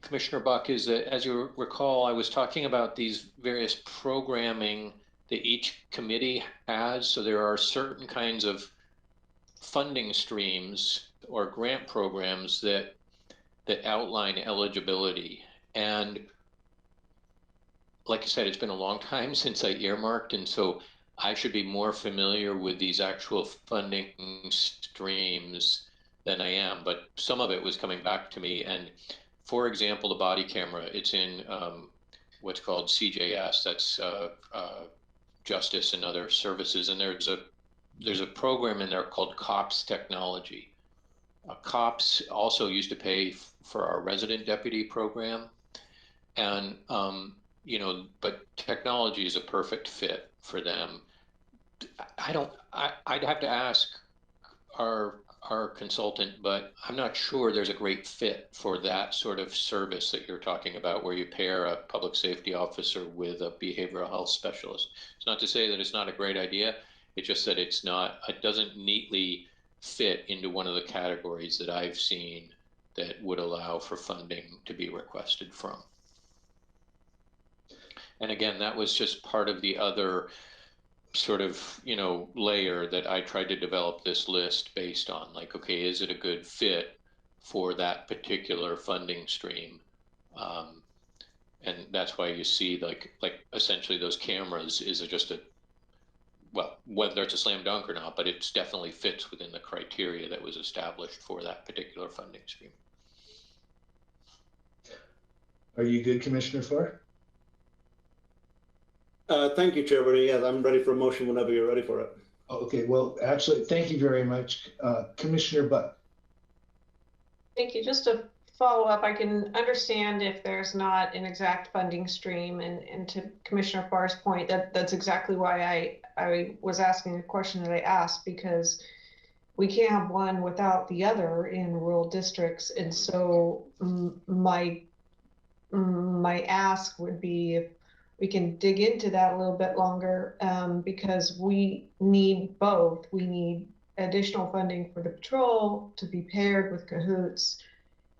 Commissioner Buck, is that, as you recall, I was talking about these various programming that each committee has. So there are certain kinds of funding streams or grant programs that outline eligibility. And like I said, it's been a long time since I earmarked, and so I should be more familiar with these actual funding streams than I am, but some of it was coming back to me. And for example, the body camera, it's in what's called CJS, that's Justice and Other Services, and there's a program in there called COPS Technology. COPS also used to pay for our resident deputy program, and you know, but technology is a perfect fit for them. I'd have to ask our consultant, but I'm not sure there's a great fit for that sort of service that you're talking about, where you pair a public safety officer with a behavioral health specialist. It's not to say that it's not a great idea. It's just that it doesn't neatly fit into one of the categories that I've seen that would allow for funding to be requested from. And again, that was just part of the other sort of, you know, layer that I tried to develop this list based on. Like, okay, is it a good fit for that particular funding stream? And that's why you see like essentially those cameras is just well, whether it's a slam dunk or not, but it definitely fits within the criteria that was established for that particular funding stream. Are you good, Commissioner Farr? Thank you, Chair Burney. Yes, I'm ready for a motion whenever you're ready for it. Okay, well, actually, thank you very much. Commissioner Buck. Thank you. Just to follow up, I can understand if there's not an exact funding stream, and to Commissioner Farr's point, that's exactly why I was asking the question that I asked, because we can't have one without the other in rural districts. And so my ask would be if we can dig into that a little bit longer, because we need both. We need additional funding for the patrol to be paired with Cahoots.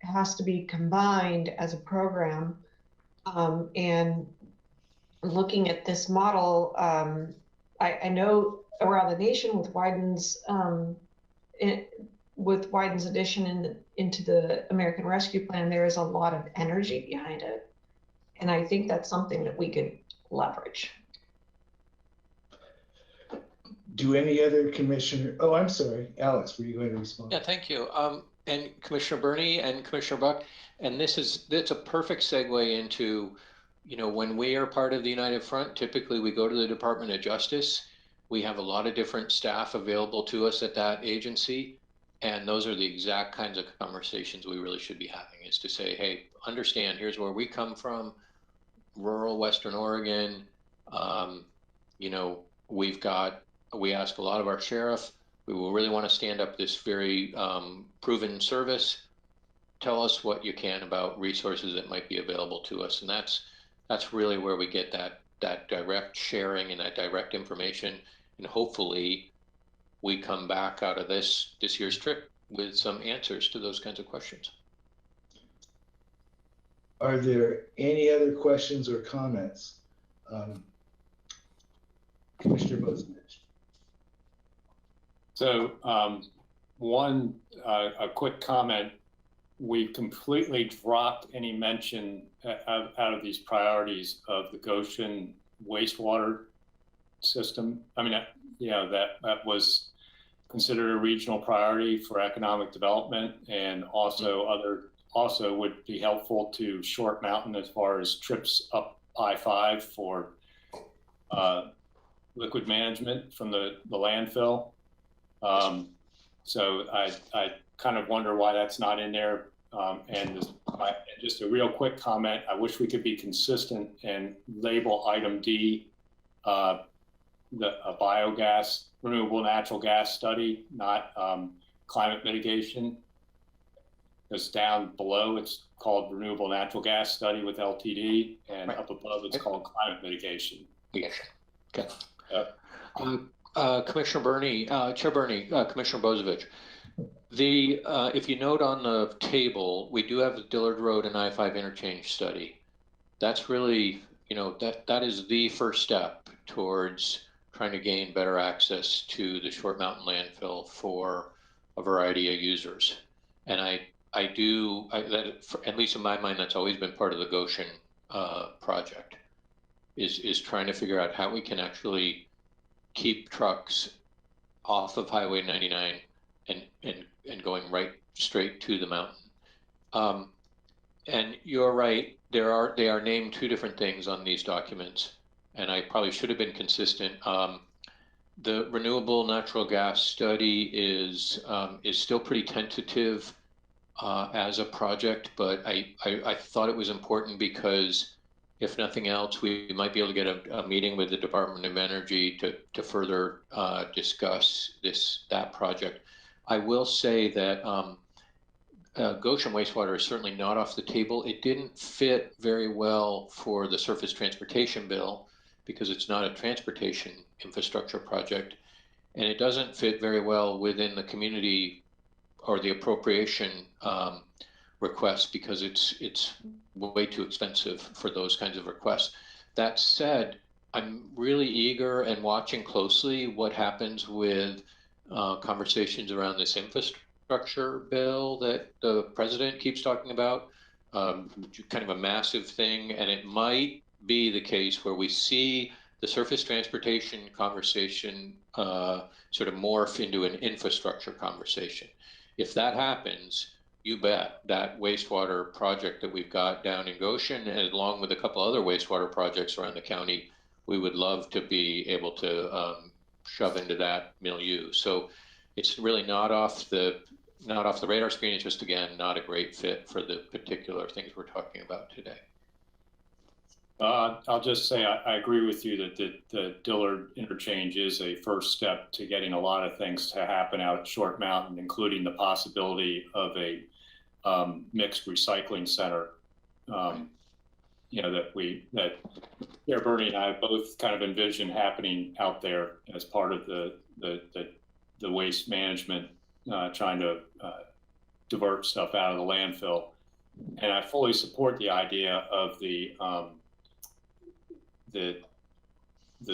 It has to be combined as a program. And looking at this model, I know around the nation with Wyden's addition into the American Rescue Plan, there is a lot of energy behind it. And I think that's something that we could leverage. Do any other commissioner, oh, I'm sorry, Alex, were you going to respond? Yeah, thank you. And Commissioner Burney and Commissioner Buck, and that's a perfect segue into, you know, when we are part of the United Front, typically we go to the Department of Justice. We have a lot of different staff available to us at that agency. And those are the exact kinds of conversations we really should be having, is to say, hey, understand, here's where we come from, rural Western Oregon. You know, we ask a lot of our sheriff, we will really want to stand up this very proven service. Tell us what you can about resources that might be available to us. And that's really where we get that direct sharing and that direct information. And hopefully we come back out of this year's trip with some answers to those kinds of questions. Are there any other questions or comments? Commissioner Bozovich. So a quick comment. We completely dropped any mention out of these priorities of the Goshen wastewater system. I mean, that was considered a regional priority for economic development, and also would be helpful to Short Mountain as far as trips up I-5 for liquid management from the landfill. So I kind of wonder why that's not in there. And just a real quick comment, I wish we could be consistent and label item D, a biogas, renewable natural gas study, not climate mitigation. Because down below, it's called renewable natural gas study with LTD, and up above, it's called climate mitigation. Yes. Okay. Commissioner Burney, Chair Burney, Commissioner Bozovich, if you note on the table, we do have the Dillard Road and I-5 interchange study. That's really, you know, that is the first step towards trying to gain better access to the Short Mountain landfill for a variety of users. And at least in my mind, that's always been part of the Goshen project, is trying to figure out how we can actually keep trucks off of Highway 99 and going right straight to the mountain. And you're right, they are named two different things on these documents, and I probably should have been consistent. The renewable natural gas study is still pretty tentative as a project, but I thought it was important because if nothing else, we might be able to get a meeting with the Department of Energy to further discuss that project. I will say that Goshen wastewater is certainly not off the table. It didn't fit very well for the surface transportation bill because it's not a transportation infrastructure project, and it doesn't fit very well within the community or the appropriation request because it's way too expensive for those kinds of requests. That said, I'm really eager and watching closely what happens with conversations around this infrastructure bill that the president keeps talking about, kind of a massive thing, and it might be the case where we see the surface transportation conversation sort of morph into an infrastructure conversation. If that happens, you bet that wastewater project that we've got down in Goshen, and along with a couple other wastewater projects around the county, we would love to be able to shove into that milieu. So it's really not off the radar screen. It's just, again, not a great fit for the particular things we're talking about today. I'll just say I agree with you that the Dillard interchange is a first step to getting a lot of things to happen out at Short Mountain, including the possibility of a mixed recycling center. You know, that Bernie and I both kind of envision happening out there as part of the waste management, trying to divert stuff out of the landfill. And I fully support the idea of the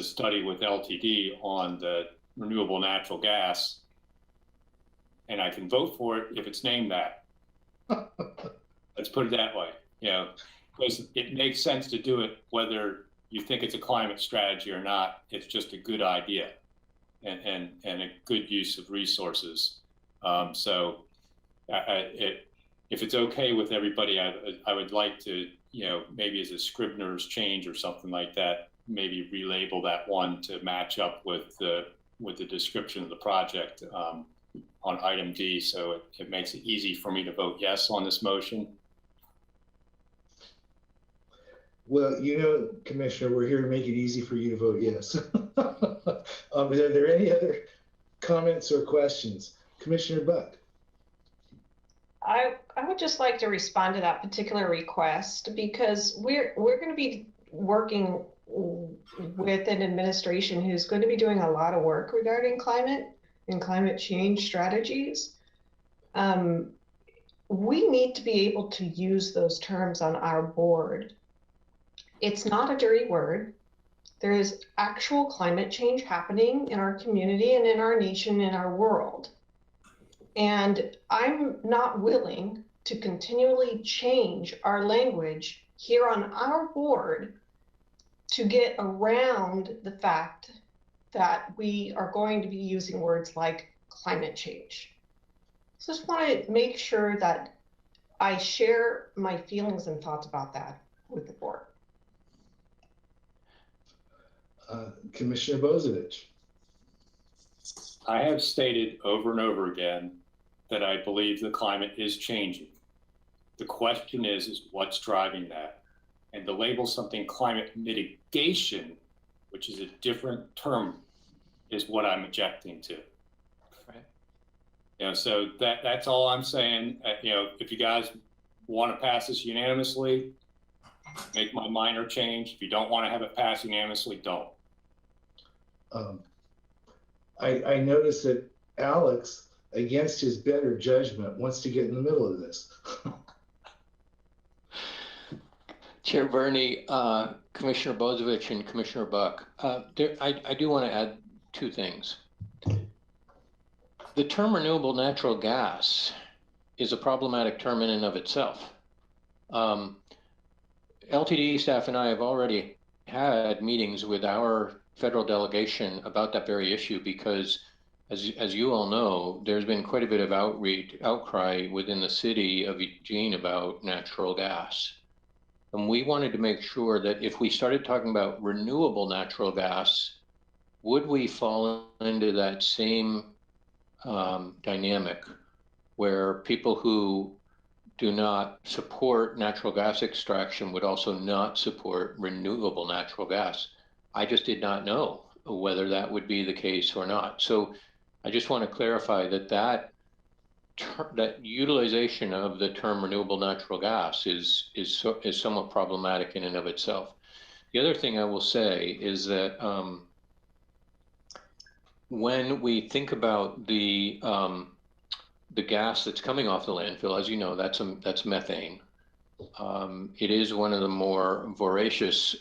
study with LTD on the renewable natural gas, and I can vote for it if it's named that. Let's put it that way, you know, because it makes sense to do it whether you think it's a climate strategy or not. It's just a good idea and a good use of resources. So if it's okay with everybody, I would like to, you know, maybe as a Scribner's change or something like that, maybe relabel that one to match up with the description of the project on item D. So it makes it easy for me to vote yes on this motion. Well, you know, Commissioner, we're here to make it easy for you to vote yes. Are there any other comments or questions? Commissioner Buck. I would just like to respond to that particular request, because we're going to be working with an administration who's going to be doing a lot of work regarding climate and climate change strategies. We need to be able to use those terms on our board. It's not a dirty word. There is actual climate change happening in our community and in our nation, in our world. And I'm not willing to continually change our language here on our board to get around the fact that we are going to be using words like climate change. So just want to make sure that I share my feelings and thoughts about that with the board. Commissioner Bozovich. I have stated over and over again that I believe the climate is changing. The question is what's driving that? And to label something climate mitigation, which is a different term, is what I'm objecting to. Right. You know, so that's all I'm saying. You know, if you guys want to pass this unanimously, make my minor change. If you don't want to have it pass unanimously, don't. I noticed that Alex, against his better judgment, wants to get in the middle of this. Chair Bernie, Commissioner Bozovich and Commissioner Buck, I do want to add two things. The term renewable natural gas is a problematic term in and of itself. LTD staff and I have already had meetings with our federal delegation about that very issue, because as you all know, there's been quite a bit of outcry within the city of Eugene about natural gas. And we wanted to make sure that if we started talking about renewable natural gas, would we fall into that same dynamic where people who do not support natural gas extraction would also not support renewable natural gas? I just did not know whether that would be the case or not. So I just want to clarify that utilization of the term renewable natural gas is somewhat problematic in and of itself. The other thing I will say is that when we think about the gas that's coming off the landfill, as you know, that's methane. It is one of the more voracious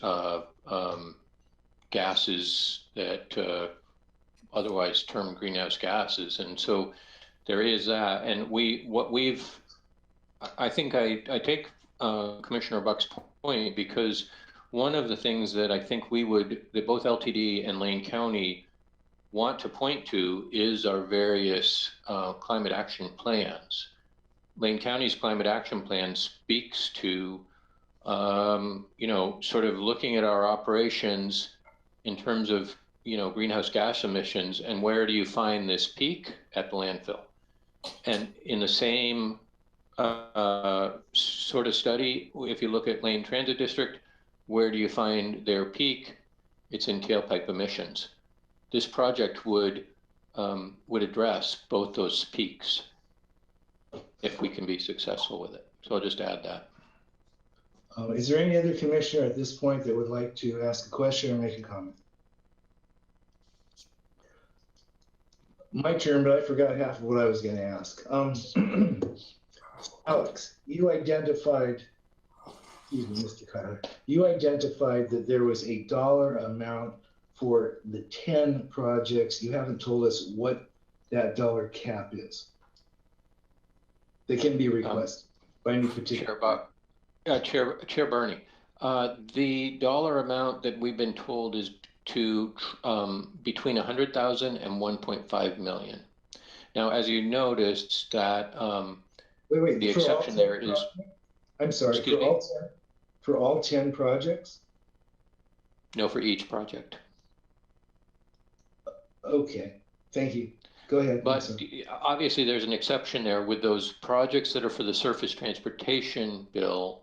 gases that otherwise termed greenhouse gases, and so there is that. And I think I take Commissioner Buck's point, because one of the things that I think that both LTD and Lane County want to point to is our various climate action plans. Lane County's climate action plan speaks to, sort of looking at our operations in terms of, greenhouse gas emissions, and where do you find this peak at the landfill? And in the same sort of study, if you look at Lane Transit District, where do you find their peak? It's in tailpipe emissions. This project would address both those peaks if we can be successful with it. So I'll just add that. Is there any other commissioner at this point that would like to ask a question or make a comment? My turn, but I forgot half of what I was going to ask. Alex, you identified, excuse me, Mr. Kyler, you identified that there was a dollar amount for the 10 projects. You haven't told us what that dollar cap is. They can be requested by any particular. Chair Bernie, the dollar amount that we've been told is to between 100,000 and 1.5 million. Now, as you noticed, that wait, the exception there is. I'm sorry, for all 10 projects? No, for each project. Okay, thank you. Go ahead. But obviously, there's an exception there with those projects that are for the surface transportation bill.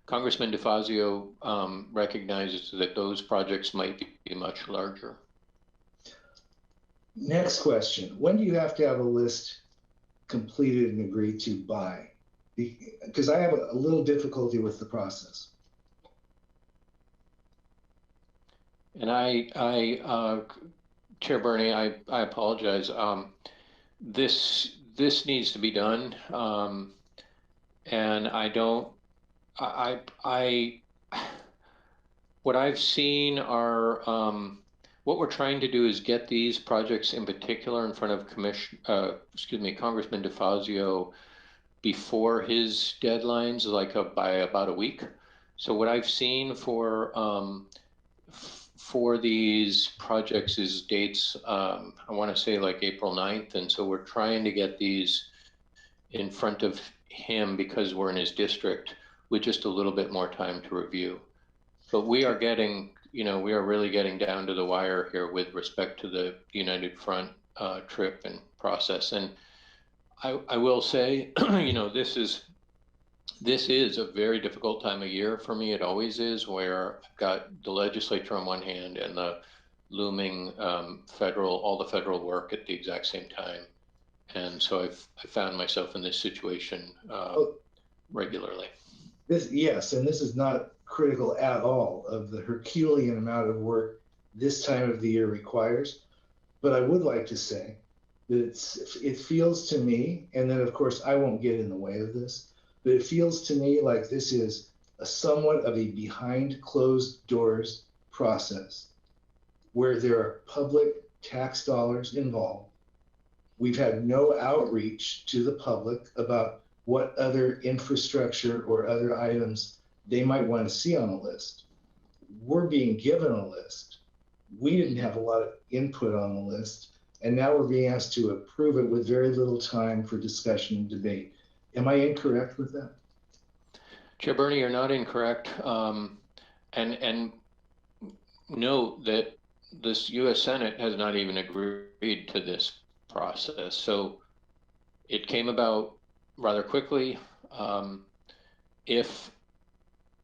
Congressman DeFazio recognizes that those projects might be much larger. Next question. When do you have to have a list completed and agreed to by? Because I have a little difficulty with the process. And Chair Bernie, I apologize. This needs to be done, and what I've seen are what we're trying to do is get these projects in particular in front of Congressman DeFazio before his deadlines, like by about a week. So what I've seen for these projects is dates, I want to say like April 9th. And so we're trying to get these in front of him because we're in his district with just a little bit more time to review. But we are getting, we are really getting down to the wire here with respect to the United Front trip and process. And I will say, this is a very difficult time of year for me. It always is, where I've got the legislature on one hand and the looming all the federal work at the exact same time. And so I found myself in this situation regularly. Yes, and this is not critical at all of the Herculean amount of work this time of the year requires. But I would like to say that it feels to me, and then of course I won't get in the way of this, but it feels to me like this is a somewhat of a behind closed doors process where there are public tax dollars involved. We've had no outreach to the public about what other infrastructure or other items they might want to see on a list. We're being given a list. We didn't have a lot of input on the list, and now we're being asked to approve it with very little time for discussion and debate. Am I incorrect with that? Chair Bernie, you're not incorrect. And note that this U.S. Senate has not even agreed to this process. So it came about rather quickly. If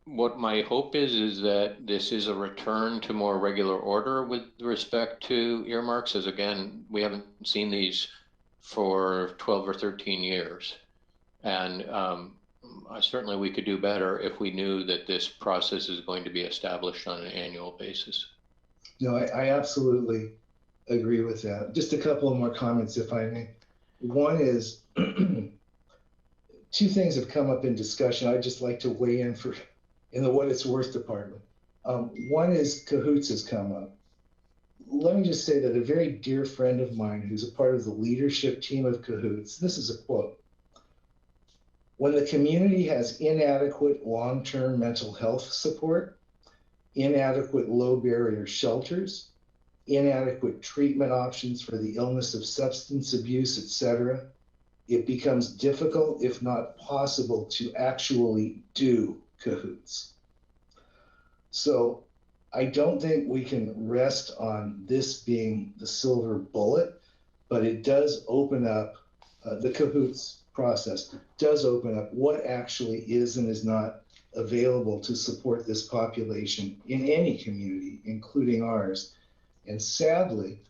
what my hope is that this is a return to more regular order with respect to earmarks, as again, we haven't seen these for 12 or 13 years. And certainly we could do better if we knew that this process is going to be established on an annual basis. No, I absolutely agree with that. Just a couple of more comments, if I may. One is, two things have come up in discussion. I'd just like to weigh in the what it's worth department. One is cahoots has come up. Let me just say that a very dear friend of mine who's a part of the leadership team of cahoots, this is a quote: "When the community has inadequate long-term mental health support, inadequate low barrier shelters, inadequate treatment options for the illness of substance abuse, etc., it becomes difficult, if not possible, to actually do cahoots." So I don't think we can rest on this being the silver bullet, but it does open up, the cahoots process does open up what actually is and is not available to support this population in any community, including ours. And sadly,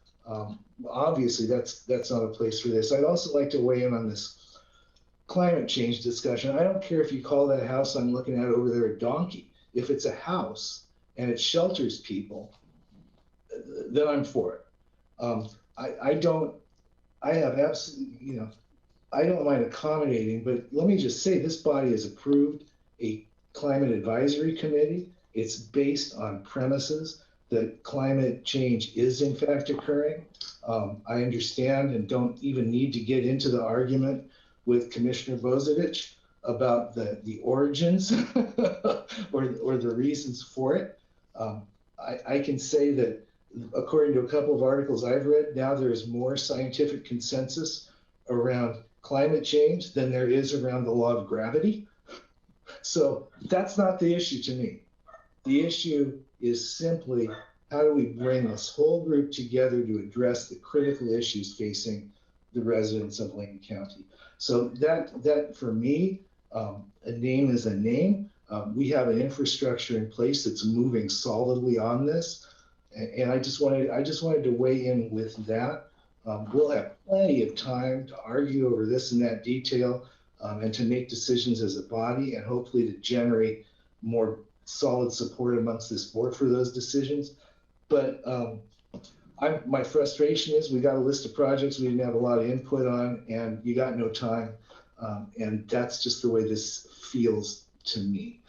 obviously that's not a place for this. I'd also like to weigh in on this climate change discussion. I don't care if you call that house I'm looking at over there a donkey. If it's a house and it shelters people, then I'm for it. I have absolutely, I don't mind accommodating, but let me just say this body has approved a climate advisory committee. It's based on premises that climate change is in fact occurring. I understand and don't even need to get into the argument with Commissioner Bozovich about the origins or the reasons for it. I can say that according to a couple of articles I've read, now there is more scientific consensus around climate change than there is around the law of gravity. So that's not the issue to me. The issue is simply how do we bring this whole group together to address the critical issues facing the residents of Lane County. So that for me, a name is a name. We have an infrastructure in place that's moving solidly on this. And I just wanted to weigh in with that. We'll have plenty of time to argue over this and that detail and to make decisions as a body and hopefully to generate more solid support amongst this board for those decisions. But my frustration is we got a list of projects we didn't have a lot of input on and you got no time. And that's just the way this feels to me.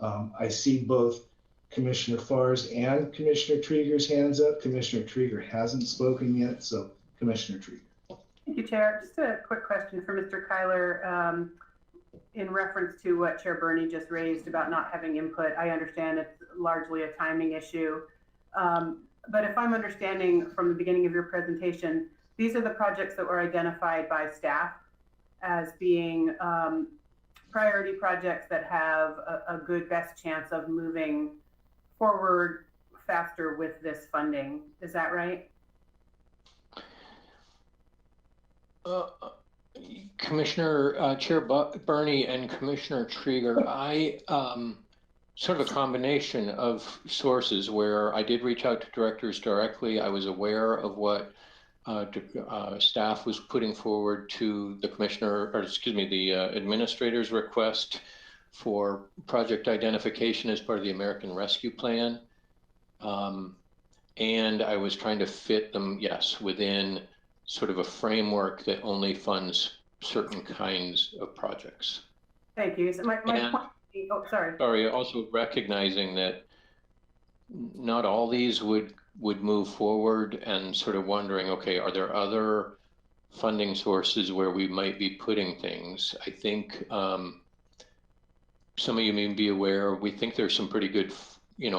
I see both Commissioner Farr's and Commissioner Trieger's hands up. Commissioner Trieger hasn't spoken yet, so Commissioner Trieger. Thank you, Chair. Just a quick question for Mr. Kyler. In reference to what Chair Burney just raised about not having input, I understand it's largely a timing issue. But if I'm understanding from the beginning of your presentation, these are the projects that were identified by staff as being priority projects that have a good best chance of moving forward faster with this funding. Is that right? Commissioner Chair Burney and Commissioner Trieger, I sort of a combination of sources where I did reach out to directors directly. I was aware of what staff was putting forward to the the administrator's request for project identification as part of the American Rescue Plan. And I was trying to fit them, yes, within sort of a framework that only funds certain kinds of projects. Thank you. So my point, oh, sorry. Sorry, also recognizing that not all these would move forward and sort of wondering, okay, are there other funding sources where we might be putting things? I think some of you may be aware, we think there's some pretty good,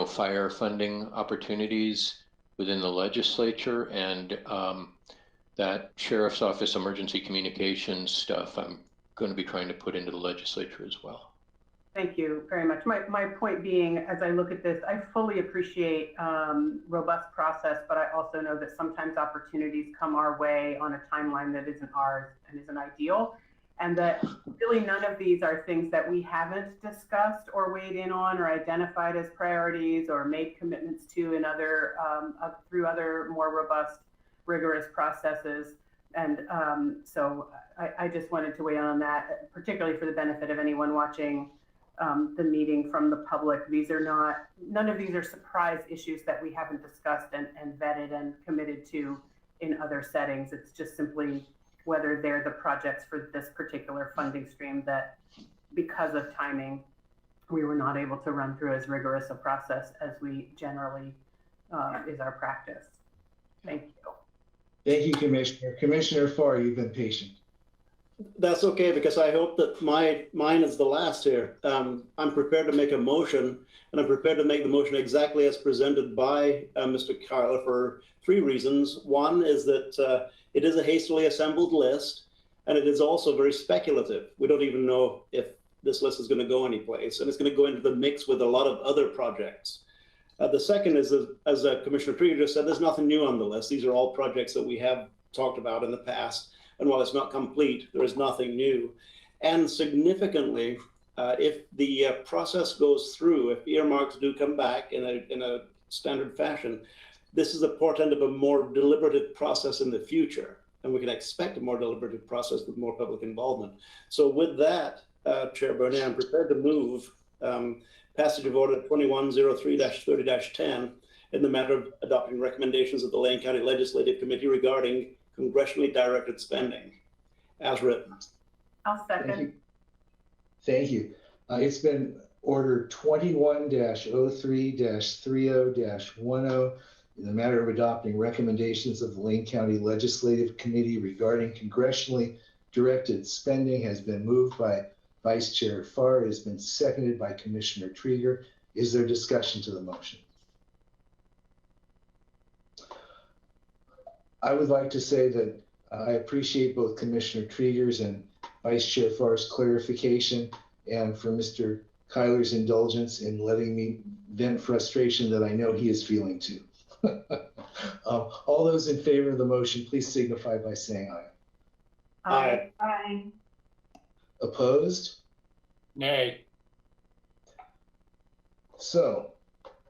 fire funding opportunities within the legislature, and that Sheriff's Office emergency communications stuff, I'm going to be trying to put into the legislature as well. Thank you very much. My point being, as I look at this, I fully appreciate robust process, but I also know that sometimes opportunities come our way on a timeline that isn't ours and isn't ideal. And that really none of these are things that we haven't discussed or weighed in on or identified as priorities or made commitments to in other through other more robust, rigorous processes. And so I just wanted to weigh in on that, particularly for the benefit of anyone watching the meeting from the public. None of these are surprise issues that we haven't discussed and vetted and committed to in other settings. It's just simply whether they're the projects for this particular funding stream that, because of timing, we were not able to run through as rigorous a process as we generally is our practice. Thank you. Thank you, Commissioner. Commissioner Farr, you've been patient. That's okay, because I hope that mine is the last here. I'm prepared to make a motion, and I'm prepared to make the motion exactly as presented by Mr. Kyler for three reasons. One is that it is a hastily assembled list, and it is also very speculative. We don't even know if this list is going to go anyplace, and it's going to go into the mix with a lot of other projects. The second is, as Commissioner Trieger just said, there's nothing new on the list. These are all projects that we have talked about in the past. And while it's not complete, there is nothing new. And significantly, if the process goes through, if earmarks do come back in a standard fashion, this is a portent of a more deliberative process in the future, and we can expect a more deliberative process with more public involvement. So with that, Chair Bernay, I'm prepared to move passage of order 2103-30-10 in the matter of adopting recommendations of the Lane County Legislative Committee regarding congressionally directed spending, as written. I'll second. Thank you. It's been order 21-03-30-10 in the matter of adopting recommendations of the Lane County Legislative Committee regarding congressionally directed spending has been moved by Vice Chair Farr. It has been seconded by Commissioner Trieger. Is there discussion to the motion? I would like to say that I appreciate both Commissioner Trieger's and Vice Chair Farr's clarification, and for Mr. Kyler's indulgence in letting me vent frustration that I know he is feeling too. All those in favor of the motion, please signify by saying aye. Aye. Aye. Opposed? Nay. So,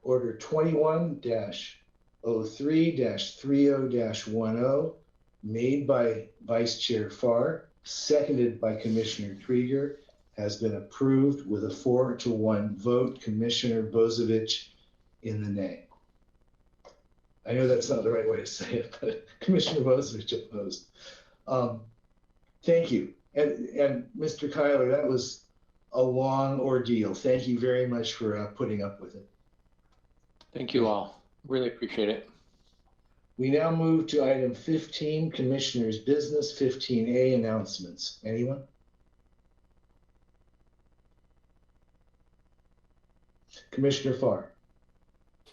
order 21-03-30-10 made by Vice Chair Farr, seconded by Commissioner Trieger, has been approved with a 4-1 vote. Commissioner Bozovich in the nay. I know that's not the right way to say it, but Commissioner Bozovich opposed. Thank you. And Mr. Kyler, that was a long ordeal. Thank you very much for putting up with it. Thank you all. Really appreciate it. We now move to item 15, Commissioner's Business, 15A, announcements. Anyone? Commissioner Farr.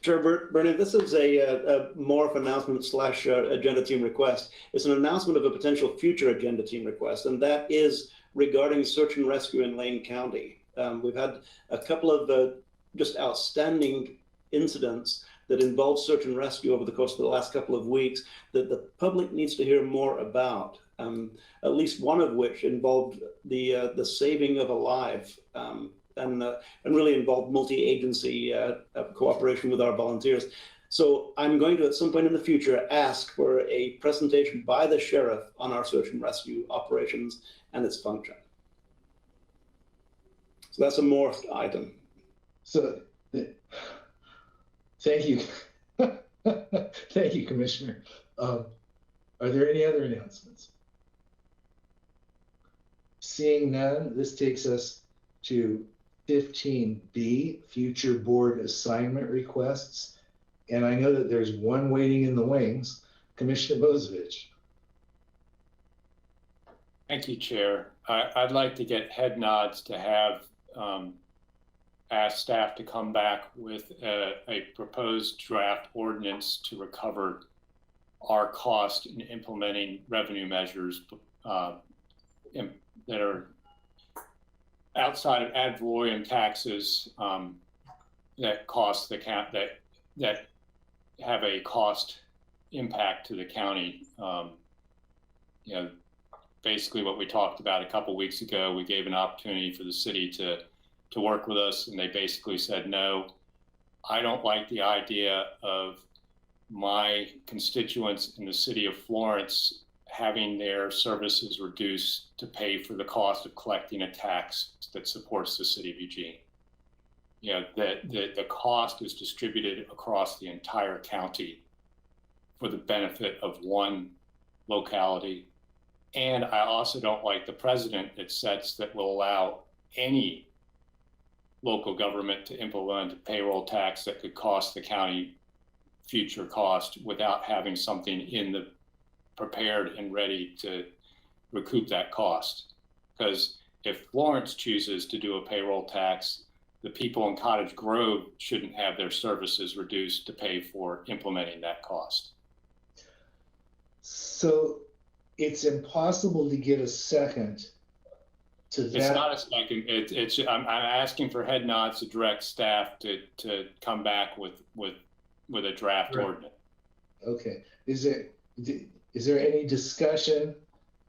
Chair Bernay, this is a MORPH announcement / agenda team request. It's an announcement of a potential future agenda team request, and that is regarding search and rescue in Lane County. We've had a couple of just outstanding incidents that involve search and rescue over the course of the last couple of weeks that the public needs to hear more about. At least one of which involved the saving of a life. And really involved multi-agency cooperation with our volunteers. So I'm going to, at some point in the future, ask for a presentation by the sheriff on our search and rescue operations and its function. So that's a morphed item. So, thank you. Thank you, Commissioner. Are there any other announcements? Seeing none, this takes us to 15B, future board assignment requests. And I know that there's one waiting in the wings, Commissioner Bozovich. Thank you, Chair. I'd like to get head nods to have ask staff to come back with a proposed draft ordinance to recover our cost in implementing revenue measures that are outside of ad valorem taxes that cost the that have a cost impact to the county. You know, basically what we talked about a couple weeks ago, we gave an opportunity for the city to work with us, and they basically said, no, I don't like the idea of my constituents in the city of Florence having their services reduced to pay for the cost of collecting a tax that supports the city of Eugene. You know, the cost is distributed across the entire county for the benefit of one locality. And I also don't like the precedent it sets that will allow any local government to implement a payroll tax that could cost the county future cost without having something in the prepared and ready to recoup that cost. Because if Florence chooses to do a payroll tax, the people in Cottage Grove shouldn't have their services reduced to pay for implementing that cost. So it's impossible to get a second to that. It's not a second. I'm asking for head nods to direct staff to come back with a draft ordinance. Okay. Is there any discussion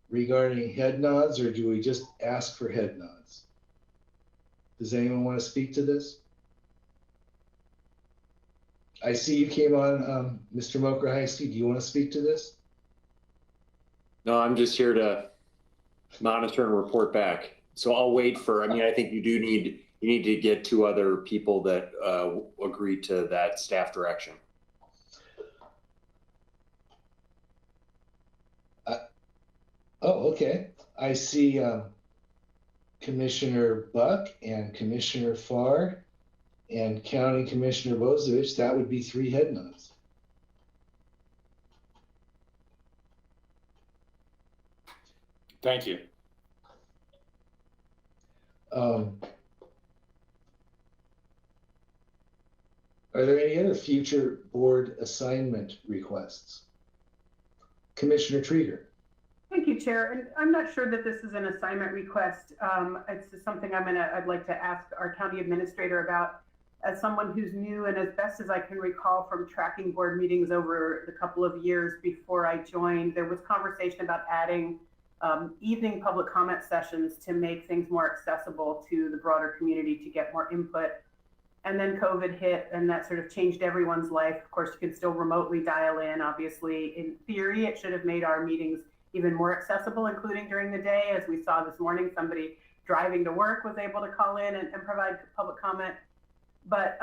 regarding head nods, or do we just ask for head nods? Does anyone want to speak to this? I see you came on, Mr. Mokrahysky. Do you want to speak to this? No, I'm just here to monitor and report back. So I'll wait for, I mean, I think you need to get two other people that agree to that staff direction. Oh, okay. I see Commissioner Buck and Commissioner Farr and County Commissioner Bozovich. That would be 3 head nods. Thank you. Are there any other future board assignment requests? Commissioner Trieger. Thank you, Chair. And I'm not sure that this is an assignment request. It's just something I'd like to ask our county administrator about. As someone who's new, and as best as I can recall from tracking board meetings over the couple of years before I joined, there was conversation about adding evening public comment sessions to make things more accessible to the broader community to get more input. And then COVID hit, and that sort of changed everyone's life. Of course, you can still remotely dial in. Obviously, in theory, it should have made our meetings even more accessible, including during the day. As we saw this morning, somebody driving to work was able to call in and provide public comment. But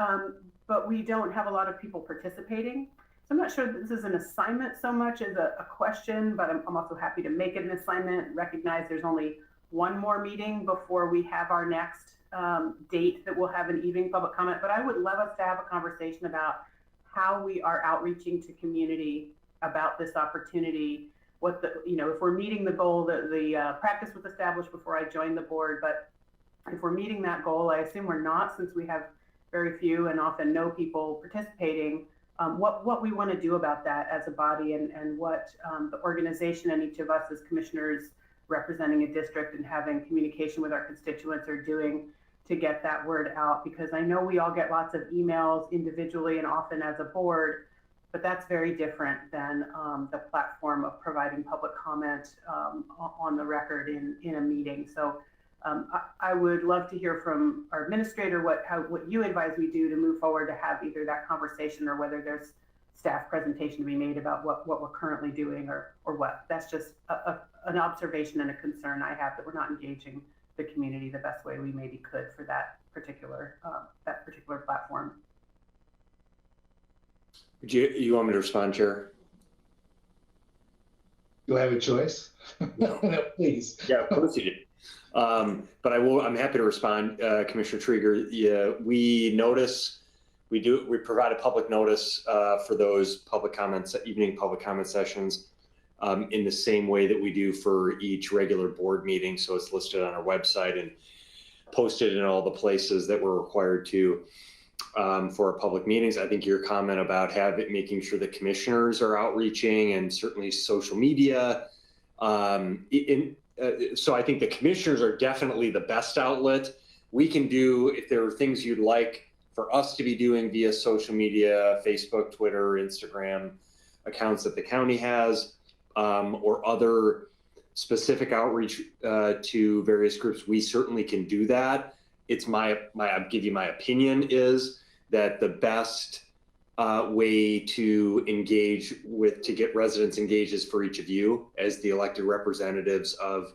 we don't have a lot of people participating. So I'm not sure that this is an assignment so much as a question, but I'm also happy to make it an assignment, recognize there's only one more meeting before we have our next date that we'll have an evening public comment. But I would love us to have a conversation about how we are outreaching to community about this opportunity. What the, if we're meeting the goal, the practice was established before I joined the board, but if we're meeting that goal, I assume we're not, since we have very few and often no people participating, what we want to do about that as a body, and what the organization and each of us as commissioners representing a district and having communication with our constituents are doing to get that word out. Because I know we all get lots of emails individually and often as a board, but that's very different than the platform of providing public comment on the record in a meeting. So I would love to hear from our administrator what you advise we do to move forward to have either that conversation, or whether there's staff presentation to be made about what we're currently doing, or what. That's just an observation and a concern I have, that we're not engaging the community the best way we maybe could for that particular platform. Would you want me to respond, Chair? Do I have a choice? No, please. Yeah, of course you do. But I'm happy to respond, Commissioner Trieger. Yeah, we provide a public notice for those public comments, evening public comment sessions, in the same way that we do for each regular board meeting. So it's listed on our website and posted in all the places that we're required to for our public meetings. I think your comment about making sure the commissioners are outreaching, and certainly social media. So I think the commissioners are definitely the best outlet. We can do, if there are things you'd like for us to be doing via social media, Facebook, Twitter, Instagram accounts that the county has, or other specific outreach to various groups, we certainly can do that. It's I'll give you my opinion, is that the best way to engage to get residents engaged is for each of you as the elected representatives of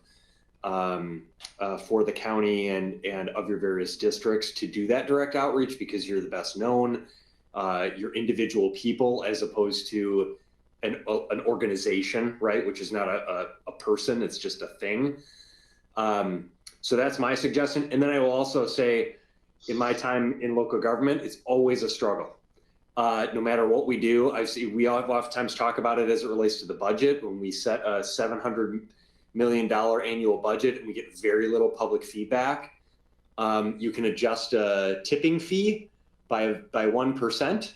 for the county and of your various districts, to do that direct outreach, because you're the best known, you're individual people as opposed to an organization, right? Which is not a person, it's just a thing. So that's my suggestion. And then I will also say, in my time in local government, it's always a struggle. No matter what we do, we oftentimes talk about it as it relates to the budget. When we set a $700 million annual budget and we get very little public feedback, you can adjust a tipping fee by 1%,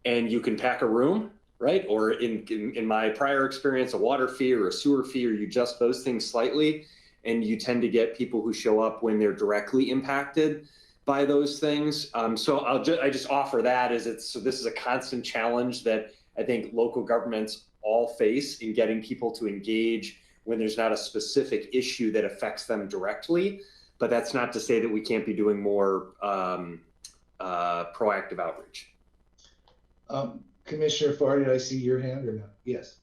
and you can pack a room, right? Or in my prior experience, a water fee or a sewer fee, or you adjust those things slightly, and you tend to get people who show up when they're directly impacted by those things. So I just offer that so this is a constant challenge that I think local governments all face in getting people to engage when there's not a specific issue that affects them directly. but that's not to say that we can't be doing more proactive outreach. Commissioner Farr, did I see your hand or not? Yes.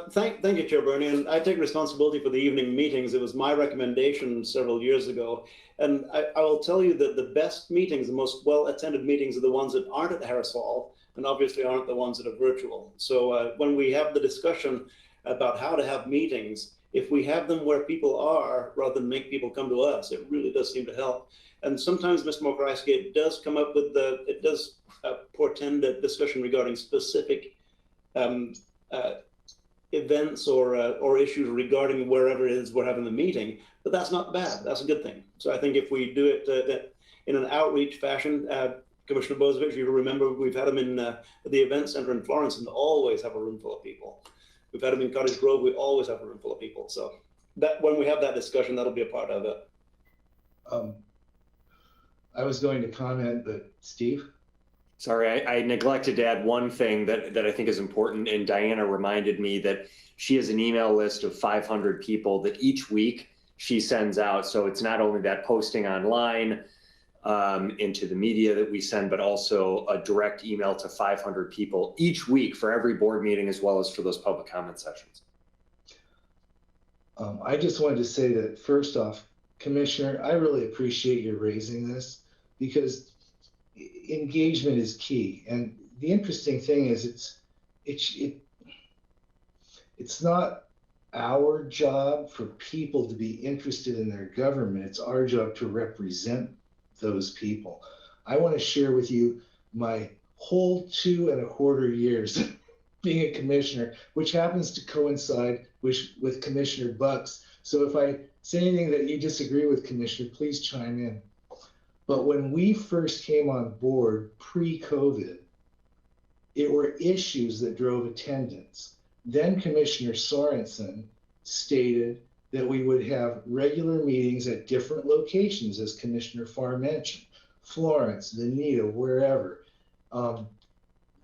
Thank you, Chair Bernie. And I take responsibility for the evening meetings. It was my recommendation several years ago. And I will tell you that the best meetings, the most well-attended meetings are the ones that aren't at Harris Hall and obviously aren't the ones that are virtual. So when we have the discussion about how to have meetings, if we have them where people are, rather than make people come to us, it really does seem to help. And sometimes, Mr. Mokrowski, it does come up with it does portend a discussion regarding specific events or issues regarding wherever it is we're having the meeting, but that's not bad. That's a good thing. So I think if we do it in an outreach fashion, Commissioner Bozovic, you remember we've had them in the event center in Florence and always have a room full of people. We've had them in Cottage Grove, we always have a room full of people. So that when we have that discussion, that'll be a part of it. I was going to comment, but Steve? Sorry, I neglected to add one thing that I think is important, and Diana reminded me that she has an email list of 500 people that each week she sends out. So it's not only that posting online into the media that we send, but also a direct email to 500 people each week for every board meeting, as well as for those public comment sessions. I just wanted to say that, first off, Commissioner, I really appreciate you raising this because engagement is key. And the interesting thing is it's not our job for people to be interested in their government. It's our job to represent those people. I want to share with you my whole 2.25 years being a commissioner, which happens to coincide with Commissioner Buck's. So if I say anything that you disagree with, Commissioner, please chime in. But when we first came on board pre-COVID, it were issues that drove attendance. Then Commissioner Sorensen stated that we would have regular meetings at different locations, as Commissioner Farr mentioned, Florence, Veneta, wherever.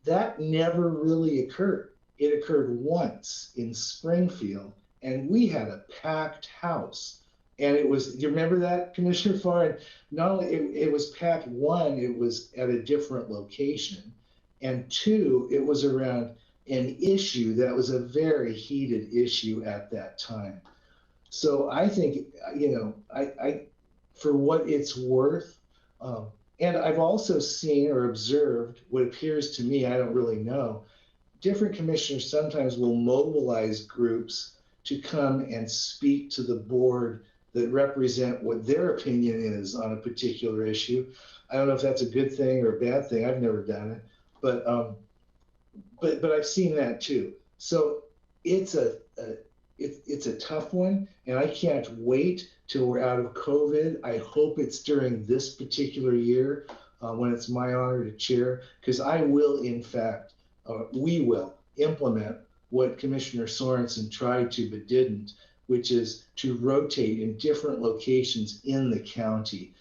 That never really occurred. It occurred once in Springfield, and we had a packed house. And it was, do you remember that, Commissioner Farr? And not only it was packed, one, it was at a different location, and two, it was around an issue that was a very heated issue at that time. So I think, you know, I for what it's worth, and I've also seen or observed what appears to me, I don't really know, different commissioners sometimes will mobilize groups to come and speak to the board that represent what their opinion is on a particular issue. I don't know if that's a good thing or a bad thing. I've never done it, but I've seen that too. So it's a tough one, and I can't wait till we're out of COVID. I hope it's during this particular year when it's my honor to chair, because I will, in fact, we will implement what Commissioner Sorensen tried to but didn't, which is to rotate in different locations in the county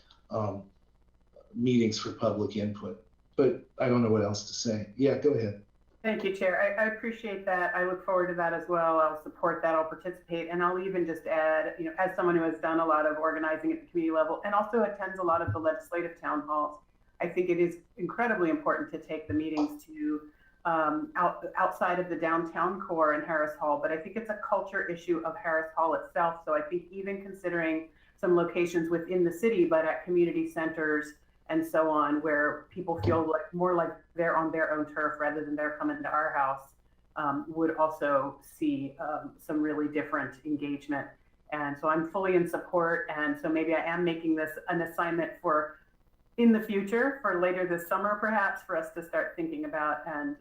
meetings for public input. But I don't know what else to say. Yeah, go ahead. Thank you, Chair. I appreciate that. I look forward to that as well. I'll support that. I'll participate. And I'll even just add, you know, as someone who has done a lot of organizing at the community level and also attends a lot of the legislative town halls, I think it is incredibly important to take the meetings to outside of the downtown core in Harris Hall. But I think it's a culture issue of Harris Hall itself. So I think even considering some locations within the city, but at community centers and so on, where people feel like more like they're on their own turf rather than they're coming to our house, would also see some really different engagement. And so I'm fully in support. And so maybe I am making this an assignment for in the future, for later this summer, perhaps, for us to start thinking about and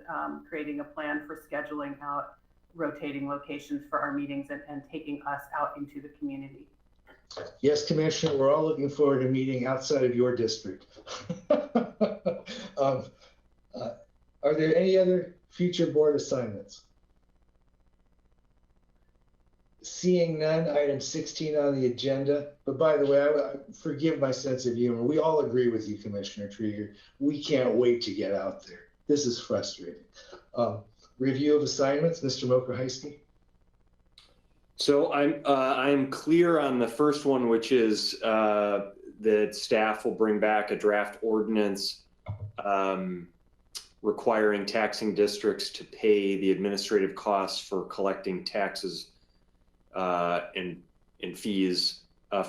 creating a plan for scheduling out rotating locations for our meetings and taking us out into the community. Yes, Commissioner, we're all looking forward to meeting outside of your district. Are there any other future board assignments? Seeing none, item 16 on the agenda. But by the way, I forgive my sense of humor. We all agree with you, Commissioner Trieger. We can't wait to get out there. This is frustrating. Review of assignments, Mr. Mokrowski. So I'm clear on the first one, which is that staff will bring back a draft ordinance requiring taxing districts to pay the administrative costs for collecting taxes and fees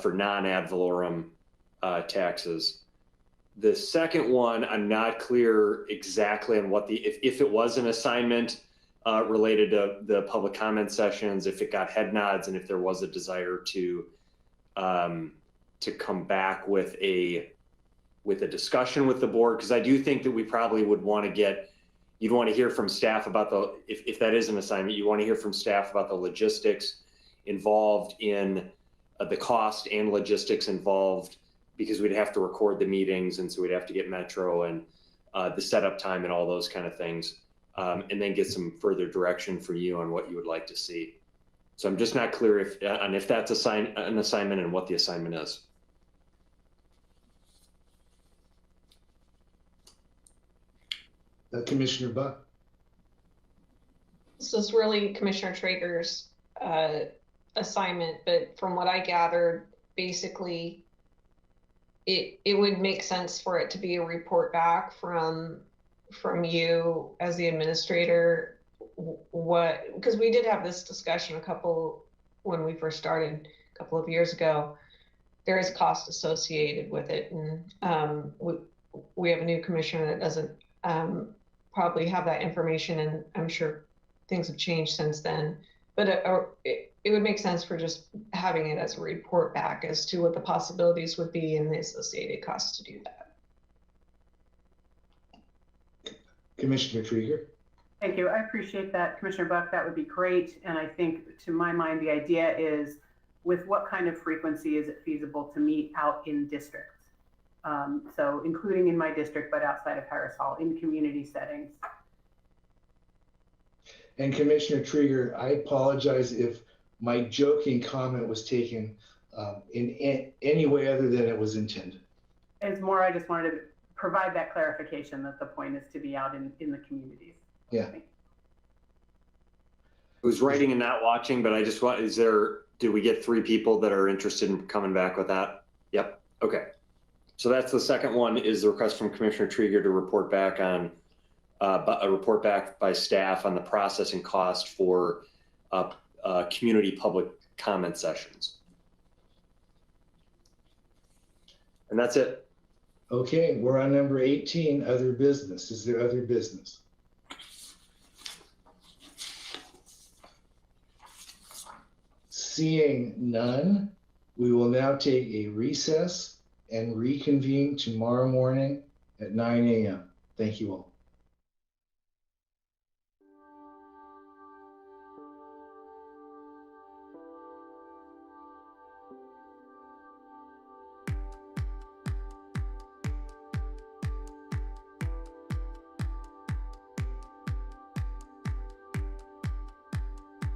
for non-ad valorem taxes. The second one, I'm not clear exactly on what if it was an assignment related to the public comment sessions, if it got head nods, and if there was a desire to come back with a discussion with the board, because I do think that we probably would want to you'd want to hear from staff about if that is an assignment, you want to hear from staff about the logistics involved in the cost and logistics involved, because we'd have to record the meetings, and so we'd have to get Metro and the setup time and all those kind of things, and then get some further direction for you on what you would like to see. So I'm just not clear if that's an assignment and what the assignment is. Commissioner Buck. This is really Commissioner Traeger's assignment, but from what I gathered, basically it would make sense for it to be a report back from you as the administrator, because we did have this discussion when we first started a couple of years ago. There is cost associated with it, and we have a new commissioner that doesn't probably have that information, and I'm sure things have changed since then, but it would make sense for just having it as a report back as to what the possibilities would be and the associated costs to do that. Commissioner Trieger. Thank you. I appreciate that, Commissioner Buck. That would be great. And I think, to my mind, the idea is, with what kind of frequency is it feasible to meet out in districts? So including in my district, but outside of Harris Hall, in community settings. And Commissioner Trieger, I apologize if my joking comment was taken in any way other than it was intended. It's more, I just wanted to provide that clarification that the point is to be out in the communities. Yeah. Who's writing and not watching, but I just want, did we get 3 people that are interested in coming back with that? Yep. Okay. So that's the second one, is the request from Commissioner Trieger to report back on a report back by staff on the process and cost for community public comment sessions. And that's it. Okay, we're on number 18, other business. Is there other business? Seeing none, we will now take a recess and reconvene tomorrow morning at 9 a.m. Thank you all.